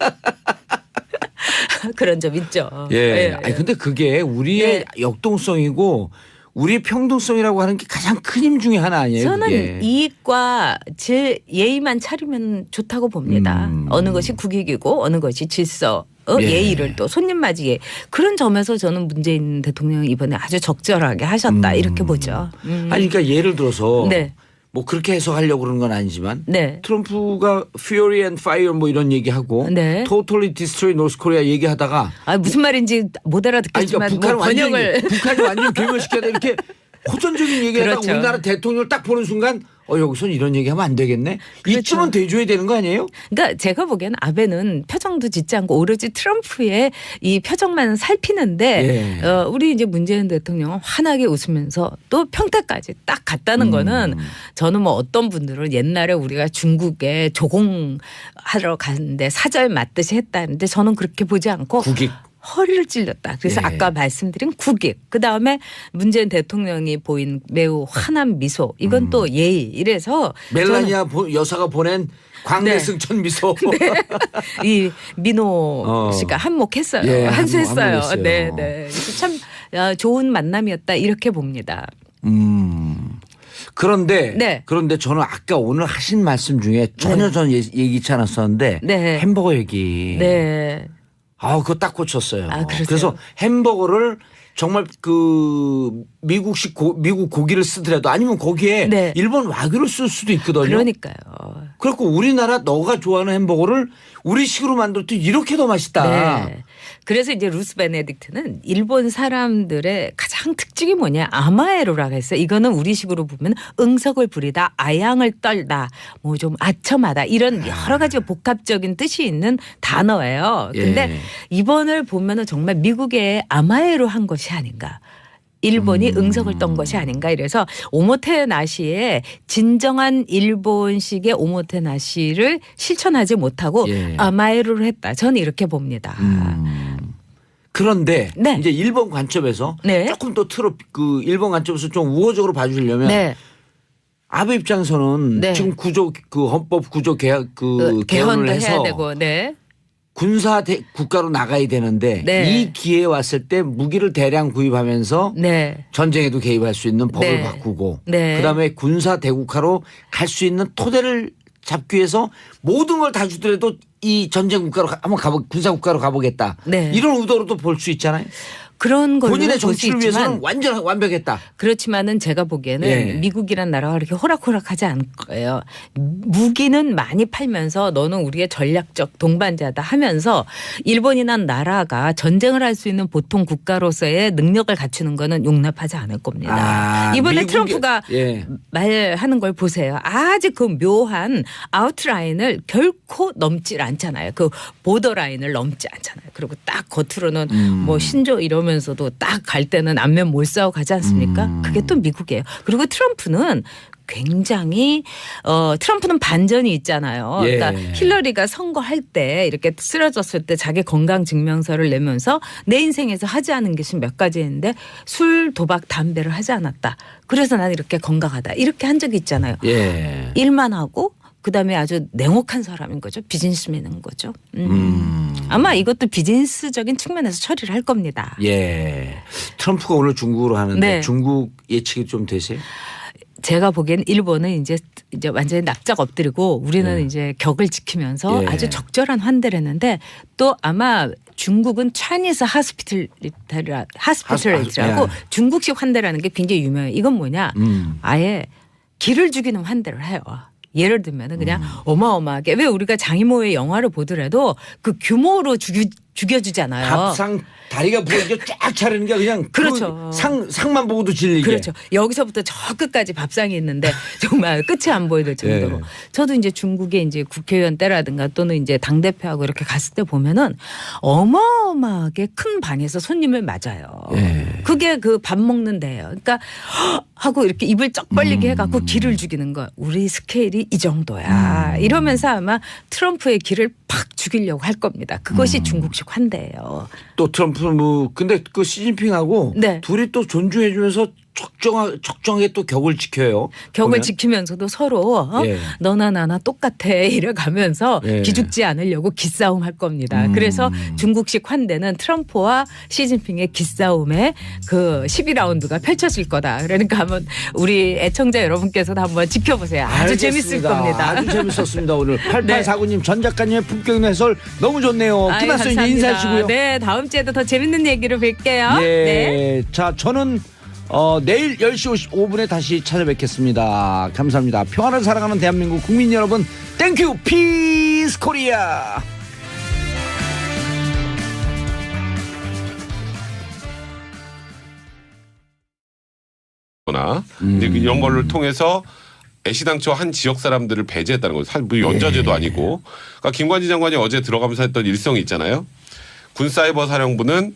S6: 그런 점 있죠.
S1: 예. 아니 근데 그게 우리의 역동성이고 우리의 평등성이라고 하는 게 가장 큰 힘 중에 하나 아니에요?
S6: 저는
S1: 그게.
S6: 이익과 제 예의만 차리면 좋다고 봅니다. 어느 것이 국익이고 어느 것이 질서. 예의를 또 손님 맞이 예의. 그런 점에서 저는 문재인 대통령이 이번에 아주 적절하게 하셨다 이렇게 보죠.
S1: 아니 그러니까 예를 들어서
S6: 네.
S1: 뭐 그렇게 해석하려고 그러는 건 아니지만
S6: 네.
S1: 트럼프가 Fury and Fire 뭐 이런 얘기하고
S6: 네.
S1: Totally Destroy North Korea 얘기하다가
S6: 아, 무슨 말인지 못
S1: 아니
S6: 알아듣겠지만
S1: 그러니까
S6: 뭐 번역을
S1: 북한이 완전 괴멸시켜야 돼 이렇게 호전적인 얘기하다가
S6: 그렇죠.
S1: 우리나라 대통령을 딱 보는 순간 여기선 이런 얘기하면 안 되겠네.
S6: 그렇죠.
S1: 이쯤은 대줘야 되는 거 아니에요?
S6: 그러니까 제가 보기에는 아베는 표정도 짓지 않고 오로지 트럼프의 이 표정만 살피는데
S1: 예.
S6: 우리 이제 문재인 대통령은 환하게 웃으면서 또 평택까지 딱 갔다는 거는 저는 뭐 어떤 분들은 옛날에 우리가 중국에 조공하러 갔는데 사절 맞듯이 했다는데 저는 그렇게 보지 않고
S1: 국익.
S6: 허리를 찔렸다. 그래서
S1: 예.
S6: 아까 말씀드린 국익. 그다음에 문재인 대통령이 보인 매우 환한 미소. 이건 또 예의. 이래서
S1: 멜라니아 여사가 보낸 광대승천
S6: 네.
S1: 미소.
S6: 이 민호 씨가 한몫했어요.
S1: 예,
S6: 한수했어요.
S1: 한몫했어요.
S6: 네, 네. 그래서 참 좋은 만남이었다 이렇게 봅니다.
S1: 그런데
S6: 네.
S1: 그런데 저는 아까 오늘 하신 말씀 중에 전혀 전 예기치 않았었는데
S6: 네.
S1: 햄버거 얘기.
S6: 네.
S1: 그거 딱 꽂혔어요.
S6: 아, 그러세요?
S1: 그래서 햄버거를 정말 그 미국식 미국 고기를 쓰더라도 아니면 거기에
S6: 네.
S1: 일본 와규를 쓸 수도 있거든요.
S6: 그러니까요.
S1: 그래갖고 우리나라 너가 좋아하는 햄버거를 우리식으로 만들 때 이렇게 더 맛있다.
S6: 네. 그래서 이제 루스 베네딕트는 일본 사람들의 가장 특징이 뭐냐 아마에로라고 했어요. 이거는 우리식으로 보면 응석을 부리다, 아양을 떨다, 뭐 좀 아첨하다 이런 여러 가지 복합적인 뜻이 있는 단어예요. 근데
S1: 예.
S6: 이번을 보면은 정말 미국의 아마에로 한 것이 아닌가. 일본이 응석을 떤 것이 아닌가 이래서 오모테나시의 진정한 일본식의 오모테나시를 실천하지 못하고
S1: 예.
S6: 아마에로를 했다. 저는 이렇게 봅니다.
S1: 그런데
S6: 네.
S1: 이제 일본 관점에서
S6: 네.
S1: 조금 더 그 일본 관점에서 좀 우호적으로 봐주려면
S6: 네.
S1: 아베 입장에서는
S6: 네.
S1: 지금 구조 헌법 구조 개혁 개헌을
S6: 개헌도
S1: 해서
S6: 해야 되고, 네.
S1: 군사 국가로 나가야 되는데
S6: 네.
S1: 이 기회에 왔을 때 무기를 대량 구입하면서
S6: 네.
S1: 전쟁에도 개입할 수 있는 법을
S6: 네.
S1: 바꾸고
S6: 네.
S1: 그다음에 군사 대국화로 갈 수 있는 토대를 잡기 위해서 모든 걸 다 주더라도 이 전쟁 국가로 한번 군사 국가로 가보겠다.
S6: 네.
S1: 이런 의도로도 볼 수 있잖아요.
S6: 그런 걸로
S1: 본인의
S6: 볼 수
S1: 정치를
S6: 있지만
S1: 위해서는 완전 완벽했다.
S6: 그렇지만은 제가 보기에는
S1: 예.
S6: 미국이란 나라가 그렇게 호락호락하지 않을 거예요. 무기는 많이 팔면서 너는 우리의 전략적 동반자다 하면서 일본이란 나라가 전쟁을 할 수 있는 보통 국가로서의 능력을 갖추는 거는 용납하지 않을 겁니다. 이번에 트럼프가
S1: 예.
S6: 말하는 걸 보세요. 아주 그 묘한 아웃라인을 결코 넘질 않잖아요. 그 보더라인을 넘지 않잖아요. 그리고 딱 겉으로는 뭐 신조 이러면서도 딱 갈 때는 안면 몰싸고 가지 않습니까? 그게 또 미국이에요. 그리고 트럼프는 굉장히 트럼프는 반전이 있잖아요.
S1: 예.
S6: 그러니까 힐러리가 선거할 때 이렇게 쓰러졌을 때 자기 건강 증명서를 내면서 내 인생에서 하지 않은 것이 몇 가지 있는데 술, 도박, 담배를 하지 않았다. 그래서 난 이렇게 건강하다. 이렇게 한 적이 있잖아요.
S1: 예.
S6: 일만 하고 그다음에 아주 냉혹한 사람인 거죠. 비즈니스맨인 거죠. 아마 이것도 비즈니스적인 측면에서 처리를 할 겁니다.
S1: 예. 트럼프가 오늘 중국으로 하는데
S6: 네.
S1: 중국 예측이 좀 되세요?
S6: 제가 보기엔 일본은 이제 완전히 납작 엎드리고 우리는 이제 격을 지키면서
S1: 예.
S6: 아주 적절한 환대를 했는데 또 아마 중국은 차이니스 하스피털이라고
S1: 예.
S6: 중국식 환대라는 게 굉장히 유명해요. 이건 뭐냐? 아예 기를 죽이는 환대를 해요. 예를 들면은 그냥 어마어마하게 왜 우리가 장이모의 영화를 보더라도 그 규모로 죽여주잖아요.
S1: 밥상 다리가 부러져 쫙 차리는 게 그냥
S6: 그렇죠.
S1: 그 상만 보고도 질리게.
S6: 그렇죠. 여기서부터 저 끝까지 밥상이 있는데 정말 끝이 안 보여질 정도로.
S1: 예.
S6: 저도 이제 중국에 이제 국회의원 때라든가 또는 이제 당대표하고 이렇게 갔을 때 보면은 어마어마하게 큰 방에서 손님을 맞아요.
S1: 예.
S6: 그게 그 밥 먹는 데예요. 그러니까 하고 이렇게 입을 쩍 벌리게 해갖고 기를 죽이는 거. 우리 스케일이 이 정도야. 이러면서 아마 트럼프의 기를 팍 죽이려고 할 겁니다. 그것이 중국식 환대예요.
S1: 또 트럼프 뭐 근데 그 시진핑하고
S6: 네.
S1: 둘이 또 존중해주면서 적정하게 또 격을 지켜요.
S6: 격을
S1: 보면.
S6: 지키면서도 서로
S1: 예.
S6: 너나 나나 똑같아 이래가면서
S1: 예.
S6: 기죽지 않으려고 기싸움 할 겁니다. 그래서 중국식 환대는 트럼프와 시진핑의 기싸움에 그 12라운드가 펼쳐질 거다. 그러니까 한번 우리 애청자 여러분께서도 한번 지켜보세요. 아주 재밌을
S1: 알겠습니다.
S6: 겁니다.
S1: 아주 재밌었습니다 오늘. 8849님 전 작가님의 품격 있는 해설 너무 좋네요.
S6: 아유,
S1: 끝났어요. 이제
S6: 감사합니다.
S1: 인사하시고요.
S6: 네, 다음 주에도 더 재밌는 얘기로 뵐게요.
S1: 예.
S6: 네.
S1: 자, 저는 내일 10시 55분에 다시 찾아뵙겠습니다. 감사합니다. 평화를 사랑하는 대한민국 국민 여러분, 땡큐 피스 코리아.
S3: 근데 이런 걸를 통해서 애시당초 한 지역 사람들을 배제했다는 거죠. 사실 뭐 연좌제도 아니고. 그러니까 김관지 장관이 어제 들어가면서 했던 일성이 있잖아요. 군사이버사령부는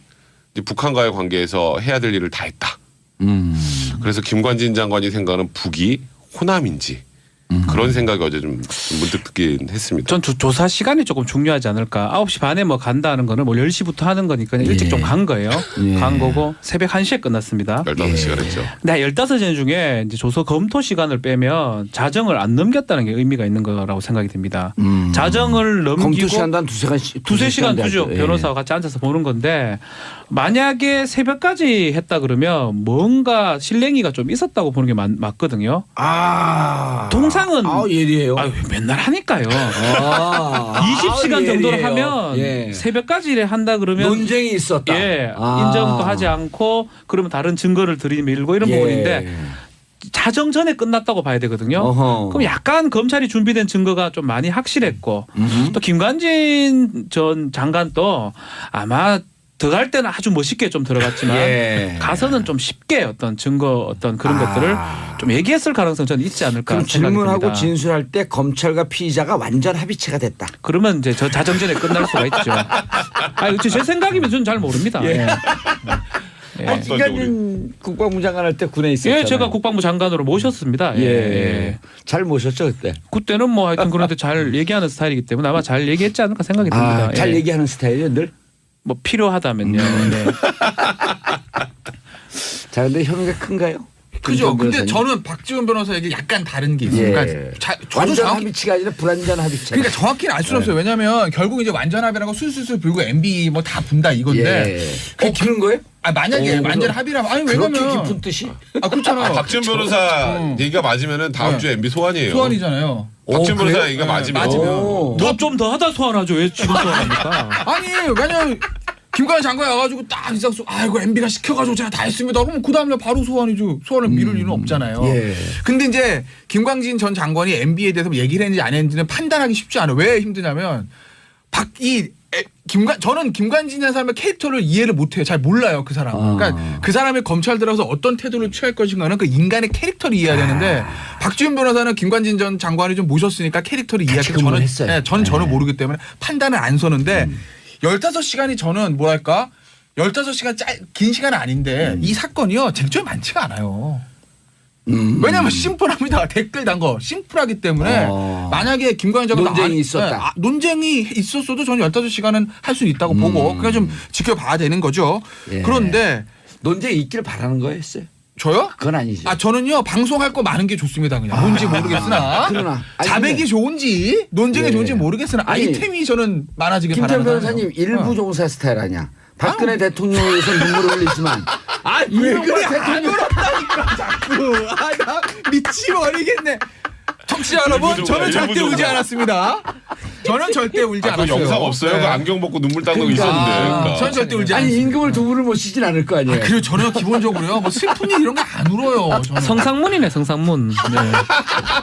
S3: 이제 북한과의 관계에서 해야 될 일을 다 했다. 그래서 김관진 장관이 생각하는 북이 호남인지 그런 생각이 어제 좀 문득 듣긴 했습니다.
S5: 전 조사 시간이 조금 중요하지 않을까. 9시 반에 뭐 간다는 거는 뭐 10시부터 하는 거니까 일찍 좀 간 거예요.
S1: 예.
S5: 간 거고 새벽 1시에 끝났습니다.
S3: 15시간 했죠.
S5: 네, 15시간 중에 이제 조서 검토 시간을 빼면 자정을 안 넘겼다는 게 의미가 있는 거라고 생각이 듭니다. 자정을 넘기고
S1: 검토 시간도 한 두세 시간
S5: 두세 시간 두죠. 변호사와 같이 앉아서 보는 건데 만약에 새벽까지 했다 그러면 뭔가 실랭이가 좀 있었다고 보는 게 맞거든요. 통상은
S1: 예리해요.
S5: 아유, 맨날 하니까요. 20시간
S1: 예리해요.
S5: 정도를 하면
S1: 예.
S5: 새벽까지 한다 그러면
S1: 논쟁이 있었다.
S5: 예, 인정도 하지 않고 그러면 다른 증거를 들이밀고 이런 부분인데 자정 전에 끝났다고 봐야 되거든요.
S1: 어허.
S5: 그럼 약간 검찰이 준비된 증거가 좀 많이 확실했고 또 김관진 전 장관도 아마 들어갈 때는 아주 멋있게 좀 들어갔지만
S1: 예.
S5: 가서는 좀 쉽게 어떤 증거 어떤 그런 것들을 좀 얘기했을 가능성이 저는 있지 않을까
S1: 그럼
S5: 생각이
S1: 질문하고
S5: 듭니다.
S1: 진술할 때 검찰과 피의자가 완전 합의체가 됐다.
S5: 그러면 이제 저 자정 전에 끝날 수가 있죠. 아니, 제 생각이면 저는 잘 모릅니다.
S1: 예.
S5: 예.
S1: 김관진 국방부 장관 할 때 군에 있었잖아요.
S5: 예, 제가 국방부 장관으로 모셨습니다.
S1: 예. 잘 모셨죠 그때.
S5: 그때는 뭐 하여튼 그런데 잘 얘기하는 스타일이기 때문에 아마 잘 얘기했지 않을까 생각이 듭니다.
S1: 잘
S5: 예.
S1: 얘기하는 스타일이에요 늘.
S5: 뭐 필요하다면요. 네.
S1: 자 근데 혐의가 큰가요?
S4: 그죠. 근데
S1: 변호사님?
S4: 저는 박지원 변호사에게 약간 다른 게 있어요.
S1: 예.
S4: 그러니까 저도
S1: 완전
S4: 정확히
S1: 합의체가 아니라 불완전 합의체.
S4: 그러니까 정확히는 알 수는 없어요. 왜냐하면 결국 이제 완전 합의라고 술술술 불고 MB 뭐 다 분다 이건데.
S1: 예. 그런 거예요?
S4: 만약에 완전 합의라면 아니
S1: 그렇게
S4: 왜냐면
S1: 깊은 뜻이?
S4: 그렇잖아요.
S3: 박지원 변호사 얘기가 맞으면은 다음 주에 MB 소환이에요.
S4: 소환이잖아요.
S3: 박지원 변호사
S1: 그래요?
S3: 얘기가
S4: 네,
S3: 맞으면.
S5: 좀 더 하다 소환하죠. 왜 지금 소환합니까?
S4: 아니 왜냐면 김관희 장관이 와가지고 딱 이상수 아이고 MB가 시켜가지고 제가 다 했습니다. 그러면 그 다음날 바로 소환이죠. 소환을 미룰 일은 없잖아요.
S1: 예.
S4: 근데 이제 김광진 전 장관이 MB에 대해서 얘기를 했는지 안 했는지는 판단하기 쉽지 않아요. 왜 힘드냐면 저는 김관진이라는 사람의 캐릭터를 이해를 못해요. 잘 몰라요 그 사람. 그러니까 그 사람이 검찰 들어서 어떤 태도를 취할 것인가는 그 인간의 캐릭터를 이해해야 되는데 박지원 변호사는 김관진 전 장관이 좀 모셨으니까 캐릭터를 이해하기
S1: 근무를 했어요.
S4: 네, 저는 모르기 때문에 판단을 안 서는데 15시간이 저는 뭐랄까 15시간 긴 시간은 아닌데 이 사건이요 쟁점이 많지가 않아요. 왜냐하면 심플합니다. 댓글 단 거 심플하기 때문에 만약에 김관진 장관
S1: 논쟁이 있었다.
S4: 논쟁이 있었어도 저는 15시간은 할 수 있다고 보고 그냥 좀 지켜봐야 되는 거죠.
S1: 예.
S4: 그런데
S1: 논쟁이 있길 바라는 거였어요.
S4: 저요?
S1: 그건 아니죠.
S4: 저는요 방송할 거 많은 게 좋습니다. 그냥 뭔지 모르겠으나
S1: 그러나 아니,
S4: 자백이
S1: 근데-
S4: 좋은지 논쟁이
S1: 예.
S4: 좋은지 모르겠으나
S1: 아니,
S4: 아이템이 저는 많아지길
S1: 김태현
S4: 바라는
S1: 변호사님 일부 종사 스타일 아니야. 박근혜 대통령에서 눈물을 흘리지만
S4: 왜
S1: 이명박
S4: 그래
S1: 대통령
S4: 안 그렇다니까 자꾸 나 미치버리겠네. 청취자 여러분 저는 절대 울지 않았습니다. 저는 절대 울지
S3: 그
S4: 않았어요.
S3: 영상 없어요?
S4: 네.
S3: 그 안경 벗고 눈물 닦는 거
S1: 그러니까.
S3: 있었는데. 그러니까.
S4: 저는 절대 울지
S1: 아니
S4: 않았습니다.
S1: 임금을 두 분을 모시진 않을 거 아니에요.
S4: 그리고 저는 기본적으로요 뭐 슬픈 일 이런 거 안 울어요. 저는.
S5: 성상문이네 성상문. 네.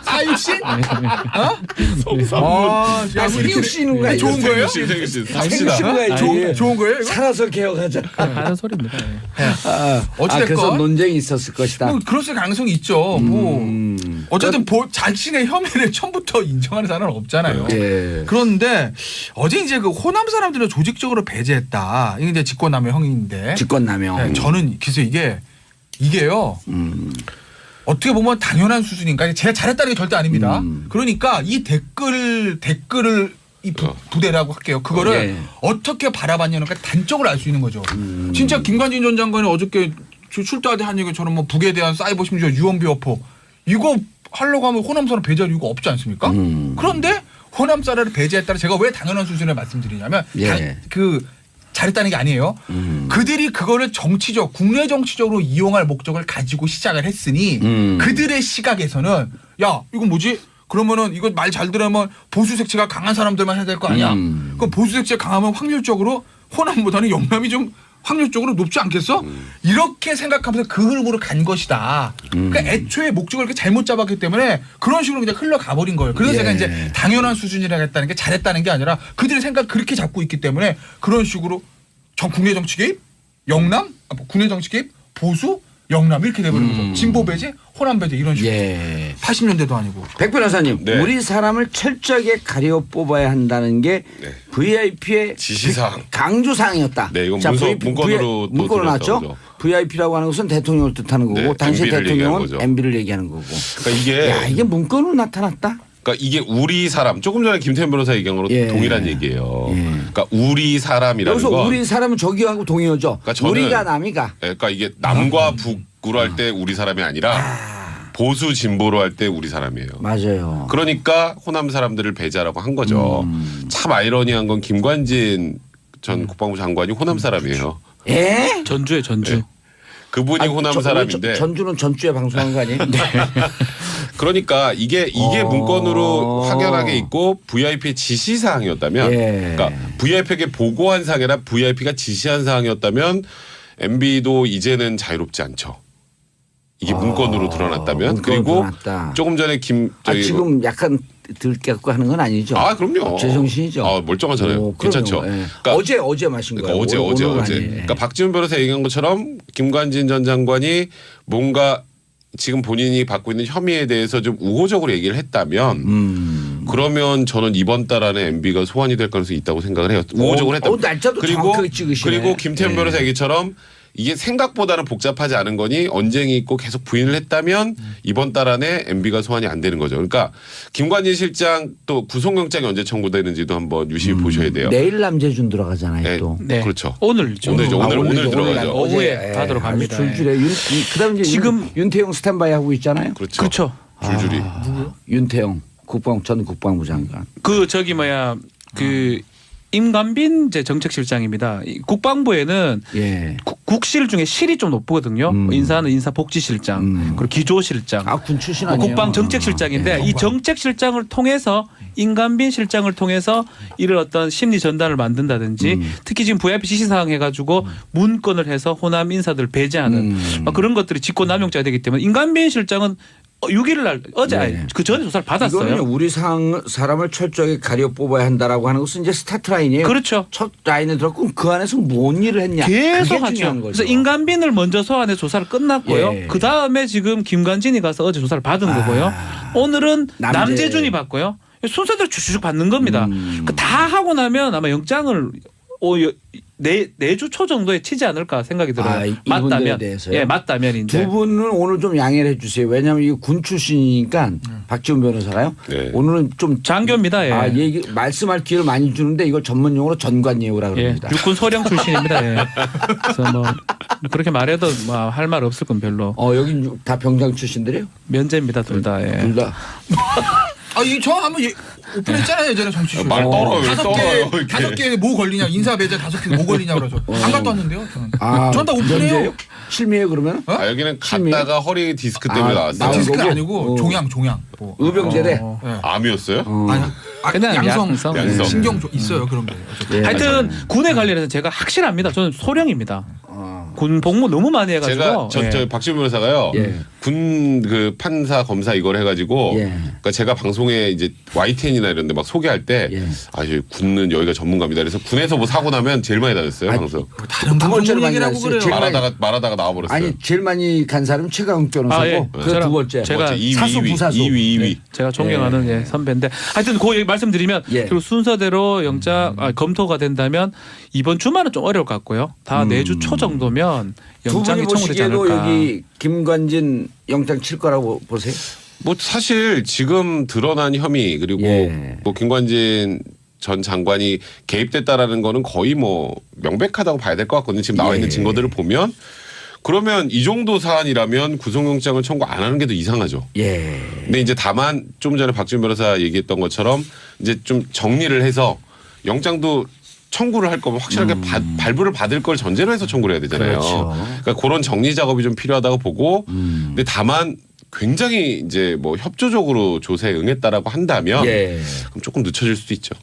S4: 사육신? 야,
S1: 생육신인 거야.
S4: 좋은 거예요?
S3: 생육신.
S1: 생육신인 거야.
S4: 좋은 거예요? 이거?
S1: 살아서 개혁하자.
S5: 하는 소리입니다.
S4: 어찌됐건.
S1: 그래서 논쟁이 있었을 것이다.
S4: 뭐 그럴 가능성이 있죠. 뭐 어쨌든 자신의 혐의를 처음부터 인정하는 사람은 없잖아요.
S1: 예.
S4: 그런데 어제 이제 그 호남 사람들을 조직적으로 배제했다. 이게 이제 직권남용 형인데.
S1: 직권남용.
S4: 네, 저는 그래서 이게요. 어떻게 보면 당연한 수준인가. 제가 잘했다는 게 절대 아닙니다. 그러니까 이 댓글을 이 부대라고 할게요. 그거를
S1: 예.
S4: 어떻게 바라봤냐는 걸 단적으로 알 수 있는 거죠. 진짜 김관진 전 장관이 어저께 출두할 때 한 얘기처럼 뭐 북에 대한 사이버 심지어 유언비 어포 이거 하려고 하면 호남 사람 배제할 이유가 없지 않습니까? 그런데 호남 사람을 배제했다는 제가 왜 당연한 수준을 말씀드리냐면
S1: 예.
S4: 잘했다는 게 아니에요. 그들이 그거를 국내 정치적으로 이용할 목적을 가지고 시작을 했으니 그들의 시각에서는 야 이건 뭐지? 그러면은 이거 말 잘 들으면 보수 색채가 강한 사람들만 해야 될 거 아니야? 그럼 보수 색채 강하면 확률적으로 호남보다는 영남이 좀 확률적으로 높지 않겠어? 이렇게 생각하면서 그 흐름으로 간 것이다. 그러니까 애초에 목적을 이렇게 잘못 잡았기 때문에 그런 식으로 그냥 흘러가 버린 거예요. 그래서
S1: 예.
S4: 제가 이제 당연한 수준이라고 했다는 게 잘했다는 게 아니라 그들의 생각 그렇게 잡고 있기 때문에 그런 식으로 국내 정치 개입, 영남, 국내 정치 개입, 보수, 영남 이렇게 돼버린 거죠. 진보 배제, 호남 배제 이런 식으로.
S1: 예.
S4: 80년대도 아니고.
S1: 백 변호사님,
S3: 네.
S1: 우리 사람을 철저하게 가려 뽑아야 한다는 게
S3: 네.
S1: VIP의
S3: 지시사항.
S1: 강조사항이었다.
S3: 네, 이건
S1: 문건으로
S3: 문건으로 또
S1: 문건으로 나왔죠.
S3: 들었죠.
S1: VIP라고 하는 것은 대통령을 뜻하는 거고
S3: 네,
S1: 당시
S3: MB를 얘기하는
S1: 대통령은
S3: 거죠.
S1: MB를 얘기하는 거고.
S3: 그러니까
S1: 야, 이게 문건으로 나타났다.
S3: 그러니까 이게 우리 사람 조금 전에 김태현 변호사 얘기한 거로
S1: 예.
S3: 동일한 얘기예요.
S1: 예.
S3: 그러니까 우리 사람이라는
S1: 여기서
S3: 건
S1: 우리 사람은 저기하고 동의어죠.
S3: 그러니까 저는-
S1: 우리가 남이가.
S3: 그러니까 이게 남과 북으로 할 때 우리 사람이 아니라 보수 진보로 할 때 우리 사람이에요.
S1: 맞아요.
S3: 그러니까 호남 사람들을 배제하라고 한 거죠. 참 아이러니한 건 김관진 전 국방부 장관이 호남 사람이에요.
S1: 예?
S5: 전주에 전주.
S3: 네. 그분이 호남 사람인데
S1: 전주는 전주에 방송한 거 아니에요?
S3: 그러니까 이게 문건으로 확연하게 있고 VIP의 지시 사항이었다면
S1: 예.
S3: 그러니까 VIP에게 보고한 사항이 아니라 VIP가 지시한 사항이었다면 MB도 이제는 자유롭지 않죠. 이게 문건으로 드러났다면
S1: 문건으로
S3: 그리고
S1: 드러났다.
S3: 조금 전에
S1: 지금 약간 들깨고 하는 건 아니죠.
S3: 그럼요.
S1: 제정신이죠.
S3: 멀쩡하잖아요.
S1: 오,
S3: 괜찮죠.
S1: 그럼요. 예.
S3: 그러니까
S1: 어제 마신
S3: 그러니까
S1: 거예요.
S3: 어제.
S1: 오늘은 아니에요.
S3: 그러니까 박지훈 변호사 얘기한 것처럼 김관진 전 장관이 뭔가 지금 본인이 받고 있는 혐의에 대해서 좀 우호적으로 얘기를 했다면 그러면 저는 이번 달 안에 MB가 소환이 될 가능성이 있다고 생각을 해요. 우호적으로 했다면.
S1: 날짜도 정확하게 찍으시네.
S3: 그리고 김태현
S1: 예.
S3: 변호사 얘기처럼 이게 생각보다는 복잡하지 않은 거니 언쟁이 있고 계속 부인을 했다면 이번 달 안에 MB가 소환이 안 되는 거죠. 그러니까 김관진 실장 또 구속영장이 언제 청구되는지도 한번 유심히 보셔야 돼요.
S1: 내일 남재준 들어가잖아요.
S3: 네.
S1: 또.
S5: 네.
S3: 그렇죠.
S5: 오늘죠.
S3: 오늘이죠. 오늘
S1: 오늘
S3: 들어가죠.
S5: 오후에 다 들어갑니다.
S1: 줄줄에 그다음 이제
S5: 지금
S1: 윤태용 스탠바이 하고 있잖아요.
S3: 그렇죠.
S5: 그렇죠.
S3: 줄줄이.
S1: 윤태용 전 국방부 장관.
S5: 그 임관빈 이제 정책실장입니다. 이 국방부에는
S1: 예.
S5: 국실 중에 실이 좀 높거든요. 인사는 인사복지실장, 그리고 기조실장,
S1: 군 출신 아니에요.
S5: 국방정책실장인데 이 정책실장을 통해서 임관빈 실장을 통해서 이를 어떤 심리 전단을 만든다든지 특히 지금 VIP 지시사항 해가지고 문건을 해서 호남 인사들 배제하는 막 그런 것들이 직권남용죄가 되기 때문에 임관빈 실장은 6일 날 어제 그 전에 조사를 받았어요.
S1: 이거는 우리 사람을 철저하게 가려 뽑아야 한다라고 하는 것은 이제 스타트 라인이에요.
S5: 그렇죠.
S1: 첫 라인에 들었고 그 안에서 뭔 일을 했냐.
S5: 계속
S1: 그게
S5: 하죠.
S1: 중요한 거죠.
S5: 그래서 임관빈을 먼저 소환해 조사를 끝났고요.
S1: 예.
S5: 그 다음에 지금 김관진이 가서 어제 조사를 받은 거고요. 오늘은 남재준이 받고요. 순서대로 쭉쭉 받는 겁니다. 다 하고 나면 아마 영장을 내주 초 정도에 치지 않을까 생각이 들어요.
S1: 아, 이분들에
S5: 맞다면
S1: 대해서요?
S5: 예, 맞다면 이제
S1: 두 분은 오늘 좀 양해를 해주세요. 왜냐하면 이 군 출신이니까 박지훈 변호사가요.
S3: 네.
S1: 오늘은 좀
S5: 장교입니다. 예.
S1: 얘기 말씀할 기회를 많이 주는데 이걸 전문 용어로 전관예우라
S5: 예,
S1: 그럽니다.
S5: 육군 소령 출신입니다. 예. 그래서 뭐 그렇게 말해도 뭐 할 말 없을 건 별로
S1: 여기 다 병장 출신들이에요?
S5: 면제입니다 둘 다. 예.
S1: 둘 다.
S4: 저 한번 오픈했잖아요 예전에 정치쇼.
S3: 말 떨어요. 왜 떨어요, 이렇게.
S4: 5개 뭐 걸리냐 인사 배제 5개 뭐 걸리냐 그러죠. 안 갔다 왔는데요. 저는. 전 다 오픈해요.
S1: 면제예요? 실미예요 그러면?
S4: 어?
S3: 여기는
S1: 심해요?
S3: 갔다가 허리 디스크 때문에 나왔어요.
S1: 나온
S4: 디스크는
S1: 거고?
S4: 아니고 종양. 뭐.
S1: 의병제대.
S4: 예.
S3: 암이었어요?
S4: 아니,
S5: 그냥
S4: 양성.
S3: 양성.
S4: 신경 있어요 그런 게.
S1: 예.
S5: 하여튼 군에 관련해서 제가 확실합니다. 저는 소령입니다. 군 복무 너무 많이 해가지고.
S3: 제가
S5: 예.
S3: 저희 박지훈 변호사가요.
S1: 예.
S3: 군 그 판사 검사 이걸 해가지고
S1: 예.
S3: 그러니까 제가 방송에 이제 YTN이나 이런데 막 소개할 때
S1: 예.
S3: 저희 군은 여기가 전문가입니다. 그래서 군에서 뭐 사고 나면 제일 많이 다녔어요 방송.
S4: 다른
S1: 두 번째로
S4: 방송
S1: 많이
S4: 얘기라고
S1: 나왔어요.
S4: 그래요.
S1: 제일
S3: 말하다가 나와버렸어요.
S1: 아니 제일 많이 간 사람은 최강욱 변호사고
S5: 예.
S1: 그 두 번째.
S5: 제가
S3: 번째 2위,
S1: 사수, 부사수.
S3: 2위.
S5: 제가 존경하는 예, 선배인데 하여튼 그 얘기 말씀드리면
S1: 예.
S5: 그리고 순서대로 영장 검토가 된다면 이번 주말은 좀 어려울 것 같고요. 다 내주 초 정도면
S1: 두
S5: 영장이
S1: 분이
S5: 청구되지
S1: 보시기에도
S5: 않을까.
S1: 여기 김관진 영장 칠 거라고 보세요?
S3: 뭐 사실 지금 드러난 혐의 그리고
S1: 예.
S3: 뭐 김관진 전 장관이 개입됐다라는 거는 거의 뭐 명백하다고 봐야 될 것 같거든요. 지금 나와 있는
S1: 예.
S3: 증거들을 보면 그러면 이 정도 사안이라면 구속영장을 청구 안 하는 게 더 이상하죠.
S1: 예.
S3: 근데 이제 다만 좀 전에 박지훈 변호사 얘기했던 것처럼 이제 좀 정리를 해서 영장도 청구를 할 거면 확실하게 발부를 받을 걸 전제로 해서 청구를 해야 되잖아요.
S1: 그렇죠.
S3: 그러니까 그런 정리 작업이 좀 필요하다고 보고 근데 다만 굉장히 이제 뭐 협조적으로 조사에 응했다라고 한다면
S1: 예.
S3: 그럼 조금 늦춰질 수도 있죠.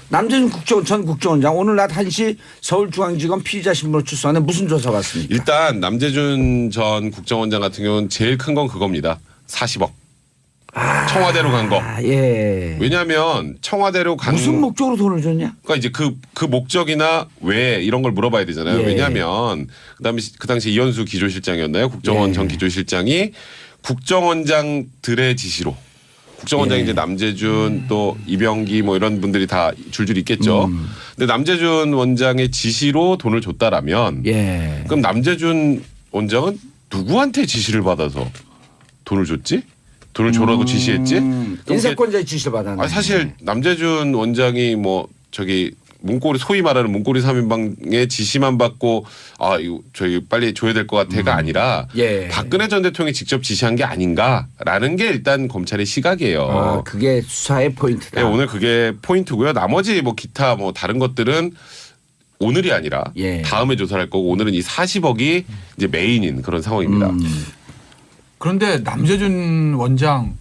S1: 남재준 전 국정원장 오늘 낮 1시 서울중앙지검 피의자 신분으로 출소하는 무슨 조사 받습니까?
S3: 일단 남재준 전 국정원장 같은 경우는 제일 큰 건 그겁니다. 40억. 청와대로 간 거.
S1: 예.
S3: 왜냐하면 청와대로 간
S1: 무슨 목적으로 돈을 줬냐?
S3: 그러니까 이제 그 목적이나 왜 이런 걸 물어봐야 되잖아요.
S1: 예.
S3: 왜냐하면 그 당시 이현수 기조실장이었나요? 국정원
S1: 예.
S3: 전 기조실장이 국정원장들의 지시로 국정원장이
S1: 예.
S3: 이제 남재준 또 이병기 뭐 이런 분들이 다 줄줄이 있겠죠. 근데 남재준 원장의 지시로 돈을 줬다라면
S1: 예.
S3: 그럼 남재준 원장은 누구한테 지시를 받아서 돈을 줬지? 돈을 줘라고 지시했지? 그럼
S1: 인사권자의 지시를 받았네.
S3: 사실 남재준 원장이 뭐 저기 문고리 소위 말하는 문고리 3인방의 지시만 받고 이거 저희 빨리 줘야 될 것 같아가 아니라
S1: 예.
S3: 박근혜 전 대통령이 직접 지시한 게 아닌가라는 게 일단 검찰의 시각이에요.
S1: 그게 수사의 포인트다.
S3: 네, 오늘 그게 포인트고요. 나머지 뭐 기타 뭐 다른 것들은 오늘이 아니라
S1: 예.
S3: 다음에 조사를 할 거고 오늘은 이 40억이 이제 메인인 그런 상황입니다.
S4: 그런데 남재준 원장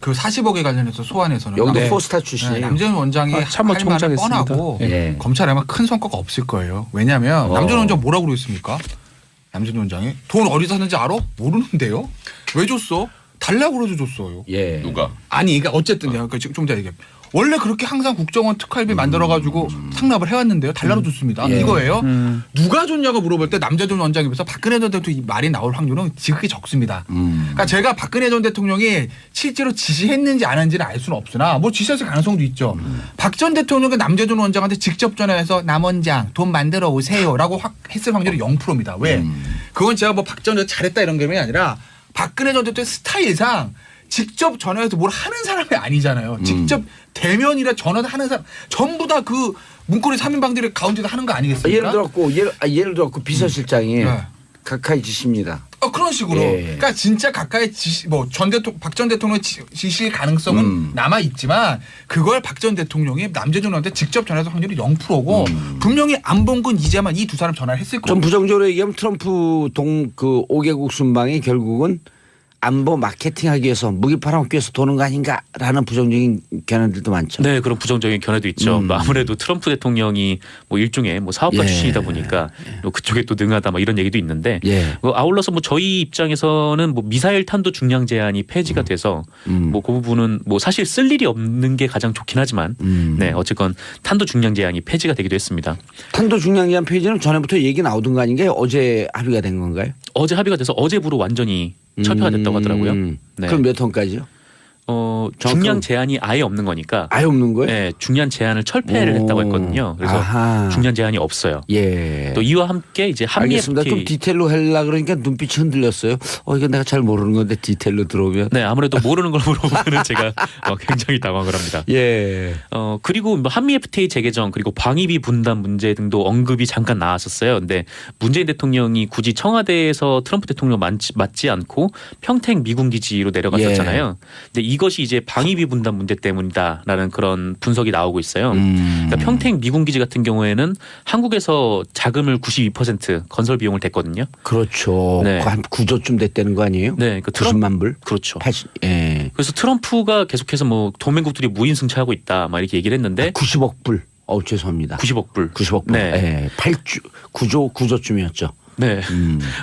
S4: 그 40억에 관련해서 소환해서는
S1: 여기도
S5: 네.
S1: 포스타 출신이에요.
S4: 남재준 원장이
S5: 참모총장
S4: 할 말은
S5: 했습니다.
S4: 뻔하고
S1: 예.
S4: 검찰에 아마 큰 성과가 없을 거예요. 왜냐하면 남재준 원장 뭐라고 그랬습니까? 남재준 원장이 돈 어디서 샀는지 알아? 모르는데요. 왜 줬어? 달라고 그래서 줬어요.
S1: 예.
S3: 누가?
S4: 아니 그러니까 어쨌든요. 그러니까 좀 전에 얘기해. 원래 그렇게 항상 국정원 특활비 만들어가지고 상납을 해왔는데요. 달라로 줬습니다.
S1: 예.
S4: 이거예요. 누가 줬냐고 물어볼 때 남재준 원장에 비해서 박근혜 전 대통령 이 말이 나올 확률은 지극히 적습니다. 그러니까 제가 박근혜 전 대통령이 실제로 지시했는지 안 했는지는 알 수는 없으나 뭐 지시했을 가능성도 있죠. 박 전 대통령이 남재준 원장한테 직접 전화해서 남 원장 돈 만들어 오세요라고 했을 확률이 0%입니다. 왜? 그건 제가 뭐 박 전 대통령 잘했다 이런 게 아니라 박근혜 전 대통령 스타일상 직접 전화해서 뭘 하는 사람이 아니잖아요. 직접 대면이라 전화를 하는 사람 전부 다 그 문고리 3인방들이 가운데서 하는 거 아니겠습니까?
S1: 예를 들었고 비서실장이
S4: 네.
S1: 가까이 지시입니다.
S4: 그런 식으로.
S1: 예.
S4: 그러니까 진짜 가까이 지시, 박 전 대통령 지시의 가능성은 남아 있지만 그걸 박 전 대통령이 남재준한테 직접 전화해서 확률이 0%고 분명히 안봉근 이재만 이 두 사람 전화를 했을 거예요.
S1: 좀 부정적으로 얘기하면 트럼프 그 5개국 순방이 결국은 안보 마케팅하기 위해서 무기 팔아먹기 위해서 도는 거 아닌가라는 부정적인 견해들도 많죠.
S2: 네, 그런 부정적인 견해도 있죠. 뭐 아무래도 트럼프 대통령이 뭐 일종의 뭐 사업가
S1: 예.
S2: 출신이다 보니까 뭐 그쪽에 또 능하다 뭐 이런 얘기도 있는데
S1: 예.
S2: 아울러서 뭐 저희 입장에서는 뭐 미사일 탄도 중량 제한이 폐지가 돼서 뭐 그 부분은 뭐 사실 쓸 일이 없는 게 가장 좋긴 하지만 네, 어쨌건 탄도 중량 제한이 폐지가 되기도 했습니다.
S1: 탄도 중량 제한 폐지는 전에부터 얘기 나오던 거 아닌가요? 어제 합의가 된 건가요?
S2: 어제 합의가 돼서 어제부로 완전히 철폐가 됐다고 하더라고요. 네.
S1: 그럼 몇 톤까지요?
S2: 중량 제한이 아예 없는 거니까.
S1: 아예 없는 거예요?
S2: 네, 중량 제한을 철폐를
S1: 오.
S2: 했다고 했거든요. 그래서
S1: 아하.
S2: 중량 제한이 없어요.
S1: 예.
S2: 또 이와 함께 이제 한미
S1: 알겠습니다. 좀
S2: FTA.
S1: 디테일로 하려 그러니까 눈빛이 흔들렸어요. 이건 내가 잘 모르는 건데 디테일로 들어오면.
S2: 네, 아무래도 모르는 걸 물어보면 제가 굉장히 당황을 합니다.
S1: 예.
S2: 그리고 뭐 한미 FTA 재개정 그리고 방위비 분담 문제 등도 언급이 잠깐 나왔었어요. 근데 문재인 대통령이 굳이 청와대에서 트럼프 대통령 맞지 않고 평택 미군 기지로 내려갔었잖아요. 근데 이것이 이제 방위비 분담 문제 때문이다라는 그런 분석이 나오고 있어요. 그러니까 평택 미군 기지 같은 경우에는 한국에서 자금을 92% 건설 비용을 댔거든요.
S1: 그렇죠.
S2: 네.
S1: 한 9조쯤 됐다는 거 아니에요?
S2: 네, 그
S1: 90만 불?
S2: 그렇죠.
S1: 80. 예.
S2: 그래서 트럼프가 계속해서 뭐 동맹국들이 무인승차하고 있다, 막 이렇게 얘기를 했는데
S1: 90억 불. 죄송합니다.
S2: 90억 불.
S1: 90억 불.
S2: 네.
S1: 예. 9조쯤이었죠.
S2: 네.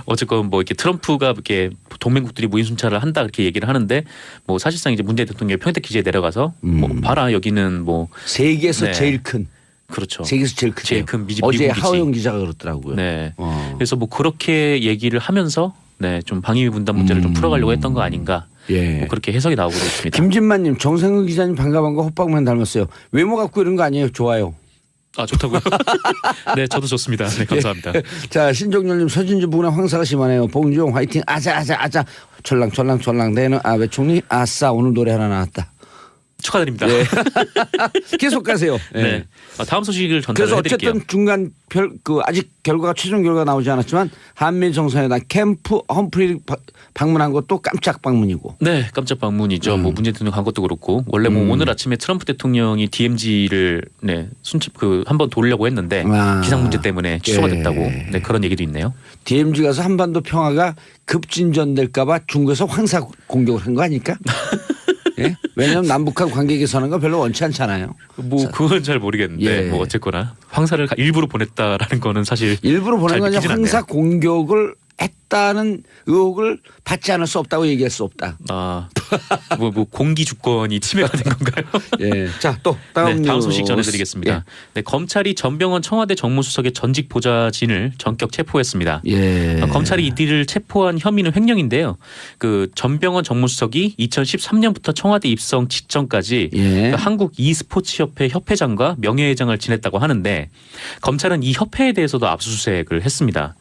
S2: 어쨌건 뭐 이렇게 트럼프가 이렇게 동맹국들이 무인승차를 한다 그렇게 얘기를 하는데 뭐 사실상 이제 문재인 대통령이 평택 기지에 내려가서 뭐 봐라 여기는 뭐
S1: 세계에서
S2: 네.
S1: 제일 큰.
S2: 그렇죠.
S1: 세계에서 제일 크죠.
S2: 제일 큰 미군
S1: 어제
S2: 기지.
S1: 하호영 기자가 그렇더라고요.
S2: 네. 그래서 뭐 그렇게 얘기를 하면서 네, 좀 방위비 분담 문제를 좀 풀어가려고 했던 거 아닌가.
S1: 예.
S2: 뭐 그렇게 해석이 나오고 있습니다.
S1: 김진만님, 정상근 기자님 반가 호빵만 닮았어요. 외모 갖고 이런 거 아니에요? 좋아요.
S2: 아 좋다고요? 네, 저도 좋습니다. 네, 감사합니다.
S1: 자, 신종렬님, 서진주 부근에 황사가 심하네요. 봉주영 화이팅. 아자. 철랑. 내는 외총리 아싸 오늘 노래 하나 나왔다.
S2: 축하드립니다.
S1: 예. 계속 가세요. 예.
S2: 네. 다음 소식을
S1: 그래서
S2: 전달을 해드릴게요.
S1: 어쨌든 중간 아직 최종 결과가 나오지 않았지만 한미 정상회담 캠프 험프리 방문한 것도 깜짝 방문이고.
S2: 네, 깜짝 방문이죠. 뭐 문재인 대통령 간 것도 그렇고 원래 뭐 오늘 아침에 트럼프 대통령이 DMZ를 한번 돌려고 했는데 기상 문제 때문에 취소가
S1: 예.
S2: 됐다고 네, 그런 얘기도 있네요.
S1: DMZ 가서 한반도 평화가 급진전될까봐 중국에서 황사 공격을 한 거 아닐까? 예? 왜냐하면 남북한 관계 개선한 거 별로 원치 않잖아요.
S2: 뭐 그건 잘 모르겠는데
S1: 예.
S2: 뭐 어쨌거나 황사를 일부러 보냈다라는 거는 사실
S1: 일부러 보낸
S2: 잘
S1: 건 아니라
S2: 믿기진
S1: 황사
S2: 않네요.
S1: 공격을 했다는 의혹을 받지 않을 수 없다고 얘기할 수 없다.
S2: 뭐 공기 주권이 침해가 된 건가요?
S1: 예. 자, 또 다음
S2: 다음
S1: 뉴스.
S2: 소식 전해드리겠습니다.
S1: 예.
S2: 네, 검찰이 전병헌 청와대 정무수석의 전직 보좌진을 전격 체포했습니다.
S1: 예.
S2: 검찰이 이들을 체포한 혐의는 횡령인데요. 그 전병헌 정무수석이 2013년부터 청와대 입성 직전까지
S1: 예.
S2: 그 한국 e스포츠협회 협회장과 명예회장을 지냈다고 하는데 검찰은 이 협회에 대해서도 압수수색을 했습니다.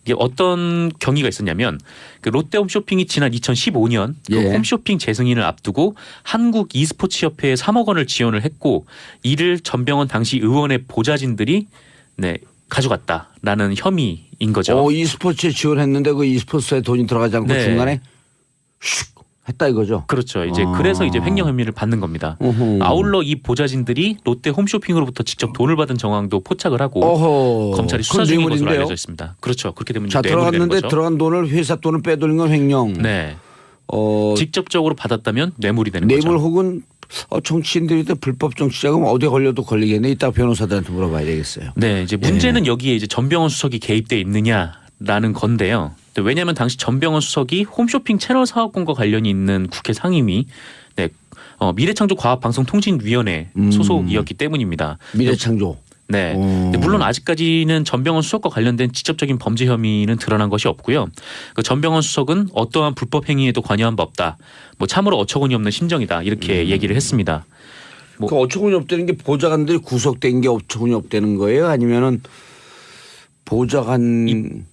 S2: 이게 어떤 경위가 있었냐면 그 롯데 홈쇼핑이 지난 2015년 그
S1: 예.
S2: 홈쇼핑 재승인을 앞두고 한국 e스포츠협회에 3억 원을 지원을 했고 이를 전병헌 당시 의원의 보좌진들이 가져갔다라는 혐의인 거죠.
S1: e스포츠에 지원했는데 그 e스포츠에 돈이 들어가지 않고
S2: 네.
S1: 중간에 슉 했다 이거죠.
S2: 그렇죠. 이제 그래서 이제 횡령 혐의를 받는 겁니다.
S1: 어허.
S2: 아울러 이 보좌진들이 롯데 홈쇼핑으로부터 직접 돈을 받은 정황도 포착을 하고
S1: 어허.
S2: 검찰이 수사
S1: 그건
S2: 중인 것으로
S1: 뇌물인데요?
S2: 알려져 있습니다. 그렇죠. 그렇게 되면
S1: 자,
S2: 이제 뇌물이 되는
S1: 들어갔는데
S2: 거죠.
S1: 들어간 돈을 회사 돈을 빼돌린 건 횡령.
S2: 네.
S1: 어,
S2: 직접적으로 받았다면 뇌물이 되는
S1: 뇌물
S2: 거죠.
S1: 혹은 정치인들이 불법 정치자금 어디에 걸려도 걸리겠네. 이따 변호사들한테 물어봐야 되겠어요.
S2: 네, 이제 문제는 여기에 이제 전병헌 수석이 개입돼 있느냐라는 건데요. 왜냐하면 당시 전병헌 수석이 홈쇼핑 채널 사업권과 관련이 있는 국회 상임위 미래창조과학방송통신위원회 소속이었기 때문입니다.
S1: 미래창조.
S2: 네. 근데 물론 아직까지는 전병헌 수석과 관련된 직접적인 범죄 혐의는 드러난 것이 없고요. 그 전병헌 수석은 어떠한 불법 행위에도 관여한 바 없다. 뭐 참으로 어처구니 없는 심정이다. 이렇게 얘기를 했습니다. 뭐-
S1: 그 어처구니 없다는 게 보좌관들이 구속된 게 어처구니 없다는 거예요? 아니면은 보좌관이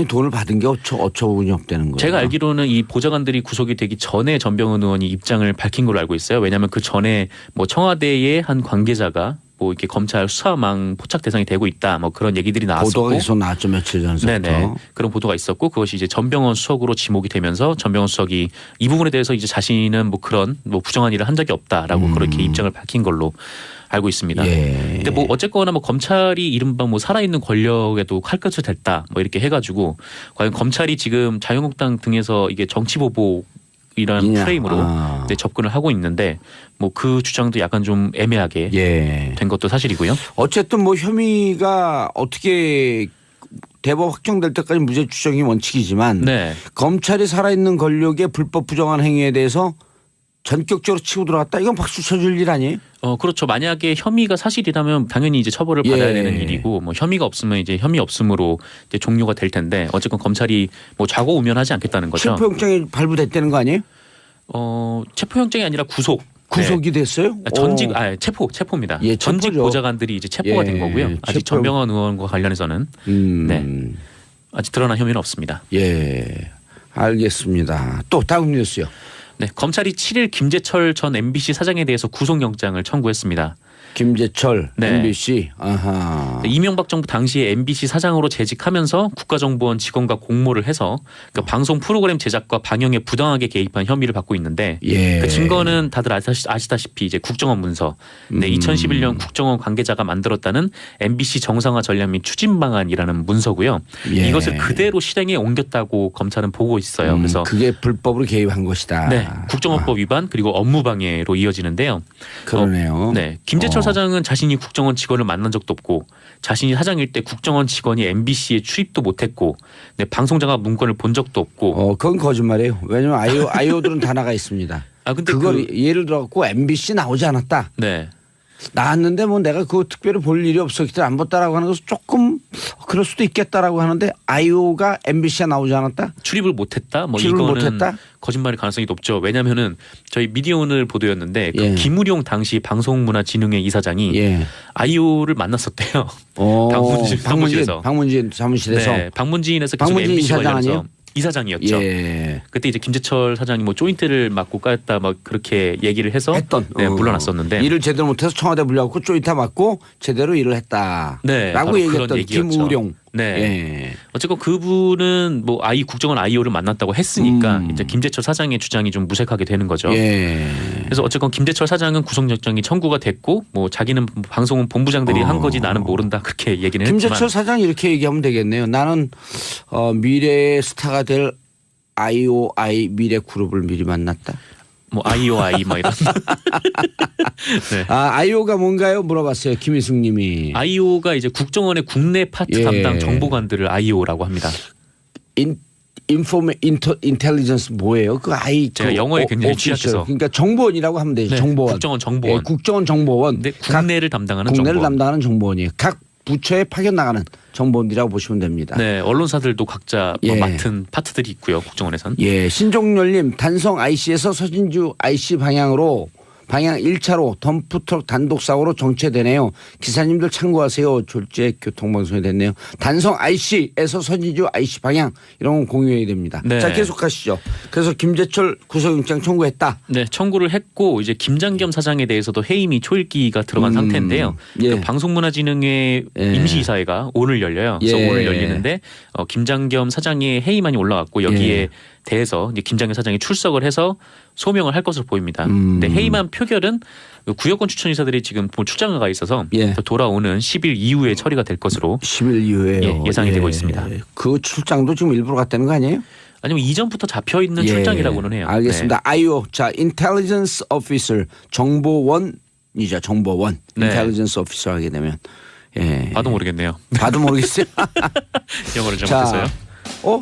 S1: 돈을 받은 게 어처구니 없다는 거예요?
S2: 제가 알기로는 이 보좌관들이 구속이 되기 전에 전병헌 의원이 입장을 밝힌 걸로 알고 있어요. 왜냐하면 그 전에 뭐 청와대의 한 관계자가 뭐 이렇게 검찰 수사망 포착 대상이 되고 있다. 뭐 그런 얘기들이 나왔었고.
S1: 보도가 계속 나왔죠, 며칠 전부터.
S2: 네네. 그런 보도가 있었고 그것이 이제 전병헌 수석으로 지목이 되면서 전병헌 수석이 이 부분에 대해서 이제 자신은 뭐 그런 뭐 부정한 일을 한 적이 없다라고 그렇게 입장을 밝힌 걸로 알고 있습니다.
S1: 예.
S2: 근데 뭐 어쨌거나 뭐 검찰이 이른바 뭐 살아있는 권력에도 칼끝을 댔다 뭐 이렇게 해가지고 과연 검찰이 지금 자유한국당 등에서 이게 정치보복이라는
S1: 이냐.
S2: 프레임으로 접근을 하고 있는데 뭐 그 주장도 약간 좀 애매하게
S1: 예.
S2: 된 것도 사실이고요.
S1: 어쨌든 뭐 혐의가 어떻게 대법 확정될 때까지 무죄 추정이 원칙이지만
S2: 네.
S1: 검찰이 살아있는 권력의 불법 부정한 행위에 대해서 전격적으로 치고 들어갔다. 이건 박수 쳐줄 일 아니에요?
S2: 그렇죠. 만약에 혐의가 사실이라면 당연히 이제 처벌을
S1: 예.
S2: 받아야 되는 일이고 뭐 혐의가 없으면 이제 혐의 없음으로 이제 종료가 될 텐데 어쨌건 검찰이 뭐 좌고우면하지 않겠다는 거죠.
S1: 체포영장이 발부됐다는 거 아니에요?
S2: 체포영장이 아니라 구속.
S1: 구속이 됐어요?
S2: 전직
S1: 오.
S2: 체포입니다.
S1: 예,
S2: 전직
S1: 체포죠.
S2: 보좌관들이 이제 체포가
S1: 예,
S2: 된 거고요. 아직
S1: 체포.
S2: 전병헌 의원과 관련해서는 네. 아직 드러난 혐의는 없습니다.
S1: 예. 알겠습니다. 또 다음 뉴스요.
S2: 네, 검찰이 7일 김재철 전 MBC 사장에 대해서 구속영장을 청구했습니다.
S1: 김재철
S2: 네.
S1: MBC. 아하.
S2: 이명박 정부 당시에 MBC 사장으로 재직하면서 국가정보원 직원과 공모를 해서 그 방송 프로그램 제작과 방영에 부당하게 개입한 혐의를 받고 있는데
S1: 예.
S2: 그 증거는 다들 아시다시피 이제 국정원 문서, 네, 2011년 국정원 관계자가 만들었다는 MBC 정상화 전략 및 추진 방안이라는 문서고요.
S1: 예.
S2: 이것을 그대로 실행에 옮겼다고 검찰은 보고 있어요. 그래서
S1: 그게 불법으로 개입한 것이다.
S2: 네, 국정원법 위반 그리고 업무방해로 이어지는데요.
S1: 그러네요.
S2: 네, 김재철 사장은 자신이 국정원 직원을 만난 적도 없고 자신이 사장일 때 국정원 직원이 MBC에 출입도 못했고 네, 방송장악 문건을 본 적도 없고.
S1: 그건 거짓말이에요. 왜냐면 아이오들은 다 나가 있습니다.
S2: 아 근데
S1: 그걸 예를 들어갖고 MBC 나오지 않았다.
S2: 네.
S1: 나왔는데 뭐 내가 그거 특별히 볼 일이 없었기 때문에 안 봤다라고 하는 것은 조금 그럴 수도 있겠다라고 하는데 아이오가 MBC에 나오지 않았다?
S2: 출입을 못했다. 뭐
S1: 출입을
S2: 이거는
S1: 못했다?
S2: 거짓말일 가능성이 높죠. 왜냐하면은 저희 미디어오늘 보도였는데 그
S1: 예.
S2: 김우룡 당시 방송문화진흥회 이사장이
S1: 예.
S2: 아이오를 만났었대요. 사무실에서.
S1: 방문진 사무실에서.
S2: 네, 방문진에서 계속
S1: 방문진
S2: MBC
S1: 이사장
S2: 관련해서
S1: 아니에요?
S2: 이사장이었죠.
S1: 예.
S2: 그때 이제 김재철 사장이 뭐 조인트를 맞고 까였다 막 그렇게 얘기를 해서
S1: 했던.
S2: 네, 물러났었는데
S1: 일을 제대로 못해서 청와대 불려갖고 쪼이타 맞고 제대로 일을 했다.
S2: 네,
S1: 라고
S2: 바로
S1: 얘기했던
S2: 그런 얘기였죠.
S1: 김우룡.
S2: 네.
S1: 예.
S2: 어쨌건 그분은 뭐 국정원 아이오를 만났다고 했으니까 이제 김재철 사장의 주장이 좀 무색하게 되는 거죠.
S1: 예.
S2: 그래서 어쨌건 김재철 사장은 구속영장이 청구가 됐고 뭐 자기는 방송은 본부장들이 한 거지 나는 모른다 그렇게 얘기는
S1: 김재철
S2: 했지만
S1: 사장 이렇게 얘기하면 되겠네요. 나는 미래의 스타가 될 IOI 미래 그룹을 미리 만났다.
S2: 뭐 아이오아이 뭐 이런 네.
S1: 아이오가 뭔가요? 물어봤어요. 김희숙 님이.
S2: 아이오가 이제 국정원의 국내 파트
S1: 예.
S2: 담당 정보관들을 아이오라고 합니다.
S1: 인텔리전스 뭐예요? 그
S2: 제가 영어에 굉장히 취약해서.
S1: 그러니까 정보원이라고 하면 되죠.
S2: 네,
S1: 정보원.
S2: 국정원 정보원.
S1: 예, 국정원 정보원.
S2: 근데 국내를 담당하는
S1: 국내를
S2: 정보원.
S1: 담당하는 정보원이에요. 각 부처에 파견 나가는 정보원이라고 보시면 됩니다.
S2: 네, 언론사들도 각자 뭐
S1: 예.
S2: 맡은 파트들이 있고요. 국정원에선.
S1: 예, 신종렬님 단성 IC에서 서진주 IC 방향 1차로 덤프트럭 단독 사고로 정체되네요. 기사님들 참고하세요. 졸지에 교통방송이 됐네요. 단성 IC에서 서진주 IC 방향 이런 건 공유해야 됩니다.
S2: 네.
S1: 자, 계속하시죠. 그래서 김재철 구속영장 청구했다.
S2: 네, 청구를 했고 이제 김장겸 사장에 대해서도 해임이 초읽기가 들어간 상태인데요.
S1: 예.
S2: 그 방송문화진흥회
S1: 예.
S2: 임시이사회가 오늘 열려요. 그래서
S1: 예.
S2: 오늘 열리는데 김장겸 사장의 해임안이 올라왔고 여기에
S1: 예.
S2: 대해서 이제 김장겸 사장이 출석을 해서 소명을 할 것으로 보입니다. 근데 해임안 표결은 구역권 추천이사들이 지금 출장을 가 있어서
S1: 예.
S2: 돌아오는 10일 이후에 처리가 될 것으로
S1: 10일 이후에요.
S2: 예, 예상이 되고 있습니다.
S1: 그 출장도 지금 일부러 갔다는 거 아니에요?
S2: 아니면 이전부터 잡혀 있는 출장이라고는 해요.
S1: 알겠습니다. IO 자 인텔리전스 오피서 정보원이죠. 정보원
S2: 네.
S1: 인텔리전스 오피서 하게 되면 예.
S2: 봐도 모르겠네요.
S1: 봐도 모르겠어요.
S2: 영어를 잘못했어요.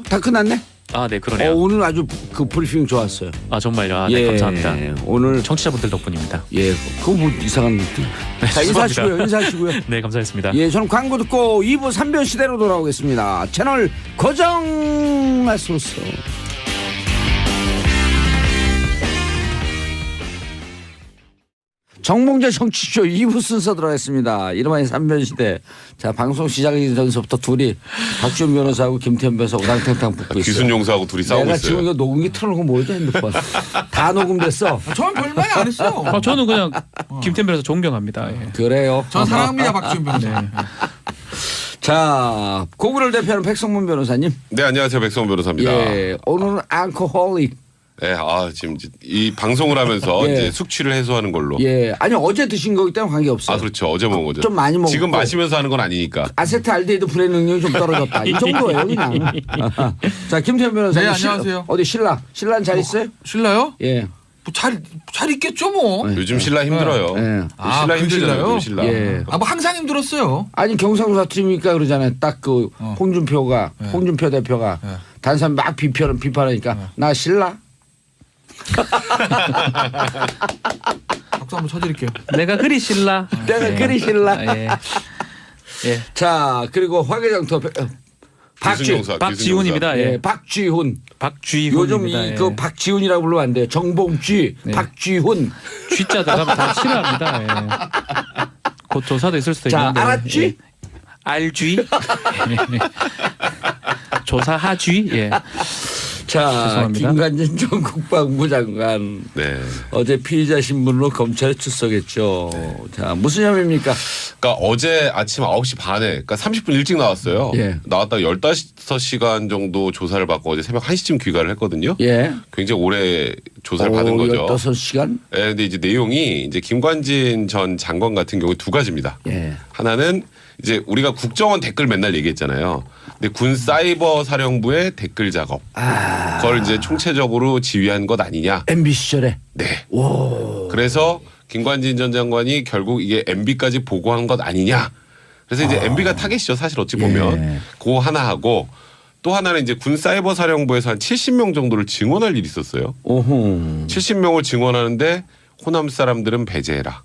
S1: 다 끝났네.
S2: 아, 네, 그러네요.
S1: 오늘 아주 그 브리핑 좋았어요.
S2: 아, 정말요. 아, 네, 감사합니다.
S1: 오늘
S2: 청취자분들 덕분입니다.
S1: 예, 그거 뭐 이상한 느낌. 자, 인사하시고요. 인사하시고요.
S2: 네, 감사했습니다.
S1: 예, 저는 광고 듣고 2부 3변 시대로 돌아오겠습니다. 채널 고정하소서. 정봉재 정치쇼 2부 순서 들어가겠습니다. 이름하여 3변 시대. 자, 방송 시작하기 전서부터 둘이 박지원 변호사하고 김태현 변호사 오당탕탕 붙고 있어요.
S3: 기순용사하고 둘이 싸우고
S1: 내가
S3: 있어요.
S1: 지금 이거 녹음기 틀어놓고 뭐죠 핸드폰. 다 녹음됐어.
S4: 저는 별말 안 했어요.
S5: 저는 그냥 김태현 변호사 존경합니다. 예.
S1: 그래요.
S4: 저 사랑합니다 박지훈 변호사.
S1: 자, 고구려를 대표하는 백성문 변호사님.
S3: 네, 안녕하세요. 백성원 변호사입니다.
S1: 예, 오늘은 앙코홀릭.
S3: 네, 지금 이 방송을 하면서
S1: 예.
S3: 이제 숙취를 해소하는 걸로.
S1: 예, 아니 어제 드신 거기 때문에 관계 없어요.
S3: 그렇죠. 어제 먹은 거죠.
S1: 좀 많이 먹었고.
S3: 지금 마시면서 하는 건 아니니까.
S1: 아세트알데히드 불의 능력이 좀 떨어졌다. 이 정도예요, 그냥. 자, 김태현 변호사님.
S4: 네, 안녕하세요.
S1: 어디 신라는 잘 있어요?
S4: 신라요?
S1: 예.
S4: 뭐 잘 있겠죠 뭐.
S3: 요즘 신라 힘들어요.
S1: 예.
S3: 신라
S4: 그
S3: 힘들잖아요.
S4: 신라요?
S3: 요즘 신라.
S1: 예.
S4: 뭐 항상 힘들었어요.
S1: 아니 경상도 사투리니까 그러잖아요. 딱 그 홍준표 대표가 다른 사람 막 비판하니까 나 신라.
S4: 박수 한번 쳐드릴게요.
S5: 내가 그리 신라.
S1: 내가 그리 신라.
S5: 예. 예.
S1: 자, 그리고 화개장터
S3: 기순용사,
S5: 박지훈입니다.
S1: 예,
S5: 예.
S1: 박쥐훈.
S5: 박쥐훈입니다.
S1: 요즘
S5: 예.
S1: 그 박지훈이라고 부르면 안 돼요. 정봉쥐,
S5: 네.
S1: 박쥐훈.
S5: 쥐자 들어가면 다 싫어합니다. 예. 곧 조사도 있을 수도
S1: 자,
S5: 있는데.
S1: 알았쥐?
S5: 예. 알쥐. 조사하쥐. 예.
S1: 자,
S5: 죄송합니다.
S1: 김관진 전 국방부 장관
S3: 네.
S1: 어제 피의자 신분으로 검찰에 출석했죠. 자, 무슨 혐의입니까?
S3: 그러니까 어제 아침 9시 반에 그러니까 30분 일찍 나왔어요.
S1: 예.
S3: 나왔다가 15시간 정도 조사를 받고 어제 새벽 1시쯤 귀가를 했거든요.
S1: 예.
S3: 굉장히 오래 조사를 받은 거죠.
S1: 15시간?
S3: 예, 근데 이제 내용이 이제 김관진 전 장관 같은 경우 두 가지입니다.
S1: 예.
S3: 하나는 이제 우리가 국정원 댓글 맨날 얘기했잖아요. 근데 군 사이버 사령부의 댓글 작업. 그걸 이제 총체적으로 지휘한 것 아니냐.
S1: MB 시절에.
S3: 네.
S1: 오.
S3: 그래서 김관진 전 장관이 결국 이게 MB까지 보고한 것 아니냐. 그래서 이제 MB가 타겟이죠. 사실 어찌 보면.
S1: 예.
S3: 그거 하나 하고 또 하나는 이제 군 사이버 사령부에서 한 70명 정도를 증원할 일이 있었어요.
S1: 오호.
S3: 70명을 증원하는데 호남 사람들은 배제해라.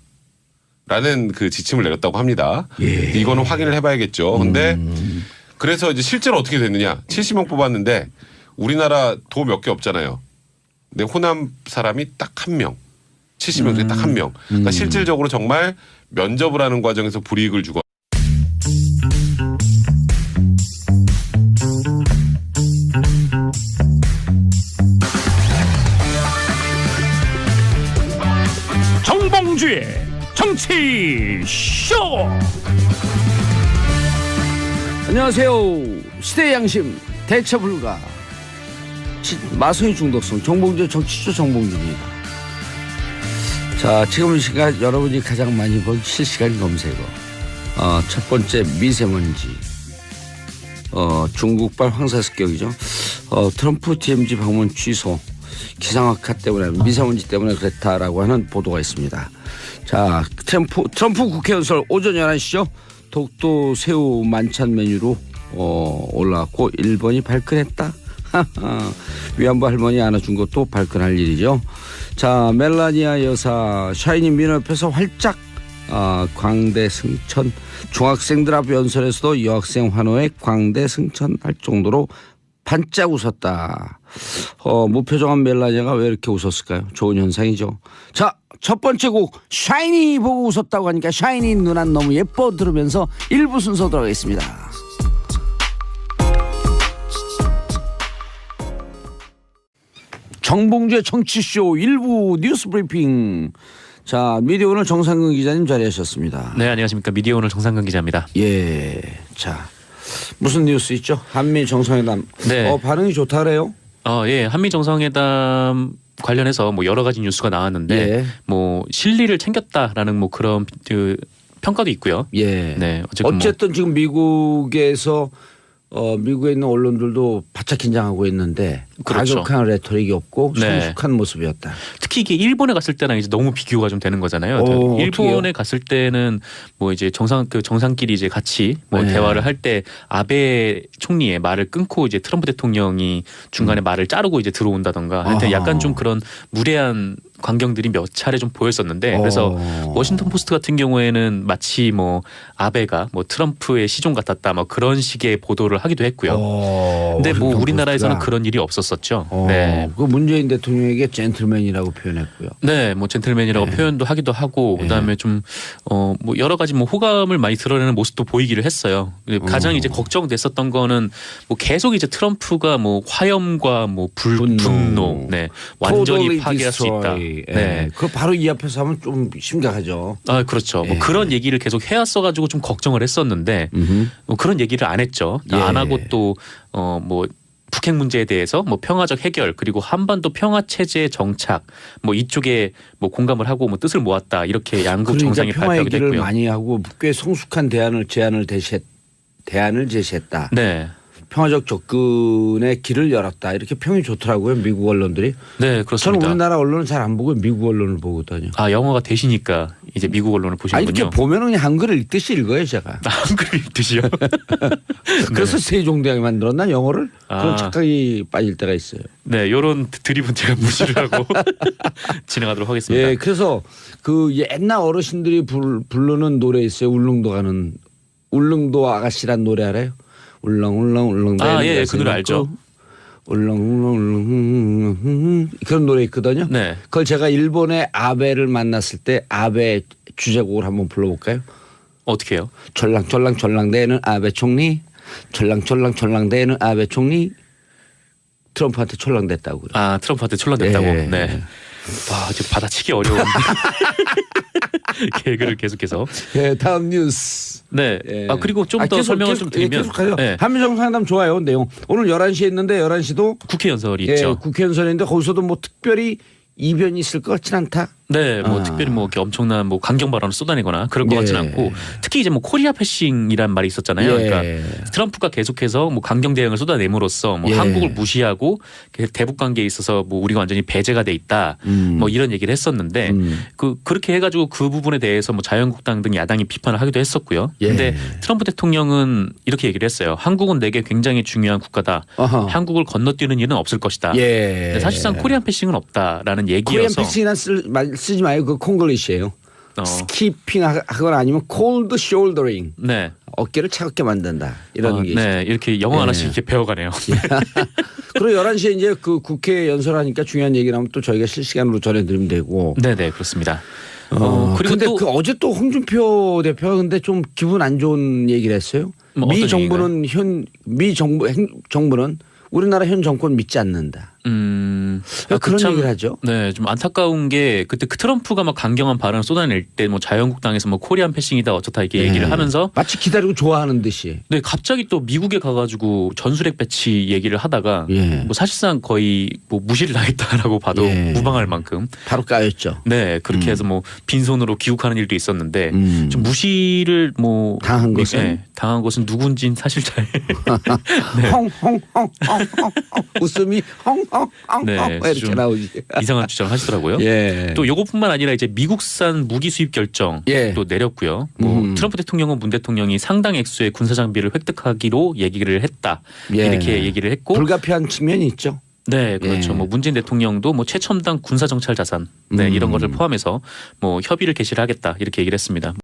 S3: 라는 그 지침을 내렸다고 합니다.
S1: 예.
S3: 이거는 확인을 해봐야겠죠. 근데 그래서 이제 실제로 어떻게 됐느냐. 70명 뽑았는데 우리나라 도 몇 개 없잖아요. 근데 호남 사람이 딱 한 명. 70명 중에 딱 한 명. 그러니까 실질적으로 정말 면접을 하는 과정에서 불이익을 주고
S7: 정봉주의 정치 쇼.
S1: 안녕하세요. 시대의 양심 대처 불가 마성의 중독성 정봉주 정치쇼 정봉주입니다. 자, 지금 이 시간 여러분이 가장 많이 본 실시간 검색어 첫 번째 미세먼지 중국발 황사습격이죠. 트럼프 TMZ 방문 취소 기상악화 때문에 미세먼지 때문에 그랬다라고 하는 보도가 있습니다. 자, 트럼프 국회의원 오전 11시죠. 독도 새우 만찬 메뉴로 올라왔고 일본이 발끈했다. 위안부 할머니 안아준 것도 발끈할 일이죠. 자, 멜라니아 여사 샤이니 미너 옆에서 활짝 광대 승천 중학생들 앞 연설에서도 여학생 환호에 광대 승천할 정도로 반짝 웃었다. 무표정한 멜라니아가 왜 이렇게 웃었을까요? 좋은 현상이죠. 자, 첫 번째 곡 샤이니 보고 웃었다고 하니까 샤이니 누나 너무 예뻐 들으면서 1부 순서 들어가겠습니다. 정봉주의 정치쇼 1부 뉴스 브리핑. 자, 미디어 오늘 정상근 기자님 자리하셨습니다.
S2: 네, 안녕하십니까. 미디어 오늘 정상근 기자입니다.
S1: 예. 자, 무슨 뉴스 있죠? 한미 정상회담.
S2: 네.
S1: 반응이 좋다 그래요?
S2: 예, 한미 정상회담 관련해서 뭐 여러 가지 뉴스가 나왔는데
S1: 예.
S2: 뭐 실리를 챙겼다라는 뭐 그런 그 평가도 있고요.
S1: 예.
S2: 네,
S1: 어쨌든 지금 미국에서 미국에 있는 언론들도 바짝 긴장하고 있는데
S2: 그렇죠.
S1: 과격한 레토릭이 없고
S2: 네.
S1: 성숙한 모습이었다.
S2: 특히 이게 일본에 갔을 때랑 이제 너무 비교가 좀 되는 거잖아요. 일본에
S1: 어떻게요?
S2: 갔을 때는 뭐 이제 정상끼리 이제 같이 뭐
S1: 네.
S2: 대화를 할 때 아베 총리의 말을 끊고 이제 트럼프 대통령이 중간에 말을 자르고 이제 들어온다던가 하여튼 약간 좀 그런 무례한 광경들이 몇 차례 좀 보였었는데 그래서 워싱턴 포스트 같은 경우에는 마치 뭐 아베가 뭐 트럼프의 시종 같았다 뭐 그런 식의 보도를 하기도 했고요. 근데 뭐
S1: 워싱턴
S2: 우리나라에서는
S1: 포스트가.
S2: 그런 일이 없었었죠. 네.
S1: 그 문재인 대통령에게 젠틀맨이라고 표현했고요.
S2: 네, 뭐 젠틀맨이라고 표현도 하기도 하고 그다음에 좀 뭐 여러 가지 뭐 호감을 많이 드러내는 모습도 보이기를 했어요. 가장 이제 걱정됐었던 거는 뭐 계속 이제 트럼프가 뭐 화염과 뭐 분노, 네, 완전히
S1: Totally
S2: 파괴할 수 있다.
S1: destroy. 예.
S2: 네,
S1: 그거 바로 이 앞에서 하면 좀 심각하죠.
S2: 그렇죠. 뭐 그런 얘기를 계속 해왔어가지고 좀 걱정을 했었는데 뭐 그런 얘기를 안 했죠.
S1: 예.
S2: 안 하고 또 뭐 북핵 문제에 대해서 뭐 평화적 해결 그리고 한반도 평화 체제 정착 뭐 이쪽에 뭐 공감을 하고 뭐 뜻을 모았다 이렇게 양국
S1: 그러니까
S2: 정상이
S1: 평화
S2: 발표하기도
S1: 얘기를
S2: 했고요.
S1: 많이 하고 꽤 성숙한 대안을 제시했다.
S2: 네,
S1: 평화적 접근의 길을 열었다. 이렇게 평이 좋더라고요. 미국 언론들이.
S2: 네
S1: 저는
S2: 그렇습니다.
S1: 우리나라 언론은 잘 안 보고 미국 언론을 보거든요.
S2: 영어가 되시니까 이제 미국 언론을
S1: 아니
S2: 보시는군요.
S1: 이렇게 보면은 그냥 한글을 읽듯이 읽어요, 제가.
S2: 한글 읽듯이요.
S1: 그래서 세종대왕이 만들었나 영어를? 그런 착각이 빠질 때가 있어요.
S2: 네, 이런 드립은 제가 무시를 하고 진행하도록 하겠습니다.
S1: 예, 그래서 그 옛날 어르신들이 부르는 노래 있어요. 울릉도 아가씨란 노래 알아요? 울렁울렁
S2: 예, 그 노래 알죠.
S1: 울렁울렁 그런 노래 있거든요.
S2: 네.
S1: 그걸 제가 일본의 아베를 만났을 때 아베 주제곡을 한번 불러볼까요?
S2: 어떻게 해요?
S1: 졸랑대는 아베 총리, 졸랑대는 아베 총리. 트럼프한테 촐랑댔다고 그래요.
S2: 아, 트럼프한테 촐랑댔다고.
S1: 예.
S2: 네. 와, 지금 받아치기 어려운데. 개그를 계속해서.
S1: 예, 다음 뉴스.
S2: 네.
S1: 예.
S2: 그리고 좀 더 설명을 좀 드리면
S1: 계속하죠.
S2: 네.
S1: 한미 정상회담 좋아요. 내용. 오늘 11시에 있는데 11시도
S2: 국회 연설이
S1: 예,
S2: 있죠.
S1: 국회 연설인데 거기서도 뭐 특별히 이변이 있을 것 같진 않다.
S2: 네, 뭐 특별히 뭐 이렇게 엄청난 뭐 강경 발언을 쏟아내거나 그럴 것 같진
S1: 예.
S2: 않고 특히 이제 뭐 코리아 패싱이란 말이 있었잖아요.
S1: 예.
S2: 그러니까 트럼프가 계속해서 뭐 강경 대응을 쏟아내므로써 뭐
S1: 예.
S2: 한국을 무시하고 대북 관계에 있어서 뭐 우리가 완전히 배제가 돼 있다. 뭐 이런 얘기를 했었는데 그렇게 해가지고 그 부분에 대해서 뭐 자유한국당 등 야당이 비판을 하기도 했었고요.
S1: 예.
S2: 근데 트럼프 대통령은 이렇게 얘기를 했어요. 한국은 내게 굉장히 중요한 국가다.
S1: 어허.
S2: 한국을 건너뛰는 일은 없을 것이다.
S1: 예.
S2: 근데 사실상 코리안 패싱은 없다라는
S1: 코리안
S2: 얘기여서
S1: 패싱이란 쓰지 마요. 그 콩글리시예요. 스키핑 하거나 아니면 콜드 숄더링.
S2: 네.
S1: 어깨를 차갑게 만든다. 이런 게 있어요.
S2: 네, 이렇게 영어 하나씩 이렇게 배워가네요.
S1: 그리고 11시에 이제 그 국회 연설하니까 중요한 얘기 나오면 또 저희가 실시간으로 전해드리면 되고.
S2: 네, 네, 그렇습니다. 그리고
S1: 근데
S2: 또
S1: 어제 또 홍준표 대표가 근데 좀 기분 안 좋은 얘기를 했어요.
S2: 뭐
S1: 미
S2: 어떤
S1: 정부는 정부는 우리나라 현 정권 믿지 않는다. 그런
S2: 참,
S1: 얘기를 하죠.
S2: 네, 좀 안타까운 게 그때 그 트럼프가 막 강경한 발언을 쏟아낼 때 뭐 자유한국당에서 뭐 코리안 패싱이다 어쩌다 이렇게 얘기를 하면서
S1: 마치 기다리고 좋아하는 듯이.
S2: 네, 갑자기 또 미국에 가가지고 전술핵 배치 얘기를 하다가
S1: 예.
S2: 뭐 사실상 거의 뭐 무시를 당했다라고 봐도
S1: 예.
S2: 무방할 만큼
S1: 바로 까였죠.
S2: 네, 그렇게 해서 뭐 빈손으로 귀국하는 일도 있었는데 좀 무시를 뭐
S1: 당한 것은?
S2: 당한 것은 누군진 사실 잘
S1: 헝헝헝헝헝 웃음이 헝헝헝헝
S2: 네,
S1: 이렇게
S2: 좀
S1: 나오지.
S2: 이상한 주장을 하시더라고요.
S1: 예.
S2: 또 요것뿐만 아니라 이제 미국산 무기 수입 결정
S1: 예.
S2: 또 내렸고요. 뭐 트럼프 대통령은 문 대통령이 상당 액수의 군사 장비를 획득하기로 얘기를 했다.
S1: 예.
S2: 이렇게 얘기를 했고
S1: 불가피한 측면이 있죠.
S2: 네, 그렇죠.
S1: 예.
S2: 뭐 문재인 대통령도 뭐 최첨단 군사 정찰 자산 이런 것을 포함해서 뭐 협의를 개시를 하겠다 이렇게 얘기를 했습니다.